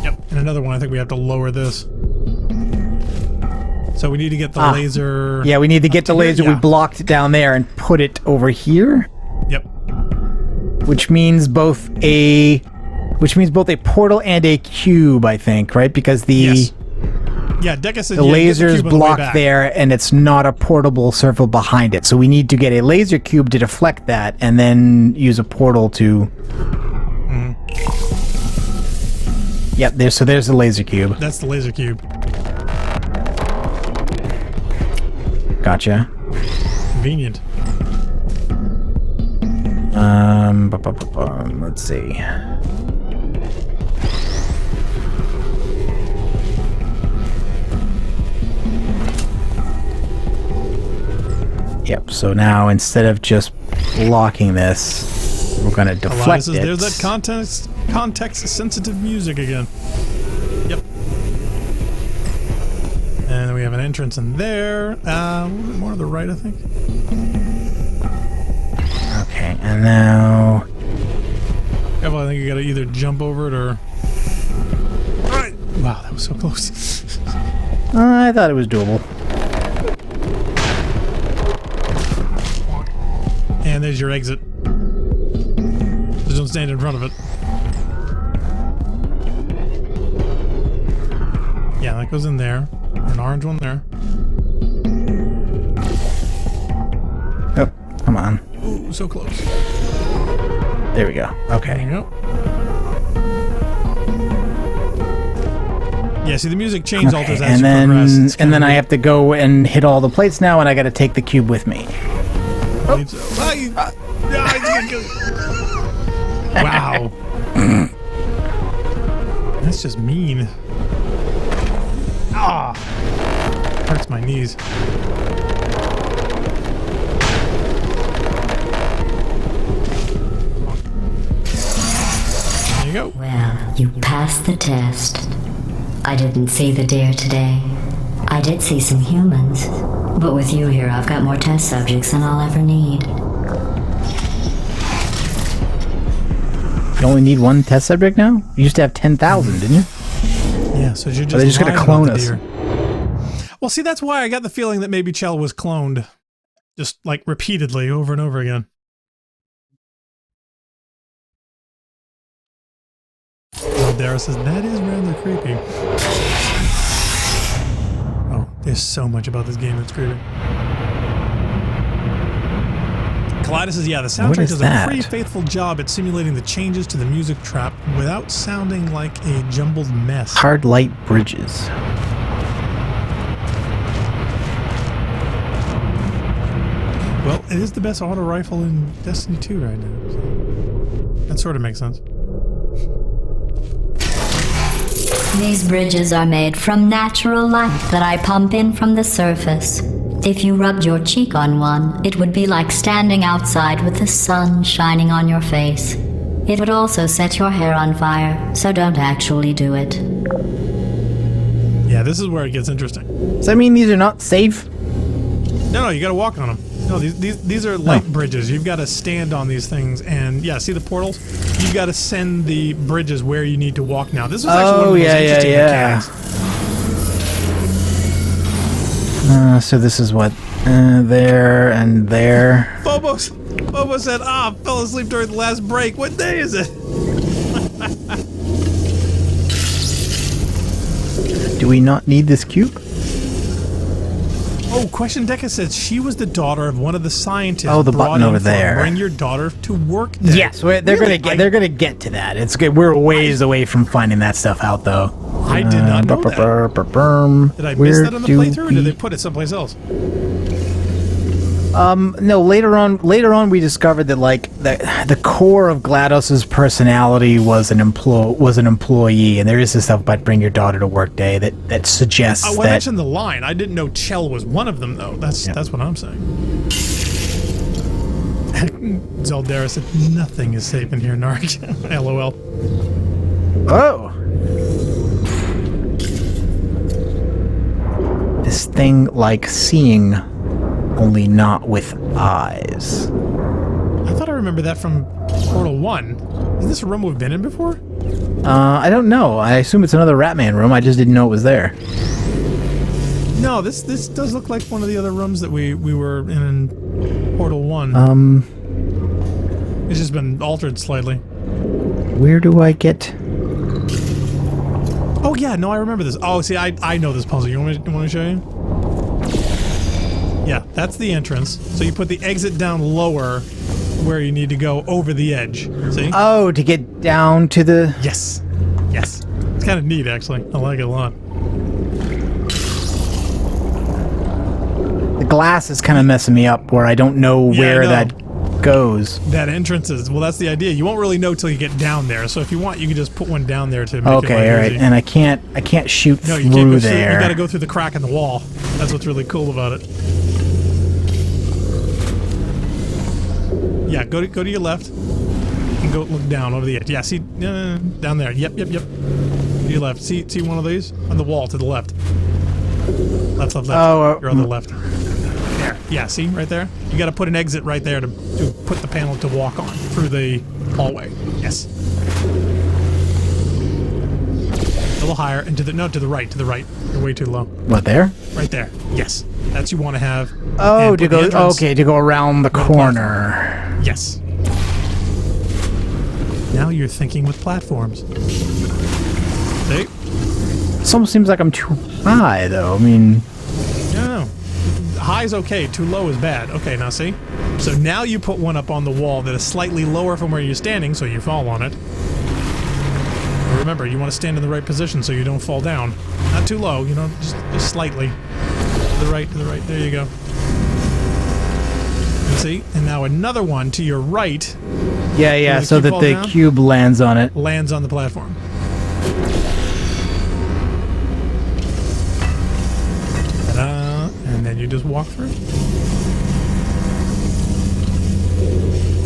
Yep, and another one. I think we have to lower this. So we need to get the laser. Yeah, we need to get the laser we blocked down there and put it over here. Yep. Which means both a portal and a cube, I think, right? Because Yes. Yeah, Deca said the laser's blocked there, and it's not a portable circle behind it. So we need to get a laser cube to deflect that, and then use a portal to. Yep. There's the laser cube. That's the laser cube. Gotcha. Convenient. Let's see. Yep, so now instead of just blocking this, we're going to deflect it. There's that context-sensitive music again. Yep. And then we have an entrance in there. A little bit more to the right, I think. Okay, and now... Careful, I think you gotta either jump over it or... Alright! Wow, that was so close. I thought it was doable. And there's your exit. Just don't stand in front of it. Yeah, that goes in there. An orange one there. Oh, come on. Ooh, so close. There we go. Okay. There you go. Yeah, see the music change alters as you progress. And then I have to go and hit all the plates now, and I got to take the cube with me. Wow. That's just mean. Ah, hurts my knees. There you go. Well, you passed the test. I didn't see the deer today. I did see some humans. But with you here, I've got more test subjects than I'll ever need. You only need one test subject now? You used to have 10,000, didn't you? Yeah, so you're just, they're just gonna clone us. Well, see, that's why I got the feeling that maybe Chell was cloned. Just, like, repeatedly, over and over again. Zeldara says, that is rather creepy. Oh, there's so much about this game that's creepy. Kaleidos says, yeah, the soundtrack does a pretty faithful job at simulating the changes to the music trap without sounding like a jumbled mess. Hard light bridges. Well, it is the best auto rifle in Destiny 2 right now. So that sort of makes sense. These bridges are made from natural light that I pump in from the surface. If you rubbed your cheek on one, it would be like standing outside with the sun shining on your face. It would also set your hair on fire, so don't actually do it. Yeah, this is where it gets interesting. Does that mean these are not safe? No, you gotta walk on them. No, these are light bridges. You've got to stand on these things, and yeah, see the portals? You've got to send the bridges where you need to walk now. This was actually one of the most interesting mechanics. So this is what? There and there. Bobo said, fell asleep during the last break. What day is it? Do we not need this cube? Oh, Question Deca says she was the daughter of one of the scientists. Oh, the button over there. Bring your daughter to work day. Yes, they're gonna get to that. It's good. We're ways away from finding that stuff out, though. I did not know that. Did I miss that on the playthrough, or did they put it someplace else? No. Later on, we discovered that like the core of GLaDOS's personality was an employee, and there is this stuff about bring your daughter to work day that suggests I that. mentioned the line. I didn't know Chell was one of them, though. That's what I'm saying. Zeldara said nothing is safe in here, Narc. LOL. Oh. This thing like seeing, only not with eyes. I thought I remember that from Portal 1. Is this a room we've been in before? I don't know. I assume it's another Ratman room. I just didn't know it was there. No, this does look like one of the other rooms that we were in Portal 1. It's just been altered slightly. Where do I get... Oh yeah, no, I remember this. Oh, see, I know this puzzle. You want to show you? Yeah, that's the entrance. So you put the exit down lower where you need to go over the edge. See? Oh, to get down to the... Yes. Yes. It's kind of neat, actually. I like it a lot. The glass is kind of messing me up where I don't know where that goes. That entrance is... Well, that's the idea. You won't really know till you get down there. So if you want, you can just put one down there to make it okay, all right. easy. And I can't shoot no, through you can't go there. You got to go through the crack in the wall. That's what's really cool about it. Yeah, go to your left and go look down over the edge. Yeah, see down there. Yep. To your left. See one of these on the wall to the left. Left. Oh, you're on the left. There. Yeah, see right there. You got to put an exit right there to put the panel to walk on through the hallway. Yes. A little higher and to the right. You're way too low. What, there? Right there. Yes. That's you want to have. Oh, to go. Okay, to go around the corner. Yes. Now you're thinking with platforms. See? This almost seems like I'm too high, though. I mean... No. High is okay. Too low is bad. Okay, now see? So now you put one up on the wall that is slightly lower from where you're standing, so you fall on it. But remember, you want to stand in the right position so you don't fall down. Not too low, just slightly. To the right. There you go. And see? And now another one to your right. Yeah, so that the cube lands on it. Lands on the platform. Ta-da! And then you just walk through.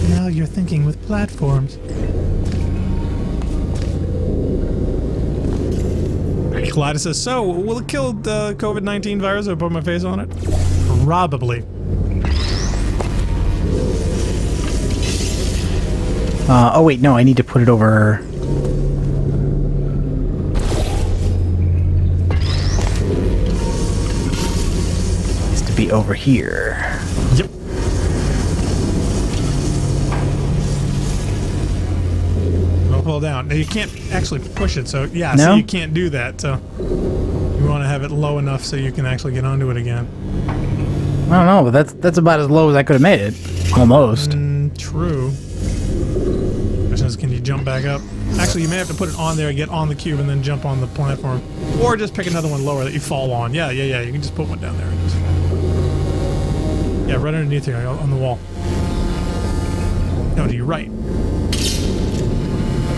Now you're thinking with platforms. Kaleidos says, so, will it kill the COVID-19 virus if I put my face on it? Probably. Oh wait, no, I need to put it over... It needs to be over here. Yep. Well, fall down. Now you can't actually push it, so yeah, No? so you can't do that. So you want to have it low enough so you can actually get onto it again. I don't know, but that's about as low as I could have made it. Almost. True. Question is, can you jump back up? Actually, you may have to put it on there, get on the cube, and then jump on the platform. Or just pick another one lower that you fall on. Yeah. You can just put one down there. Yeah, right underneath here on the wall. No, to your right.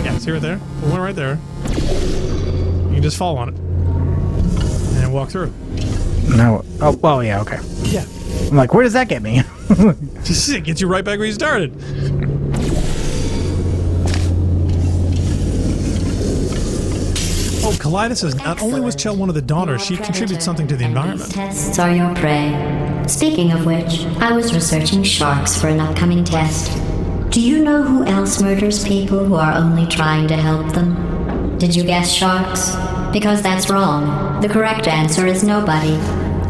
Yeah, see right there? The one right there. You can just fall on it. And walk through. No. Oh, well, yeah, okay. Yeah. I'm like, where does that get me? It gets you right back where you started. Oh, Kaleida says not only was Chell one of the daughters, she contributes something to the environment. Tests are your prey. Speaking of which, I was researching sharks for an upcoming test. Do you know who else murders people who are only trying to help them? Did you guess sharks? Because that's wrong. The correct answer is nobody.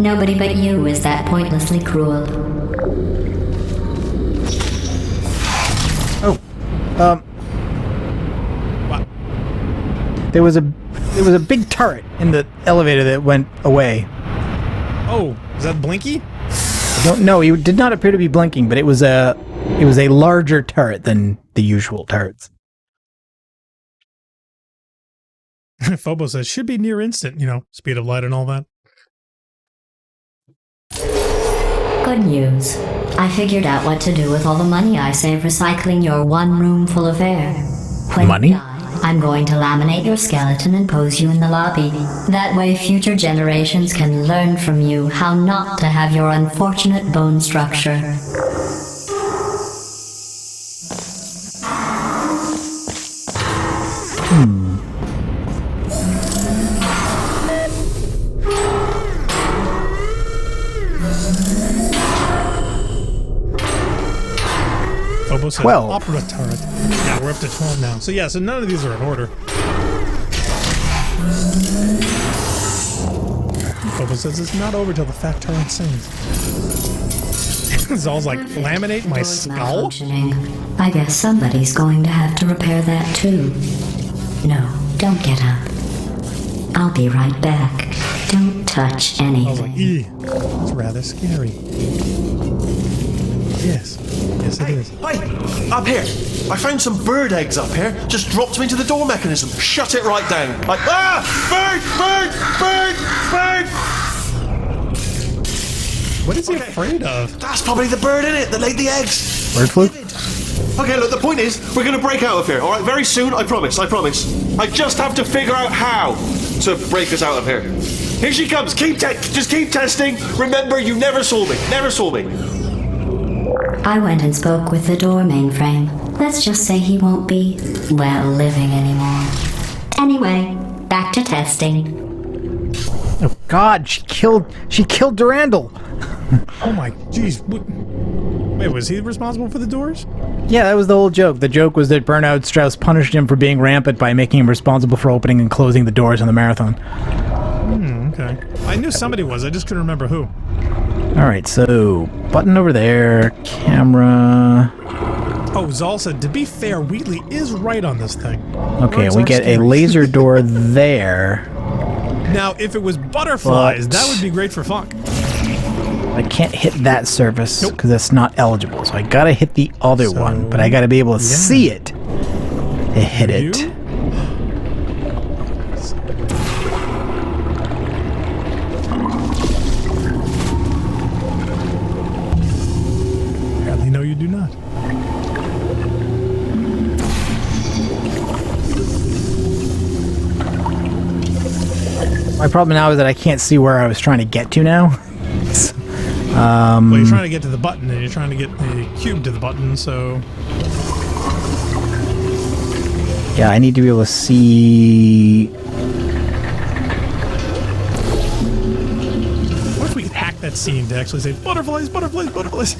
Nobody but you is that pointlessly cruel. What? There was a big turret in the elevator that went away. Oh, is that Blinky? I don't know. He did not appear to be blinking, but it was a larger turret than the usual turrets. Phobo says should be near instant, speed of light and all that. Good news. I figured out what to do with all the money I save recycling your one room full of air. When Money? you die, I'm going to laminate your skeleton and pose you in the lobby. That way future generations can learn from you how not to have your unfortunate bone structure. Phobo says opera turret. Yeah, we're up to 12 now. So yeah, so none of these are in order. Phobo says it's not over till the fat turret sings. Zal's like, laminate my skull? Malfunctioning. I guess somebody's going to have to repair that too. No, don't get up. I'll be right back. Don't touch I was like, anything. it's rather scary. Yes, it is. Hey, up here. I found some bird eggs up here. Just dropped them into the door mechanism. Shut it right down. Like, bird! What is he afraid of? That's probably the bird in it that laid the eggs. Bird flu? Okay, look, the point is, we're going to break out of here, all right? Very soon, I promise. I just have to figure out how to break us out of here. Here she comes. Just keep testing. Remember, you never saw me. I went and spoke with the door mainframe. Let's just say he won't be, well, living anymore. Anyway, back to testing. Oh God, she killed Durandal. Oh my, jeez. Wait, was he responsible for the doors? Yeah, that was the whole joke. The joke was that Burnout Strauss punished him for being rampant by making him responsible for opening and closing the doors on the marathon. Okay. I knew somebody was, I just couldn't remember who. Alright, so button over there, camera. Oh, Zal said, to be fair, Wheatley is right on this thing. Okay, Doors we are get a scary. laser door there. Now, if it was butterflies, But- that would be great for fun. I can't hit that surface Nope. because that's not eligible. So I gotta hit the other So, one, but I gotta be able to yeah. see it to hit it. You? Apparently, no, you do not. My problem now is that I can't see where I was trying to get to now. Well, you're trying to get to the button, and you're trying to get the cube to the button, so... Yeah, I need to be able to see. What if we could hack that scene to actually say, butterflies, butterflies, butterflies?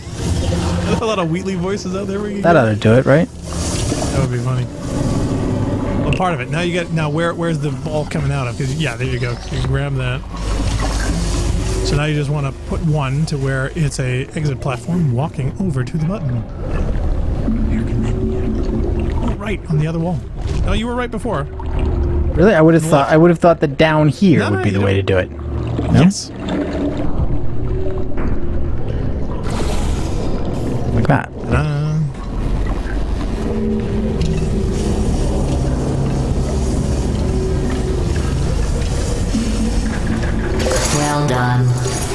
There's a lot of Wheatley voices out there. We can That ought to do it, right? That would be funny. Well, part of it. Now you get. Now where's the ball coming out of? Because yeah, there you go. You can grab that. So now you just want to put one to where it's a exit platform walking over to the button. right on the other wall. No, you were right before. Really? I would have thought that down here would be the way to do it. No? Yes. Like that. Well done.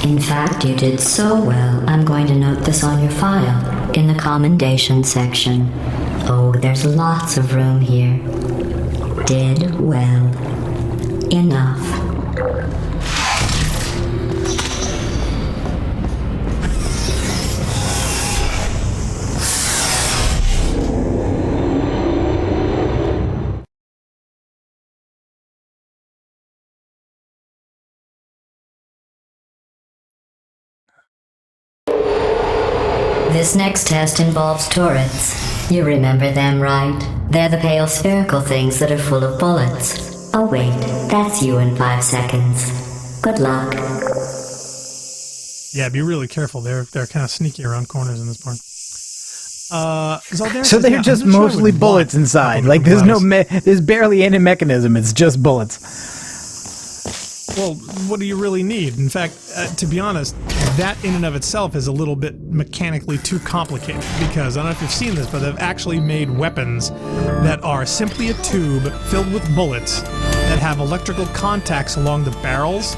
In fact, you did so well, I'm going to note this on your file, in the commendation section. Oh, there's lots of room here. Did well. Enough. This next test involves turrets. You remember them, right? They're the pale spherical things that are full of bullets. Oh wait, that's you in 5 seconds. Good luck. Yeah, be really careful. They're kind of sneaky around corners in this part. So they're just mostly bullets inside. Like there's there's barely any mechanism. It's just bullets. Well, what do you really need? In fact, to be honest, that in and of itself is a little bit mechanically too complicated, because I don't know if you've seen this, but they've actually made weapons that are simply a tube filled with bullets that have electrical contacts along the barrels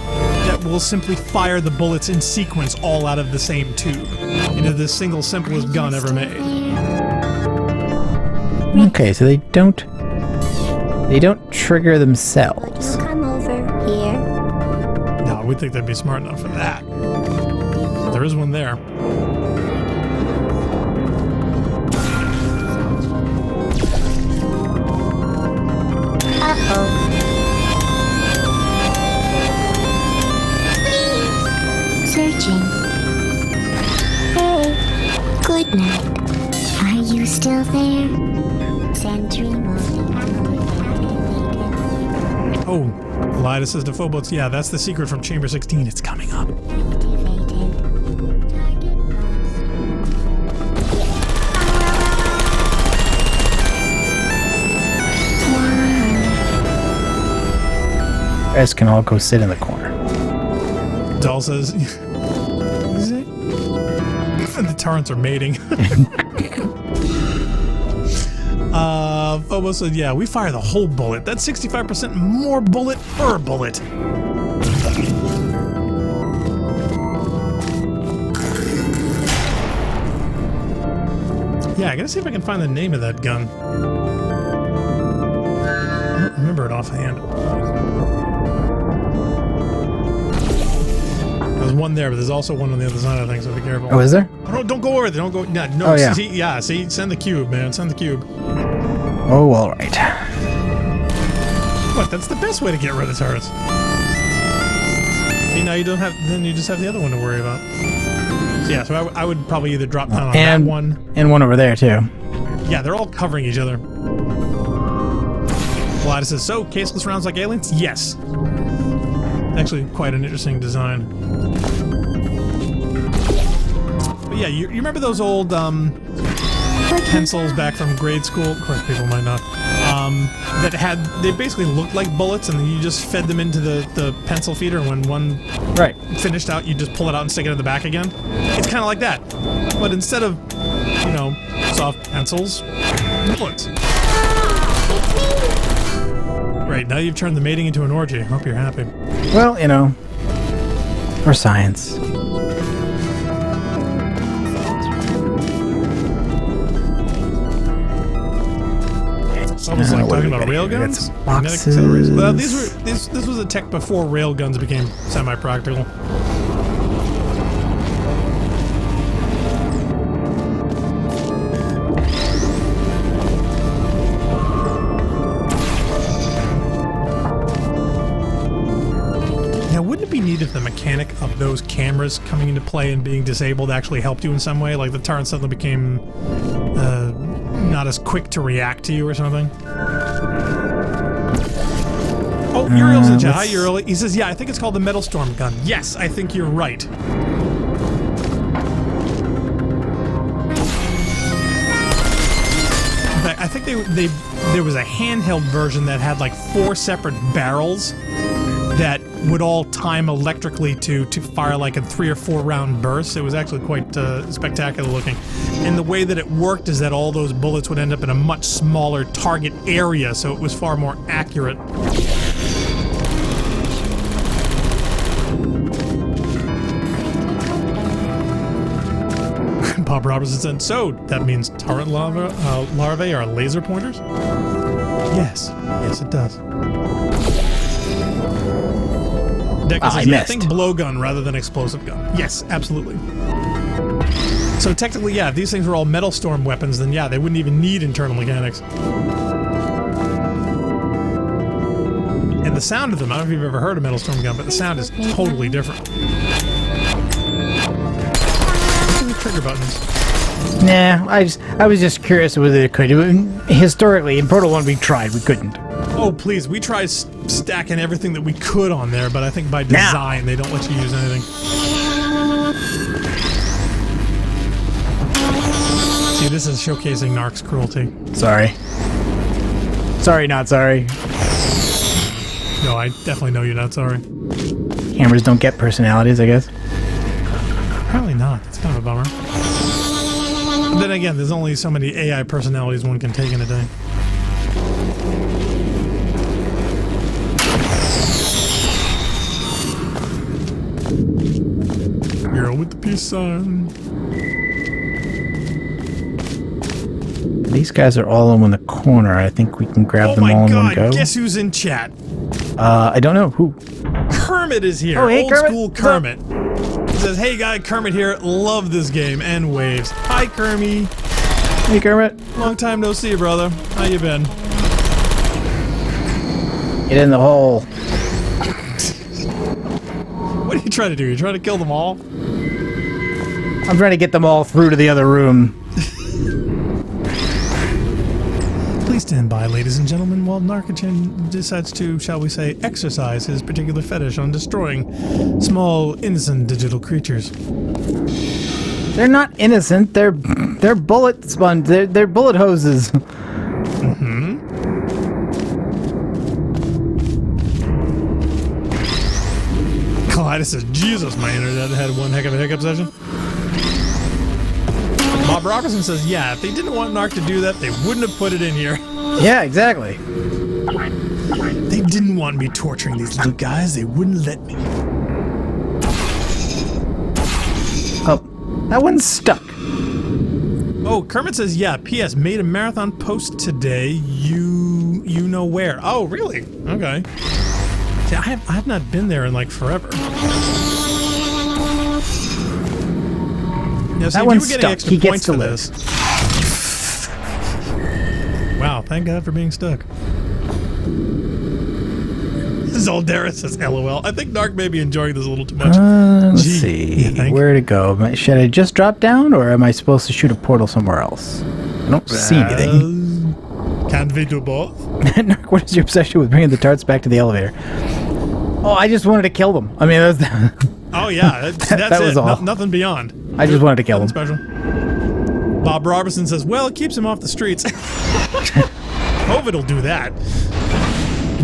that will simply fire the bullets in sequence all out of the same tube into the single simplest gun ever made. Okay, so they don't trigger themselves. Come over here. No, we think they'd be smart enough for that. There is one there. Uh-oh. Searching. Hey, good night. Are you still there? Sentry mode activated. Oh, Elias says to Phobos, yeah, that's the secret from Chamber 16. It's coming up. Activated. Target Guys can all go sit in the corner. Doll says, the turrets are mating. Phobos said, yeah, we fire the whole bullet. That's 65% more bullet per bullet. Yeah, I gotta see if I can find the name of that gun. I don't remember it offhand. There's one there, but there's also one on the other side, I think, so be careful. Oh, is there? Oh, don't go over there. Don't go. No, Oh, yeah. See, send the cube, man. Send the cube. Oh, all right. What? That's the best way to get rid of turrets. See, now you don't have. Then you just have the other one to worry about. So yeah, so I would probably either drop down on that one. And one over there, too. Yeah, they're all covering each other. Gladys says, so, caseless rounds like aliens? Yes. Actually, quite an interesting design. But yeah, you remember those old pencils back from grade school? Of course, people might not. They basically looked like bullets, and then you just fed them into the pencil feeder, and when one finished out, you just pull it out and stick it in the back again. It's kind of like that. But instead of, soft pencils, bullets. Right, now you've turned the mating into an orgy. Hope you're happy. Well, for science. Someone's like talking about railguns? Magnetic accelerators. Well, this was a tech before railguns became semi-practical. Neat if the mechanic of those cameras coming into play and being disabled actually helped you in some way, like the turret suddenly became not as quick to react to you or something. Oh, Uriel's in chat. Hi, Uriel. He says, yeah, I think it's called the Metal Storm gun. Yes, I think you're right. In fact, I think they there was a handheld version that had like 4 separate barrels that would all time electrically to fire like in 3 or 4 round bursts. It was actually quite spectacular looking. And the way that it worked is that all those bullets would end up in a much smaller target area, so it was far more accurate. Bob Robertson said, so that means turret larvae are laser pointers? Yes. Yes, it does. Decker says, I think blowgun rather than explosive gun. Yes, absolutely. So technically, yeah, if these things were all metal storm weapons, then yeah, they wouldn't even need internal mechanics. And the sound of them, I don't know if you've ever heard a metal storm gun, but the sound is totally different. Trigger buttons. Nah, I was just curious whether it could. Historically, in Portal 1 we tried, we couldn't. Oh, please, we tried stacking everything that we could on there, but I think by design they don't let you use anything. See, this is showcasing Narc's cruelty. Sorry. Sorry, not sorry. No, I definitely know you're not sorry. Cameras don't get personalities, I guess. Apparently not. That's kind of a bummer. But then again, there's only so many AI personalities one can take in a day. Girl with the peace sign. These guys are all in the corner. I think we can grab them all in one go. Guess who's in chat? I don't know. Who? Kermit is here. Oh, hey, Old Kermit. school Kermit. He says, hey guy, Kermit here. Love this game. And waves. Hi, Kermit. Hey, Kermit. Long time no see, brother. How you been? Get in the hole. What are you trying to do? You trying to kill them all? I'm trying to get them all through to the other room. Please stand by, ladies and gentlemen, while Narcachin decides to, shall we say, exercise his particular fetish on destroying small, innocent digital creatures. They're not innocent. They're bullet sponge. They're bullet hoses. Mm-hmm. Kaleidos says, Jesus, my internet had one heck of a hiccup session. Bob Robertson says, yeah, if they didn't want Narc to do that, they wouldn't have put it in here. Yeah, exactly. They didn't want me torturing these little guys. They wouldn't let me. Oh, that one's stuck. Oh, Kermit says, yeah, P.S. made a marathon post today. You know where. Oh, really? Okay. See, I have not been there in, like, forever. Now, see, That if one's you were getting stuck. extra He gets points to for live. this. Wow, thank God for being stuck. Zoldera says, LOL. I think Narc may be enjoying this a little too much. Let's Gee, see. you think? Where to go? Should I just drop down, or am I supposed to shoot a portal somewhere else? I don't see anything. Can't we do both? Narc, what is your obsession with bringing the tarts back to the elevator? Oh, I just wanted to kill them. I mean, that's Oh, yeah. That's that was it. all. Nothing beyond. I just wanted to kill them. Nothing special. Bob Robertson says, well, it keeps him off the streets. COVID will do that.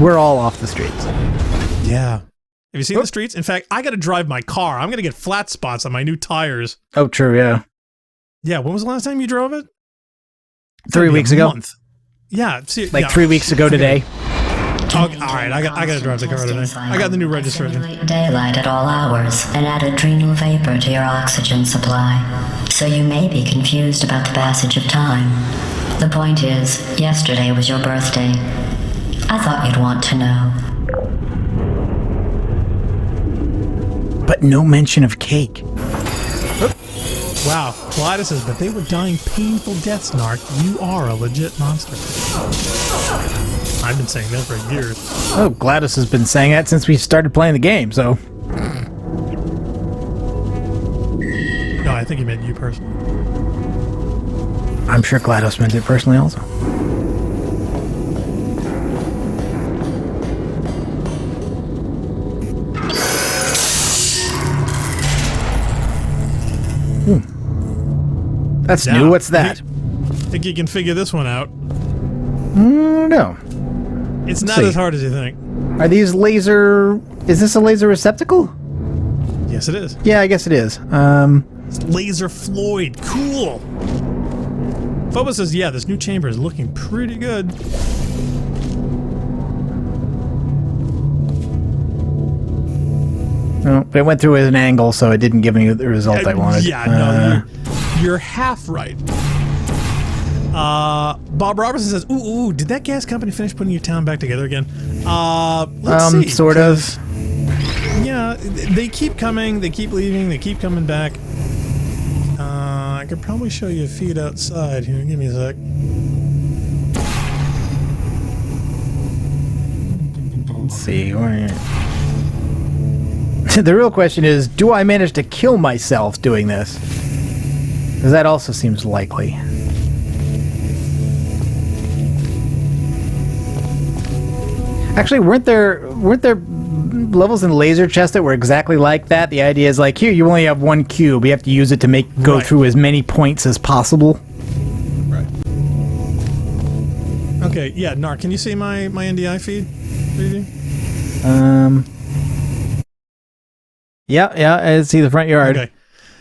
We're all off the streets. Yeah. Have you seen the streets? In fact, I got to drive my car. I'm going to get flat spots on my new tires. Oh, true, yeah. Yeah, when was the last time you drove it? 3 weeks ago. Month. Yeah. See, Like yeah. 3 weeks ago today. Oh, all right, I got to drive the car today. I got the new registration. Simulate daylight at all hours and add adrenal vapor to your oxygen supply. So you may be confused about the passage of time. The point is, yesterday was your birthday. I thought you'd want to know. But no mention of cake. Wow, Kaleidos says, but they were dying painful deaths, Narc. You are a legit monster. I've been saying that for years. Oh, Gladys has been saying that since we started playing the game, so... No, I think he meant you personally. I'm sure GLaDOS meant it personally also. That's Yeah. new. What's that? Think you can figure this one out. No. It's not see. as hard as you think. Are these laser... Is this a laser receptacle? Yes, it is. Yeah, I guess it is. It's laser Floyd. Cool. Phobos says, yeah, this new chamber is looking pretty good. No, but it went through at an angle, so it didn't give me the result I wanted. Yeah, no, you're half right. Bob Robertson says, ooh, did that gas company finish putting your town back together again? Let's see. Sort of. Yeah, they keep coming, they keep leaving, they keep coming back. I could probably show you a feed outside here. Give me a sec. Let's see. The real question is, do I manage to kill myself doing this? Because that also seems likely. Actually, weren't there levels in Laser Chest that were exactly like that? The idea is like, here, you only have one cube. You have to use it to go through as many points as possible. Right. Okay, yeah, Nar, can you see my NDI feed? Preview? Yeah, I see the front yard. Okay.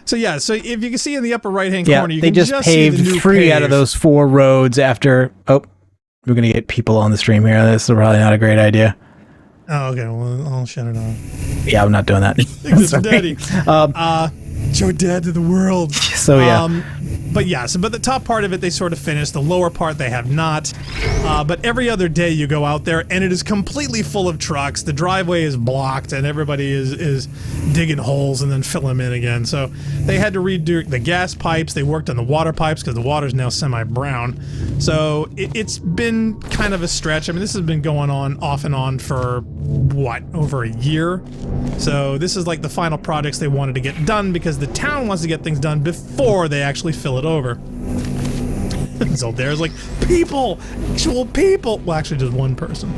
So yeah, so if you can see in the upper right-hand Yeah, corner, you they can just just see the paved new free out of pave. those 4 roads after... Oh, we're going to get people on the stream here. This is probably not a great idea. Oh, okay, well, I'll shut it off. Yeah, I'm not doing that. It's daddy. Show dad to the world. So yeah. But the top part of it they sort of finished. The lower part they have not. But every other day you go out there and it is completely full of trucks. The driveway is blocked and everybody is digging holes and then fill them in again. So they had to redo the gas pipes. They worked on the water pipes because the water's now semi-brown. So it's been kind of a stretch. I mean, this has been going on off and on for what, over a year? So this is like the final projects they wanted to get done because the town wants to get things done before they actually fill it over. So there's like people, actual people. Well, actually just one person.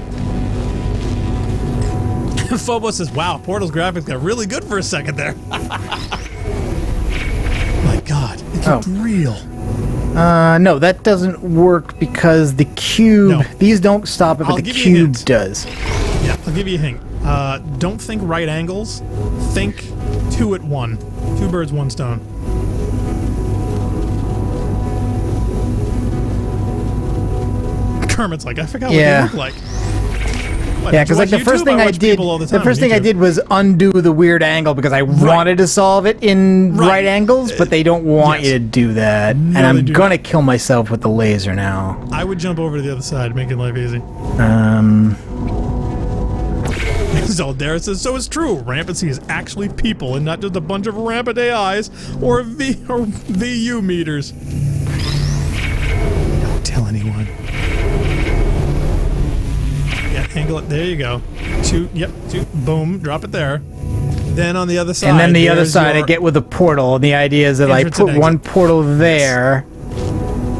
Phobos says, wow, Portal's graphics got really good for a second there. My God, it looked real. No, that doesn't work because the cube... No. These don't stop it, but the cube does. Yeah, I'll give you a hint. Don't think right angles. Think 2 at 1. 2 birds, 1 stone. Kermit's like, I forgot what they look like. What, Yeah, because like the first thing I did, was undo the weird angle because I wanted to solve it in right angles, but they don't want you to do that, No, and they I'm do gonna kill myself with the laser now. I would jump over to the other side, making life easy. Zaldera says, so it's true. Rampancy is actually people and not just a bunch of rampant AIs or VU meters. Don't tell anyone. Yeah, angle it. There you go. 2. Yep. 2. Boom. Drop it there. Then on the other side. And then the other side, I get with a portal. And the idea is that I put one portal there.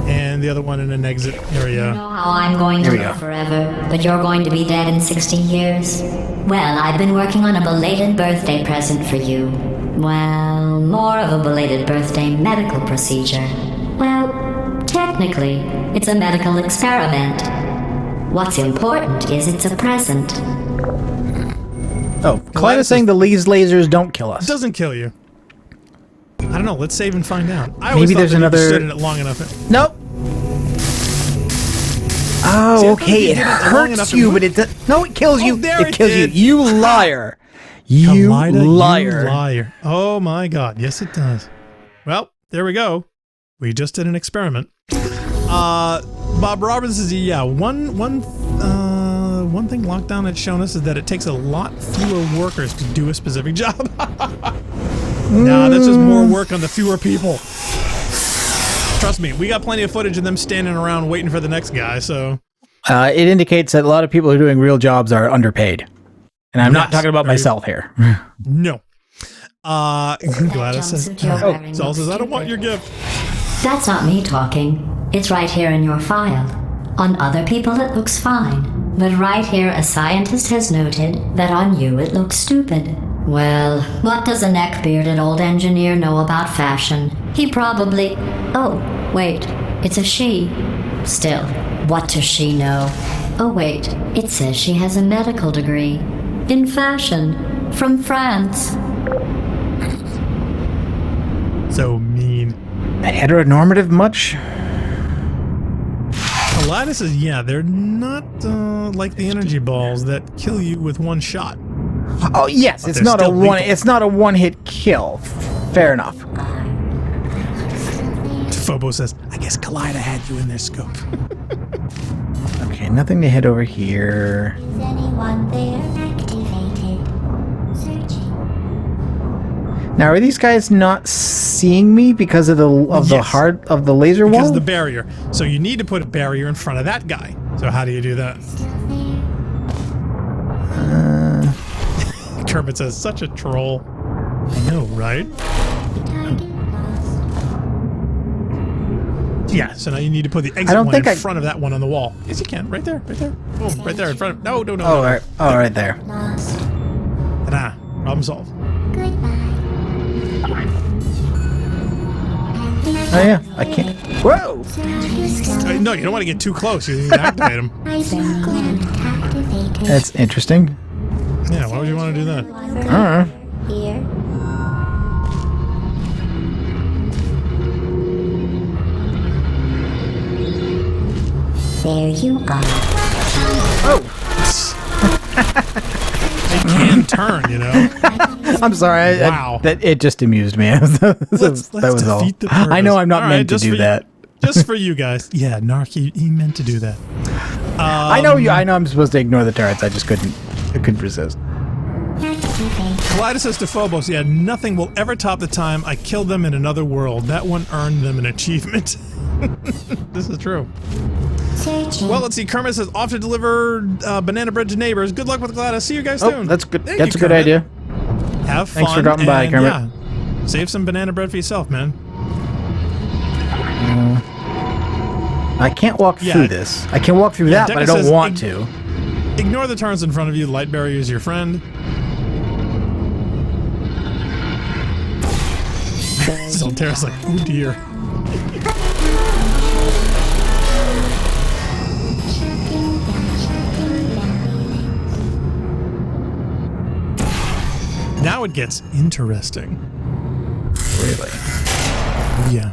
And the other one in an exit area. You know how I'm going to live forever, but you're going to be dead in 60 years? Well, I've been working on a belated birthday present for you. Well, more of a belated birthday medical procedure. Well, technically, it's a medical experiment. What's important is it's a present. Oh, Clyde is saying the Lee's lasers don't kill us. It doesn't kill you. I don't know. Let's save and find out. I Maybe there's another. Stood in it long enough. Nope. Oh, okay. It hurts you, but it does. No, it kills you. It kills you. You liar. You liar. You liar. Oh my God. Yes, it does. Well, there we go. We just did an experiment. Bob Robbins says, yeah, one thing Lockdown had shown us is that it takes a lot fewer workers to do a specific job. No, that's just more work on the fewer people. Trust me, we got plenty of footage of them standing around waiting for the next guy, so... It indicates that a lot of people who are doing real jobs are underpaid. And I'm not talking about myself here. No. Gladys says, Saul says, I don't want your gift. That's not me talking. It's right here in your file. On other people it looks fine. But right here a scientist has noted that on you it looks stupid. Well, what does a neck-bearded old engineer know about fashion? He probably... Oh, wait. It's a she. Still, What does she know? Oh wait, it says she has a medical degree. In fashion. From France. So mean. Heteronormative much? Aladdin says, yeah, they're not like the energy balls that kill you with one shot. Oh yes, But it's they're not a still one. lethal. It's not a one-hit kill. Fair enough. Phobo says, I guess Kaleida had you in their scope. Okay, nothing to hit over here. Is anyone there activated? Searching. Now, are these guys not seeing me because of the laser wall? Because of the barrier. So you need to put a barrier in front of that guy. So how do you do that? Still there? Kermit says, such a troll. I know, right? Target lost. Yeah, so now you need to put the exit don't one think in front of that one on the wall. Yes, you can. Right there. Right there. Boom. Right there in front of... No. Oh, right. Oh, right there. Lost. Ta-da. Problem solved. Goodbye. Oh, yeah. I can't. Whoa! No, you don't want to get too close. You need to activate them. Activated. That's interesting. Yeah, why would you want to do that? Here. There you are. They can turn, you know? I'm sorry. Wow. It just amused me. Let's that was all. defeat the I know purpose. I'm not All right, meant to just do for you- that. Just for you guys. Yeah, Narc, he meant to do that. I know you. I know I'm supposed to ignore the turrets. I just couldn't. I couldn't resist. Kaleida says to Phobos, yeah, nothing will ever top the time I killed them in another world. That one earned them an achievement. This is true. Searching. Well, let's see. Kermit says, off to deliver banana bread to neighbors. Good luck with Gladys. See you guys Oh, soon. that's good. Thank That's you, a good Kermit. idea. Have fun. Thanks for dropping by, and, Kermit. Yeah, save some banana bread for yourself, man. I can't walk Yeah. through this. I can walk through that, but I Deca don't says want to. Ignore the turns in front of you. Light barrier is your friend. Solterra's like, oh dear. Now it gets interesting. Really? Yeah.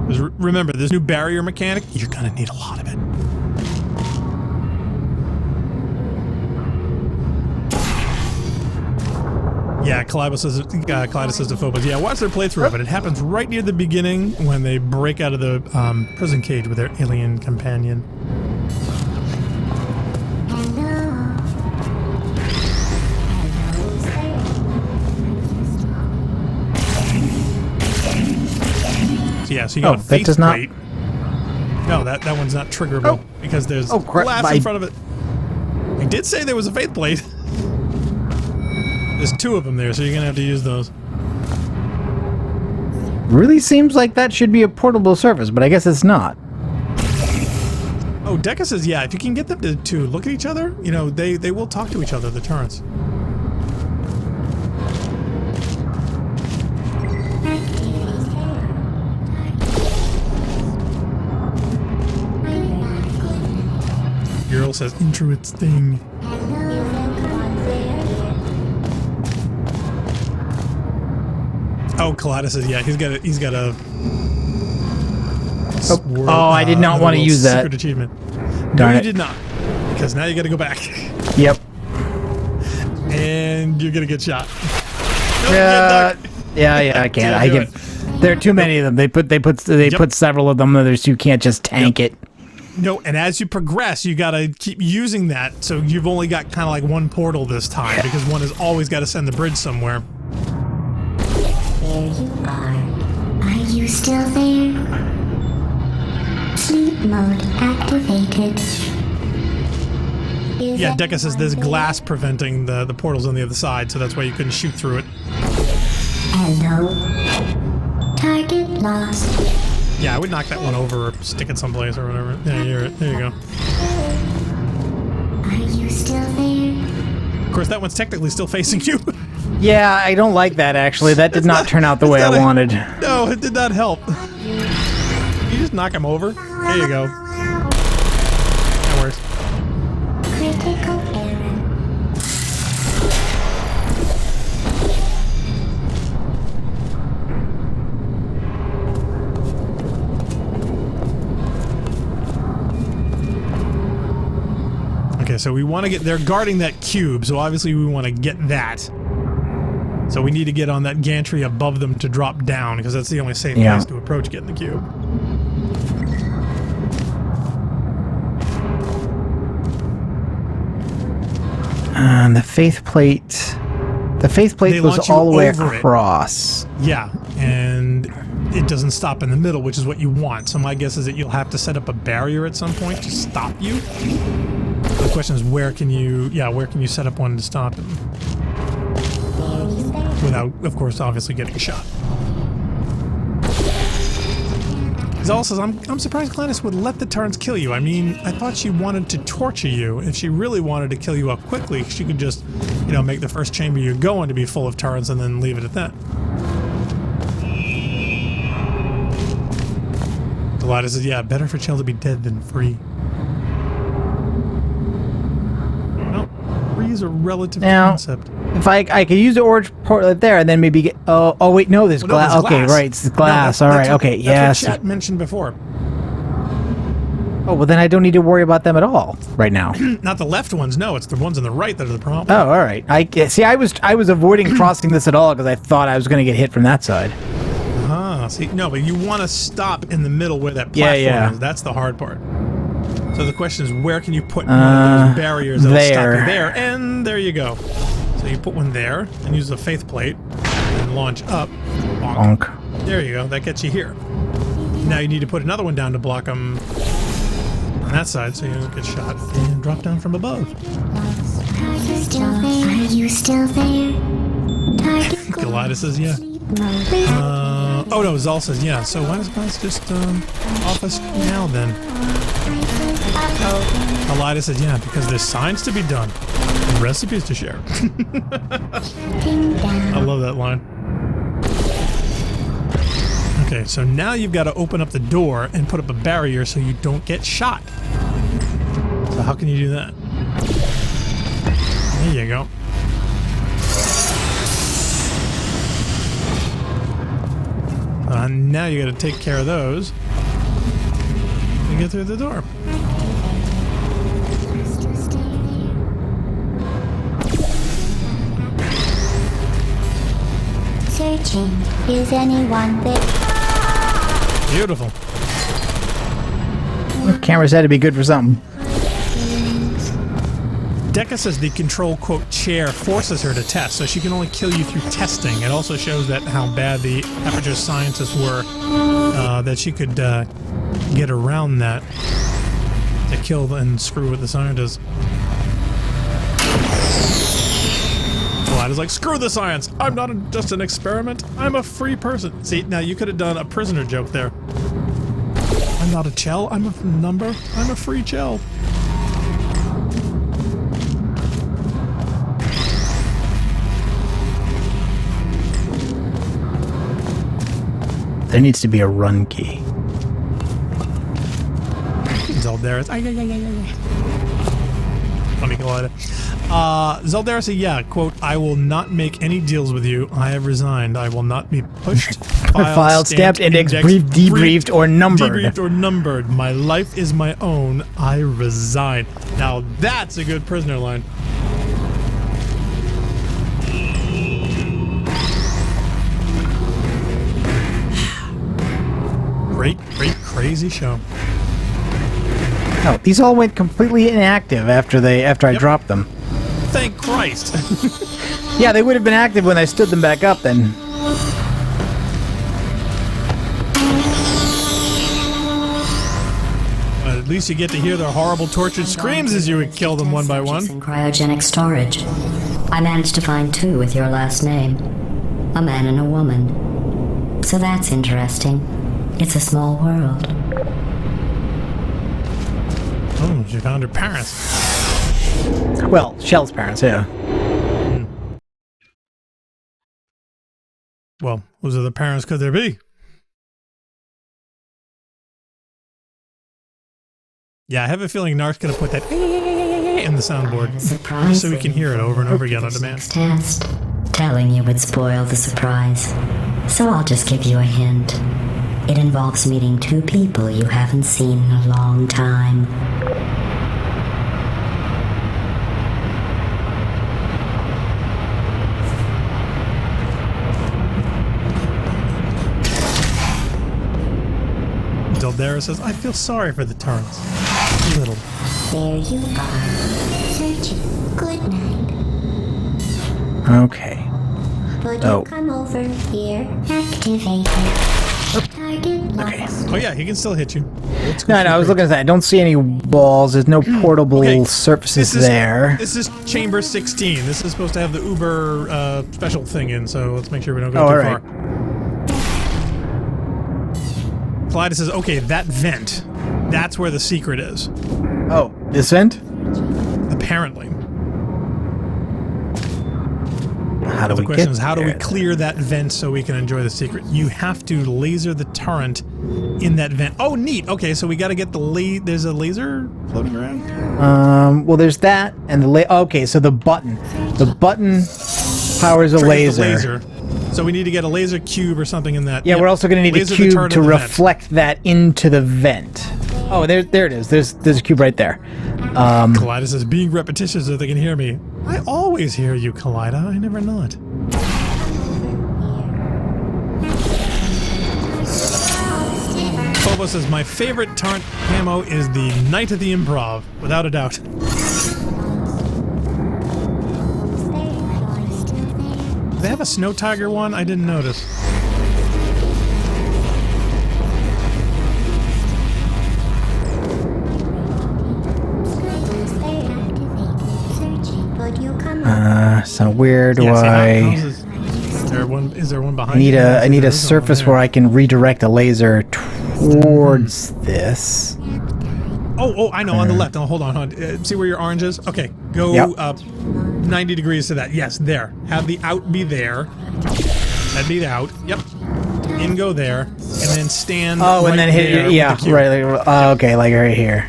'Cause remember, this new barrier mechanic, you're gonna need a lot of it. Yeah, Kaleida says to Phobos, yeah, watch their playthrough of it. It happens right near the beginning when they break out of the prison cage with their alien companion. So yeah, so you got a that face does not- plate. No, that one's not triggerable because there's crap, glass in front of it. I did say there was a faith plate. There's two of them there, so you're gonna have to use those. Really seems like that should be a portable surface, but I guess it's not. Oh, Deca says, yeah, if you can get them to look at each other, you know, they will talk to each other, the turrets. Girl says, interesting. Oh, Kaleida says, yeah, he's got a. Swirl, I did not another want to little use that. secret achievement. Darn No, it. you did not, because now you got to go back, Yep. and you're gonna get shot. Nope, Yeah, get ducked. yeah, I can't. Can't I do can. There are too many of them. They put several of them. Others you can't just tank it. No, and as you progress, you gotta keep using that. So you've only got kind of like one portal this time because one has always got to send the bridge somewhere. There you are. Are you still there? Sleep mode activated. Is Yeah, Deca says anyone there's there? glass preventing the portals on the other side, so that's why you couldn't shoot through it. Hello. Target lost. Yeah, I would knock that one over or stick it someplace or whatever. Yeah, there you go. Are you still there? Of course, that one's technically still facing you. Yeah, I don't like that actually. That did not turn out the way I wanted. No, it did not help. You just knock him over? There you go. That works. Critical error. Okay, so we want to get... They're guarding that cube, so obviously we want to get that. So we need to get on that gantry above them to drop down, because that's the only safe place to approach getting the cube. The faith plate... The faith plate They goes launch you all the way over it. across. Yeah, and it doesn't stop in the middle, which is what you want. So my guess is that you'll have to set up a barrier at some point to stop you. The question is, where can you set up one to stop him? Without, of course, obviously getting shot. Zala says, I'm surprised Gladys would let the Tarns kill you. I mean, I thought she wanted to torture you. If she really wanted to kill you up quickly, she could just, you know, make the first chamber you go in to be full of Tarns and then leave it at that. Gladys says, yeah, better for Chell to be dead than free. Well, free is a relative concept. If I could use the orange portlet there and then maybe get... Oh wait, no, there's glass. There's Okay, glass. right, it's glass. No, All right, what, okay, yes. That's what chat mentioned before. Oh, well then I don't need to worry about them at all right now. Not the left ones, no. It's the ones on the right that are the problem. Oh, all right. See, I was avoiding crossing this at all because I thought I was going to get hit from that side. Ah, see, no, but you want to stop in the middle where that platform is. That's the hard part. So the question is, where can you put one of those barriers that'll stop you there? And there you go. So you put one there and use the faith plate and launch up. Bonk. Bonk. There you go. That gets you here. Now you need to put another one down to block them on that side so you don't get shot and drop down from above. Are you still there? Target Goliath says, yeah. Oh no, Zal says, yeah. So why does Goliath just off us now then? Elida says, yeah, because there's science to be done. And recipes to share. I love that line. Okay, so now you've got to open up the door and put up a barrier so you don't get shot. So how can you do that? There you go. Now you got to take care of those and get through the door. searching. Is anyone there? Beautiful. The cameras had to be good for something. Decca says the control, quote, chair forces her to test, so she can only kill you through testing. It also shows that how bad the Aperture scientists were, that she could get around that to kill and screw with the scientists. Is like, screw the science. I'm not just an experiment. I'm a free person. See, now you could have done a prisoner joke there. I'm not a Chell. I'm a number. I'm a free Chell. There needs to be a run key. Zeldaris. Funny Collider. Zeldaris said, yeah, quote, I will not make any deals with you. I have resigned. I will not be pushed, filed, stamped, indexed, briefed, debriefed, or numbered. Debriefed or numbered. My life is my own. I resign. Now that's a good prisoner line. Great, crazy show. No, these all went completely inactive after I dropped them. Thank Christ. Yeah, they would have been active when I stood them back up then. But at least you get to hear their horrible tortured screams as you would kill them one by one. In cryogenic storage. I managed to find 2 with your last name. A man and a woman. So that's interesting. It's a small world. Oh, she found her parents. Well, Shell's parents, yeah. Well, whose other parents could there be? Yeah, I have a feeling Nark's gonna put that in the soundboard, Surprise. so we can hear it over and over again on demand. Next test. Telling you would spoil the surprise. So I'll just give you a hint. It involves meeting two people you haven't seen in a long time. Dildera says, I feel sorry for the turrets. A little. There you are. Searching. Good night. Okay. Would Oh. you come over here? Activated. Target lost. Oh yeah, he can still hit you. No, I was looking at that. I don't see any walls. There's no portable Okay, surfaces there. This is chamber 16. This is supposed to have the Uber special thing in, so let's make sure we don't go Oh, too alright. far. Clyde says, okay, that vent, that's where the secret is. Oh, this vent? Apparently. How do The we question get is, how do we there? clear that vent so we can enjoy the secret? You have to laser the turret in that vent. Oh, neat. Okay, so we got to get the there's a laser floating around? Well, there's that, and the okay, so the button. The button powers a Triggers the laser. So we need to get a laser cube or something in that. Yeah, Yep. we're also going to need a Laser the cube turret to in the vent. reflect that into the vent. Oh, there it is. There's a cube right there. Kaleida says, being repetitious so they can hear me. I always hear you, Kaleida. I never not. Bobo says, my favorite turret camo is the Night at the Improv, without a doubt. Do they have a Snow Tiger one? I didn't notice. So where do Yeah, see, I is there one behind I need you? a I need There a is one surface over there. where I can redirect a laser towards this. Oh, I know, on the left. Oh, hold on. See where your orange is? Okay, go Yep. up 90 degrees to that. Yes, there. Have the out be there. That'd be the out. Yep. In go there, and then stand Oh, right and then there hit with yeah, the cube. right. Like, okay, like right here.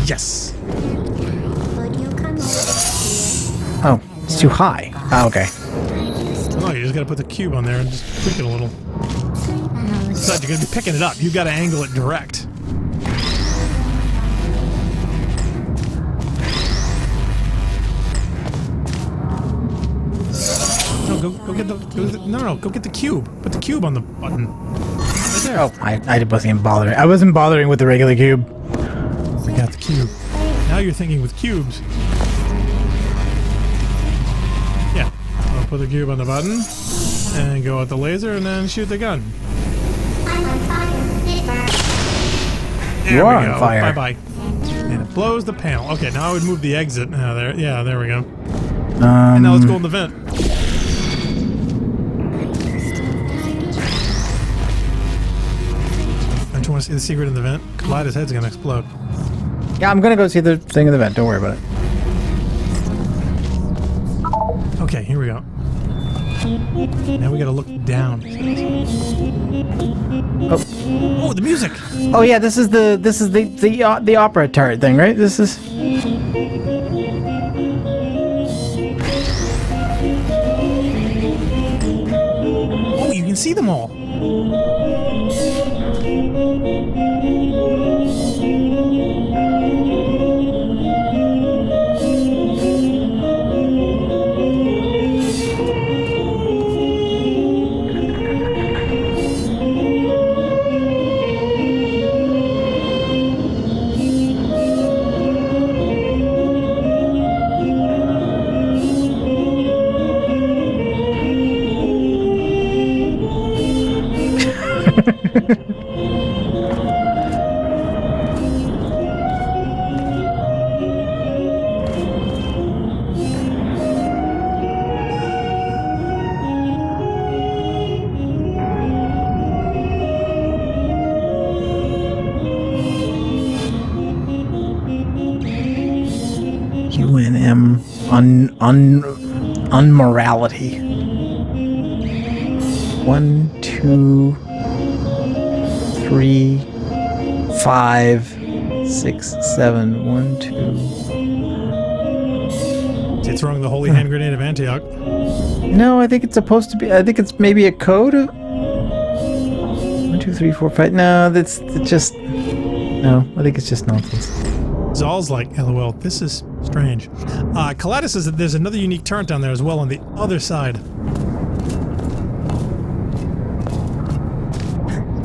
Yes. Oh, it's too high. Oh, okay. Oh, you just gotta put the cube on there and just tweak it a little. Besides, you're gonna be picking it up. You gotta angle it direct. No, go get the go get the cube. Put the cube on the button. Right there. Oh, I wasn't even bothering. I wasn't bothering with the regular cube. We got the cube. Now you're thinking with cubes. Yeah. I'll put the cube on the button and go at the laser and then shoot the gun. There You are we on go. fire. Bye-bye. And it blows the panel. Okay, now I would move the exit. There. Yeah, there we go. Um, And now let's go in the vent. Don't you want to see the secret in the vent? Kaleida's head's gonna explode. Yeah, I'm gonna go see the thing in the vent. Don't worry about it. Okay, here we go. Now we gotta look down. Oh, the music! Oh yeah, this is the opera turret thing, right? This is. Oh, you can see them all. UNM unmorality. 1, 2, 3, 5, 6, 7, 1, 2. Is he throwing the holy hand grenade of Antioch? No, I think it's supposed to be. I think it's maybe a code. 1, 2, 3, 4, 5. No, that's just. No, I think it's just nonsense. Zal's like, LOL, this is strange. Kalata says that there's another unique turret down there as well on the other side.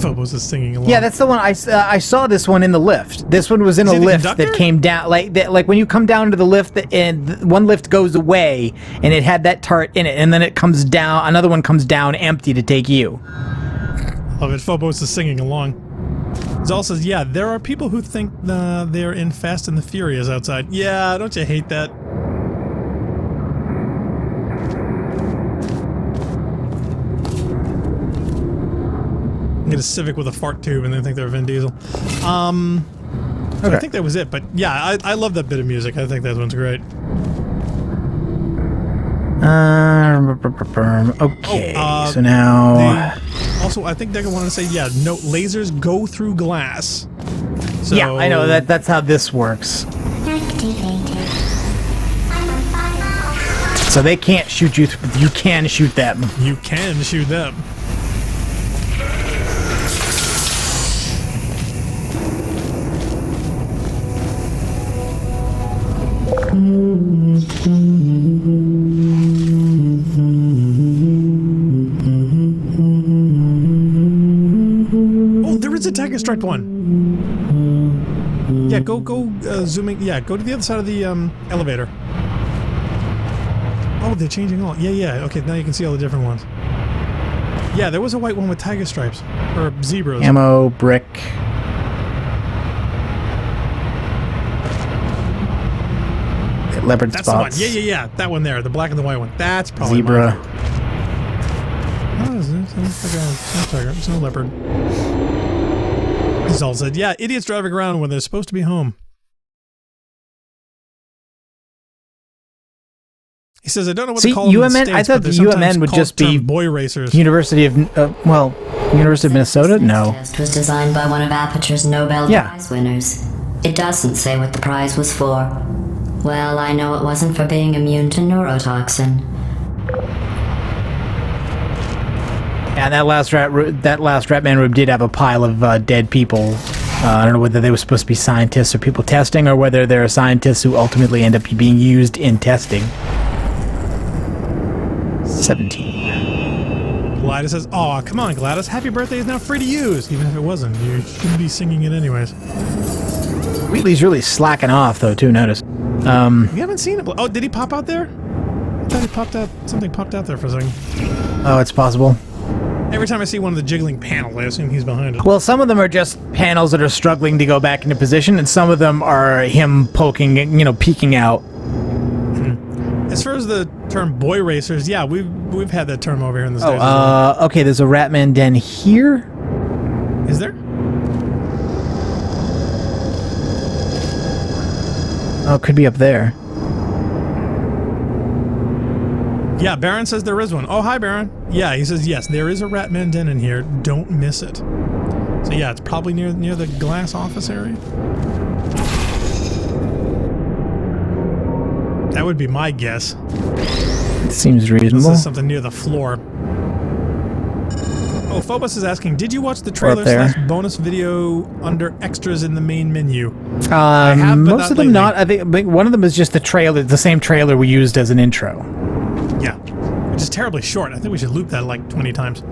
Phobos is singing along. Yeah, that's the one I saw. This one in the lift. This one was in a lift that came down. Like when you come down to the lift, and one lift goes away, and it had that turret in it, and then it comes down. Another one comes down empty to take you. Love it. Phobos is singing along. Zal says, yeah, there are people who think they're in Fast and the Furious outside. Yeah, don't you hate that? Get a Civic with a fart tube and they think they're Vin Diesel. Okay. I think that was it, but yeah, I love that bit of music. I think that one's great. Okay, so now... Also, I think Deca wanted to say, yeah, no, lasers go through glass. So, yeah, I know, that's how this works. Activated. So they can't shoot you, you can shoot them. You can shoot them. Oh, there is a Tiger Striped one. Yeah, go zooming. Yeah, go to the other side of the elevator. Oh, they're changing all. Yeah. Okay, now you can see all the different ones. Yeah, there was a white one with tiger stripes or zebras. Ammo, brick. Leopard That's spots. the one. Yeah. That one there, the black and the white one. That's probably Zebra. mine. Oh, it's no tiger. It's no leopard. Zal said, yeah, idiots driving around when they're supposed to be home. He says, I don't know what to call them in the States, I thought the UMN would just be boy racers. University of, University of Minnesota? No. Test was designed by one of Aperture's Nobel Prize winners. It doesn't say what the prize was for. Well, I know it wasn't for being immune to neurotoxin. And that last Ratman room did have a pile of dead people. I don't know whether they were supposed to be scientists or people testing, or whether they're scientists who ultimately end up being used in testing. 17. Gladys says, oh, come on, Gladys. Happy birthday is now free to use. Even if it wasn't, you shouldn't be singing it anyways. Wheatley's really slacking off, though, too, notice. We haven't seen it. Oh, did he pop out there? I thought he popped out. Something popped out there for a second. Oh, it's possible. Every time I see one of the jiggling panels, I assume he's behind it. Well, some of them are just panels that are struggling to go back into position, and some of them are him poking, peeking out. As far as the term boy racers, yeah, we've had that term over here in the States as well. Okay, there's a Ratman den here. Is there? Oh, it could be up there. Yeah, Baron says there is one. Oh, hi, Baron. Yeah, he says, yes, there is a Ratman den in here. Don't miss it. So, yeah, it's probably near the glass office area. That would be my guess. It seems reasonable. This is something near the floor. Oh, Phobos is asking, did you watch the trailer / bonus video under extras in the main menu? I have, most of them not. I think one of them is just the trailer, the same trailer we used as an intro. Yeah, which is terribly short. I think we should loop that like 20 times.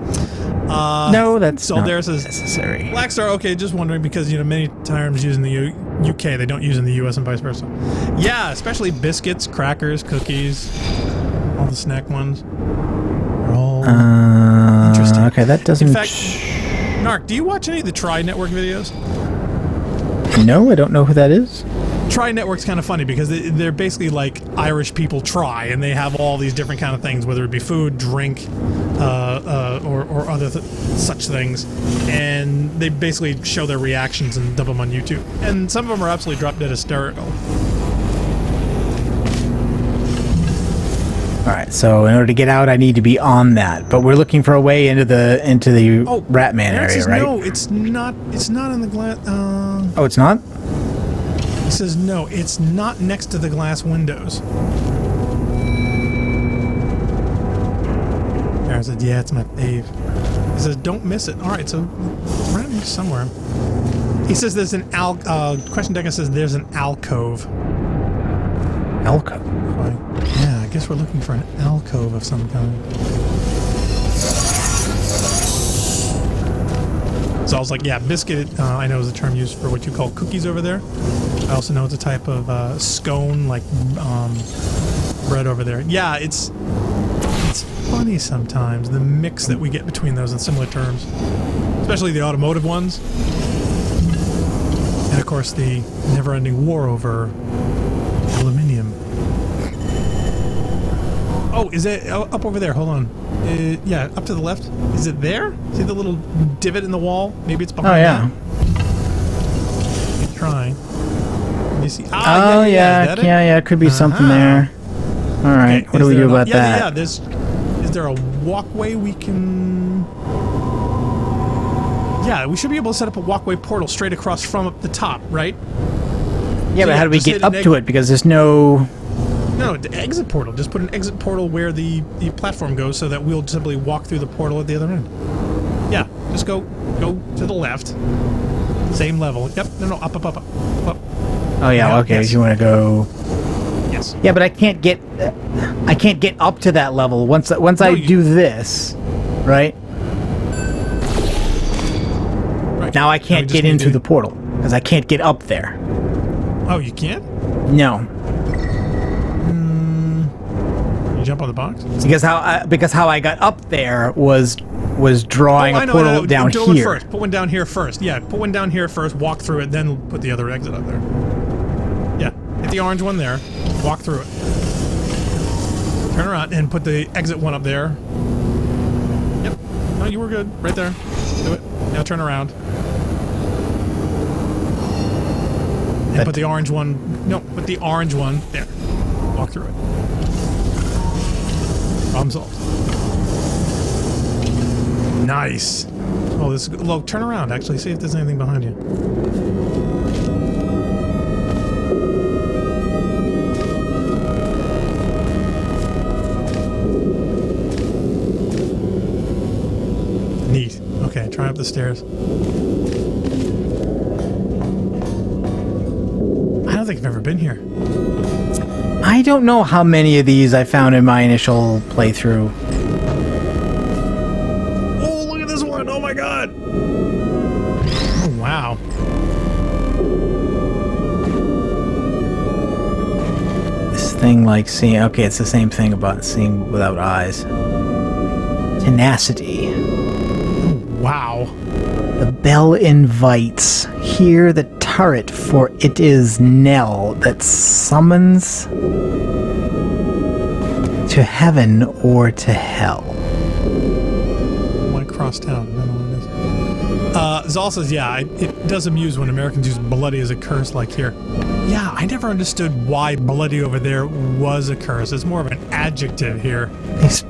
No, that's not necessary. Blackstar, okay, just wondering because, many times used in the UK, they don't use in the US and vice versa. Yeah, especially biscuits, crackers, cookies, all the snack ones. They're all interesting. Okay, that doesn't... In fact, Narc, do you watch any of the Tri Network videos? No, I don't know who that is. Tri Network's kind of funny because they're basically like Irish people try, and they have all these different kind of things, whether it be food, drink, or other such things, and they basically show their reactions and dump them on YouTube. And some of them are absolutely drop dead hysterical. All right, so in order to get out, I need to be on that. But we're looking for a way into the Ratman area, right? No, it's not. It's not in the glass. Oh, it's not? He says, no, it's not next to the glass windows. Barrett said, yeah, it's my fave. He says, don't miss it. All right, so around here somewhere. He says there's an Question Decker says there's an alcove. Alcove? Yeah, I guess we're looking for an alcove of some kind. So I was like, yeah, biscuit, I know is a term used for what you call cookies over there. I also know it's a type of scone, like bread over there. Yeah, it's funny sometimes, the mix that we get between those in similar terms. Especially the automotive ones. And of course the never-ending war over aluminium. Oh, is it up over there? Hold on. Yeah, up to the left. Is it there? See the little divot in the wall? Maybe it's behind. Oh yeah. That. Try. You see? Oh yeah. It could be something there. All right. Okay, what do we do about that? Yeah. Is there a walkway we can? Yeah, we should be able to set up a walkway portal straight across from up the top, right? Yeah, So but how do we get up to it? Because there's no. No, the exit portal. Just put an exit portal where the platform goes so that we'll simply walk through the portal at the other end. Yeah, just go to the left. Same level. Yep. No, up. Oh yeah, okay. Yes. You want to go. Yes. Yeah, but I can't get up to that level once I do this, right? Right. Now I can't get into the portal because I can't get up there. Oh, you can't? No. You jump on the box? Because how I got up there was drawing a portal down do here. One first. Put one down here first. Yeah, put one down here first, walk through it, then put the other exit up there. Yeah, hit the orange one there, walk through it. Turn around and put the exit one up there. Yep. No, you were good. Right there. Do it. Now turn around. And put the orange one... No, put the orange one there. Walk through it. Problem solved. Nice. Oh, this is good. Look, turn around, actually. See if there's anything behind you. Neat. Okay, try up the stairs. I don't think I've ever been here. I don't know how many of these I found in my initial playthrough. Oh, look at this one! Oh my god! Oh, wow. This thing like seeing... Okay, it's the same thing about seeing without eyes. Tenacity. Wow. The bell invites. Hear the turret, for it is knell that summons to heaven or to hell. Why crossed out? I don't know what it is. Zal says, yeah, it does amuse when Americans use bloody as a curse like here. Yeah, I never understood why bloody over there was a curse. It's more of an adjective here.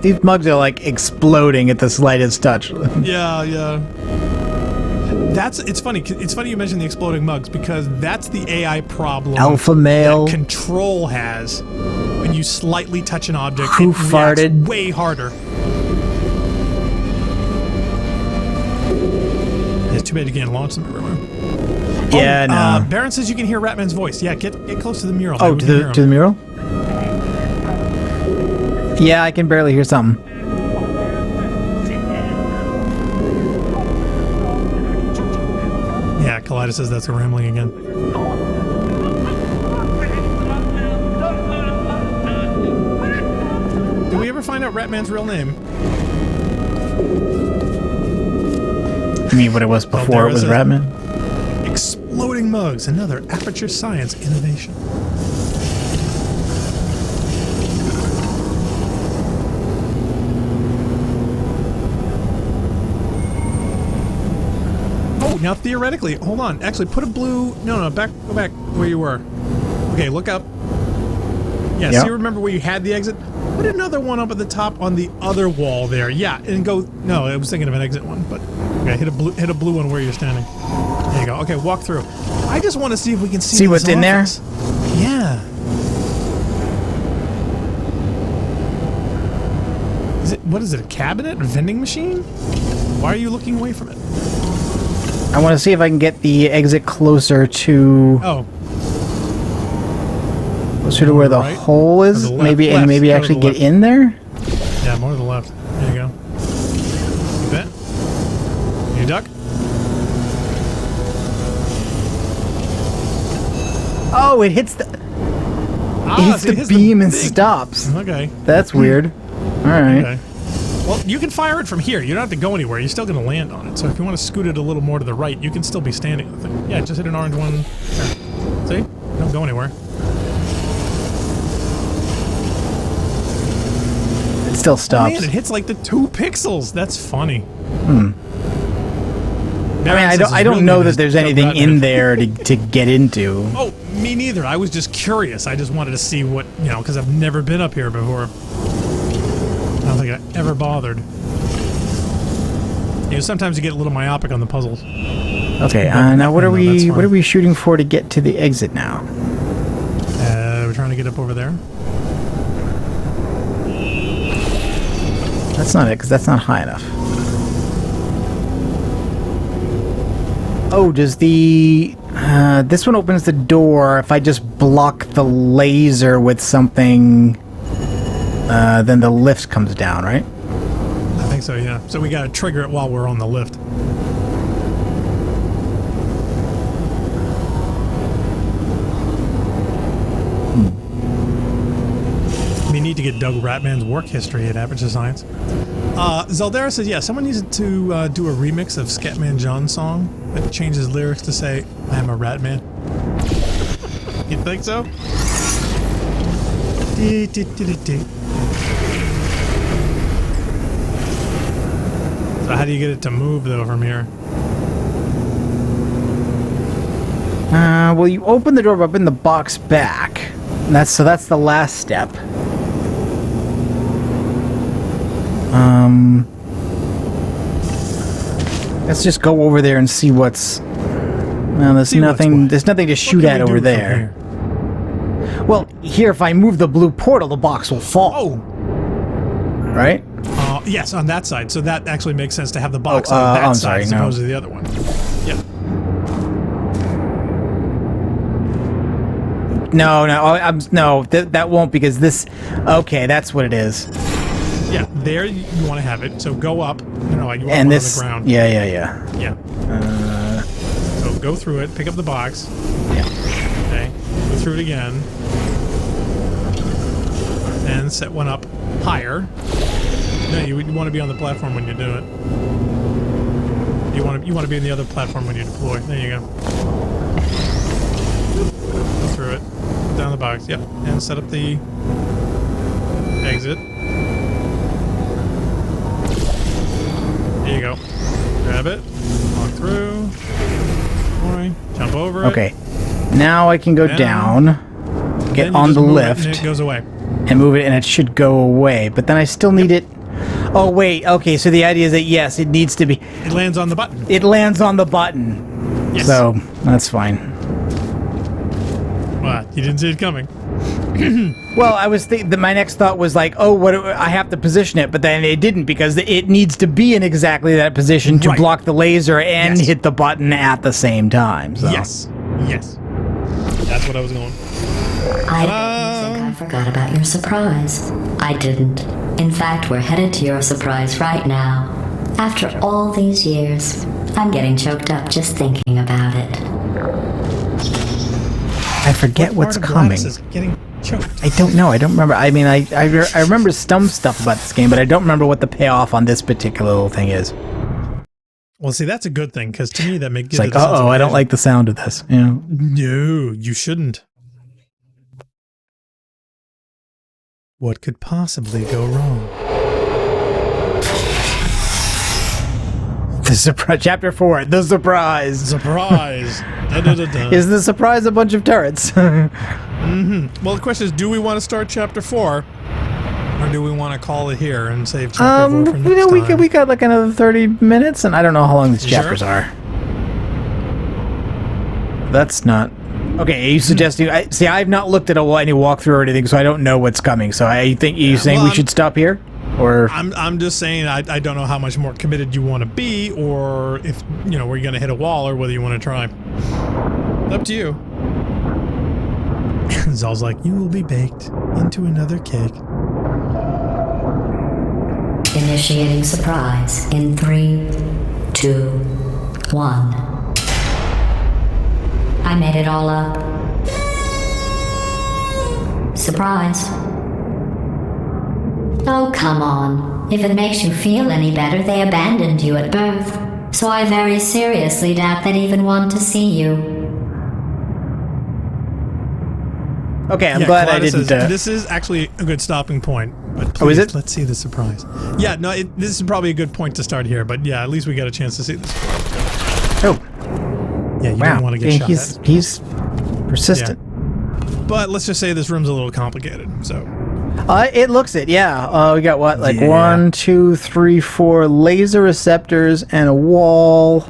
These mugs are like exploding at the slightest touch. Yeah. It's funny. It's funny you mentioned the exploding mugs because that's the AI problem. Alpha male. That Control has when you slightly touch an object. Who it farted? reacts way harder. It's too bad you can't launch them everywhere. Yeah, no. Baron says you can hear Ratman's voice. Yeah, get close to the mural. Oh, to the mural? Yeah, I can barely hear something. Yeah, Kaleida says that's a rambling again. Did we ever find out Ratman's real name? You mean what it was before it was Ratman? Exploding mugs, another Aperture Science innovation. Oh, now theoretically, hold on. Actually, put a blue... No, go back where you were. Okay, look up. Yeah, yep. See, remember where you had the exit? Put another one up at the top on the other wall there. Yeah, and go... No, I was thinking of an exit one, but... Okay, hit a blue one where you're standing. There you go. Okay, walk through. I just want to see if we can see See what's in there? Yeah. What is it, a cabinet? A vending machine? Why are you looking away from it? I want to see if I can get the exit closer to... Oh. Closer to where the right? hole Or is? the left. Maybe Left. maybe Go to actually the get left. in there? Yeah, more to the left. There you go. You bet. You duck? Oh, it hits the... Ah, It hits see, the beam and big- stops. Okay. That's weird. Alright. Okay. Well, you can fire it from here. You don't have to go anywhere. You're still going to land on it. So if you want to scoot it a little more to the right, you can still be standing on the thing. Yeah, just hit an orange one. There. See? Don't go anywhere. It still stops. Man, it hits like the 2 pixels. That's funny. I mean, I don't know that there's anything in there to get into. Oh, me neither. I was just curious. I just wanted to see what, because I've never been up here before. I don't think I ever bothered. Sometimes you get a little myopic on the puzzles. Okay, now what are we shooting for to get to the exit now? We're trying to get up over there. That's not it, because that's not high enough. Oh, does the... this one opens the door. If I just block the laser with something, then the lift comes down, right? I think so, yeah. So we gotta trigger it while we're on the lift. We need to get Doug Ratman's work history at Aperture Science. Zeldera says, yeah, someone needs to do a remix of Scatman John's song that changes lyrics to say, I am a rat man. You think so? So how do you get it to move, though, from here? Well, you open the door by putting the box back. And that's the last step. Let's just go over there and see what's... Well, there's nothing to shoot at over there. Well, here, if I move the blue portal, the box will fall. Oh! Right? Yes, on that side. So that actually makes sense to have the box on that side as opposed to the other one. Yeah. No, that won't, because this... Okay, that's what it is. Yeah, there you want to have it. So go up. You want and it this... on the ground. Yeah. Yeah. So go through it, pick up the box. Yeah. Okay. Go through it again. And set one up higher. No, you want to be on the platform when you do it. You want to be in the other platform when you deploy. There you go. Go through it. Down the box. Yep. And set up the exit. There you go. Grab it. Walk through. Boy, jump over it. Okay. Now I can go down, get on the lift, and it goes away. and move it, and it should go away. But then I still need it... Oh, wait. Okay, so the idea is that, yes, it needs to be... It lands on the button. It lands on the button. Yes. So, that's fine. What? You didn't see it coming. Well, I was thinking... My next thought was like, oh, I have to position it, but then it didn't, because it needs to be in exactly that position to block the laser and hit the button at the same time. So. Yes. That's what I was going. I think I forgot about your surprise. I didn't. In fact, we're headed to your surprise right now. After all these years, I'm getting choked up just thinking about it. I forget what's coming. Is getting choked. I don't know. I don't remember. I mean, I remember some stuff about this game, but I don't remember what the payoff on this particular little thing is. Well, see, that's a good thing, because to me that makes It's like, uh-oh, I don't like the sound of this. Yeah. No, you shouldn't. What could possibly go wrong? The surprise. Chapter 4. The surprise. Surprise! Da-da-da-da. Is the surprise a bunch of turrets? Well, the question is, do we want to start Chapter 4? Or do we want to call it here and save Chapter 4 for next time? we got like another 30 minutes, and I don't know how long these chapters are. That's not... Okay, are you suggesting... I've not looked at any walkthrough or anything, so I don't know what's coming. So I think you're saying we should stop here? Or... I'm just saying I don't know how much more committed you want to be, or if, we're going to hit a wall, or whether you want to try. Up to you. Zal's like, you will be baked into another cake. Initiating surprise in 3, 2, 1. I made it all up. Surprise. Oh, come on. If it makes you feel any better, they abandoned you at birth. So I very seriously doubt they'd even want to see you. Okay, I'm glad I didn't... This is actually a good stopping point. But please, is it? Let's see the surprise. Yeah, no, this is probably a good point to start here, but yeah, at least we got a chance to see this. Oh. Yeah, you don't want to get shot at. He's persistent. Yeah. But let's just say this room's a little complicated, so... It looks it, yeah. We got what? Like 1, 2, 3, 4 laser receptors and a wall.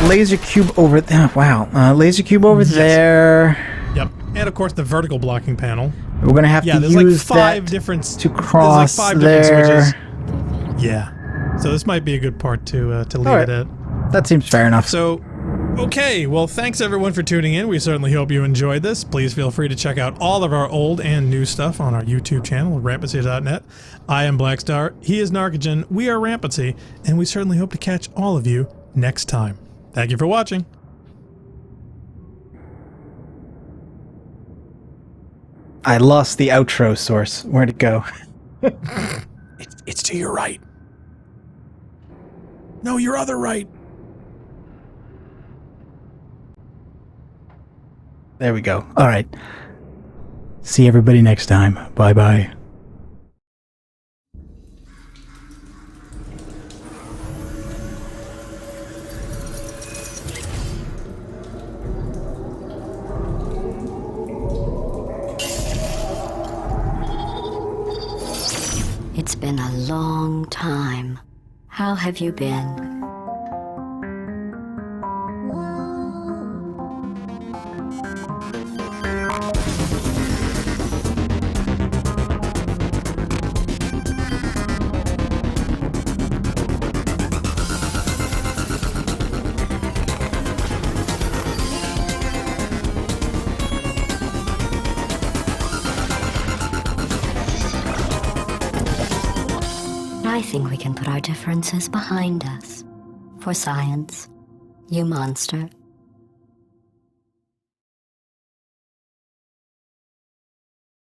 Laser cube over there. Wow. Laser cube over there. Yep. And of course the vertical blocking panel. We're going to have to there's use like 5 that different, to cross there's like 5 there. different switches. Yeah. So this might be a good part to leave it at. That seems fair enough. So, okay, well, thanks everyone for tuning in. We certainly hope you enjoyed this. Please feel free to check out all of our old and new stuff on our YouTube channel, Rampancy.net. I am Blackstar. He is Narcogen. We are Rampancy, and we certainly hope to catch all of you next time. Thank you for watching. I lost the outro source. Where'd it go? It's to your right. No, your other right. There we go. All right. See everybody next time. Bye-bye. It's been a long time. How have you been? I think we can put our differences behind us. For science, you monster.